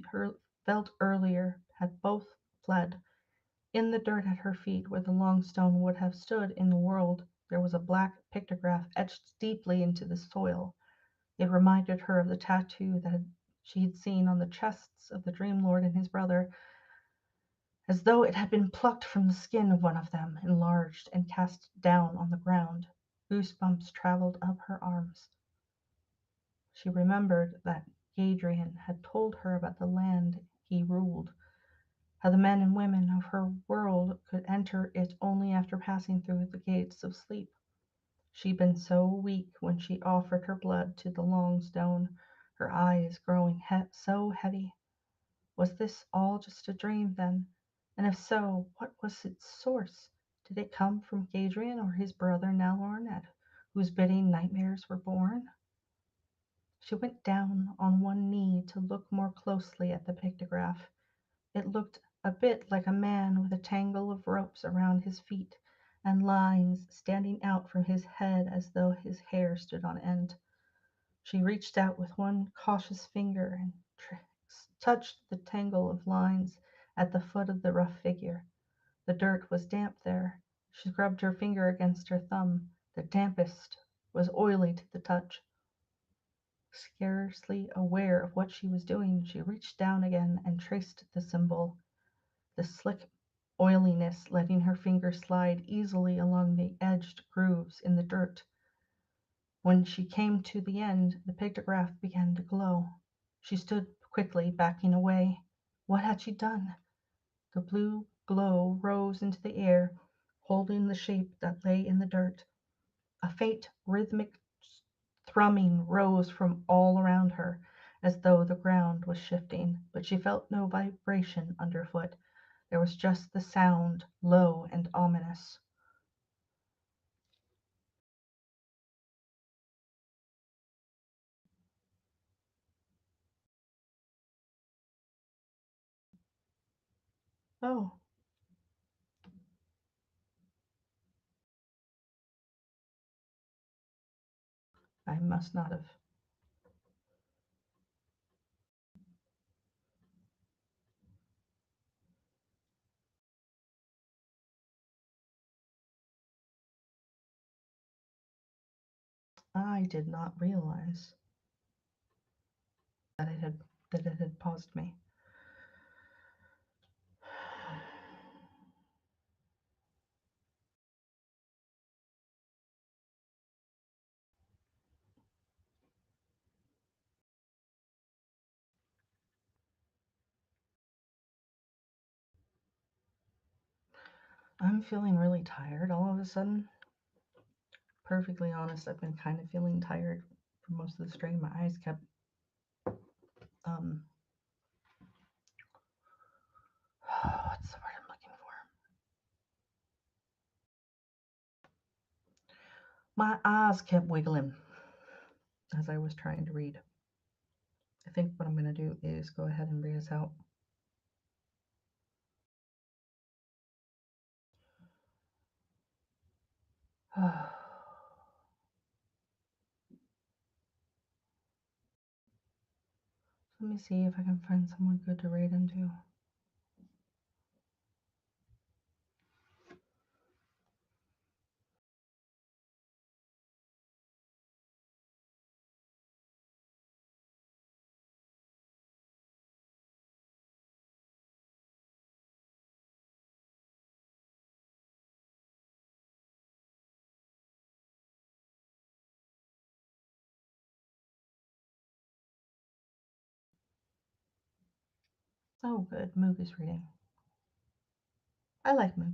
felt earlier had both fled. In the dirt at her feet, where the long stone would have stood in the world, there was a black pictograph etched deeply into the soil. It reminded her of the tattoo that she had seen on the chests of the Dream Lord and his brother, as though it had been plucked from the skin of one of them, enlarged, and cast down on the ground. Goosebumps traveled up her arms. She remembered that Gadrian had told her about the land he ruled, how the men and women of her world could enter it only after passing through the gates of sleep. She'd been so weak when she offered her blood to the long stone, her eyes growing so heavy. Was this all just a dream, then? And if so, what was its source? Did it come from Gadrian or his brother Nelorn, at whose bidding nightmares were born? She went down on one knee to look more closely at the pictograph. It looked a bit like a man with a tangle of ropes around his feet, and lines standing out from his head as though his hair stood on end. She reached out with one cautious finger and touched the tangle of lines at the foot of the rough figure. The dirt was damp there. She scrubbed her finger against her thumb. The dampest was oily to the touch. Scarcely aware of what she was doing, she reached down again and traced the symbol, the slick oiliness letting her finger slide easily along the edged grooves in the dirt. When she came to the end, the pictograph began to glow. She stood quickly, backing away. What had she done? The blue glow rose into the air, holding the shape that lay in the dirt. A faint, rhythmic thrumming rose from all around her, as though the ground was shifting, but she felt no vibration underfoot. There was just the sound, low and ominous. Oh, I must not have. I did not realize that it had paused me. I'm feeling really tired all of a sudden. Perfectly honest, I've been kind of feeling tired for most of the stream. My eyes kept um what's the word I'm looking for? My eyes kept wiggling as I was trying to read. I think what I'm going to do is go ahead and read us out. Let me see if I can find someone good to read into. Oh, good. Moog is reading. I like Moog.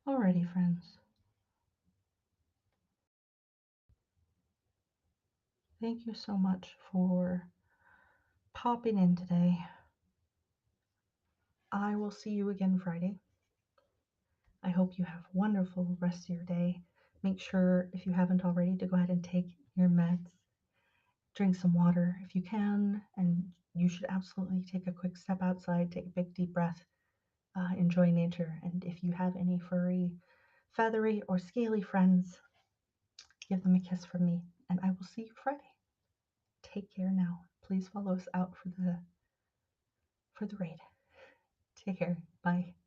Alrighty, friends. Thank you so much for popping in today. I will see you again Friday. I hope you have a wonderful rest of your day. Make sure, if you haven't already, to go ahead and take your meds. Drink some water if you can, and you should absolutely take a quick step outside, take a big deep breath, enjoy nature. And if you have any furry, feathery, or scaly friends, give them a kiss from me, and I will see you Friday. Take care now. Please follow us out for the raid. Take care. Bye.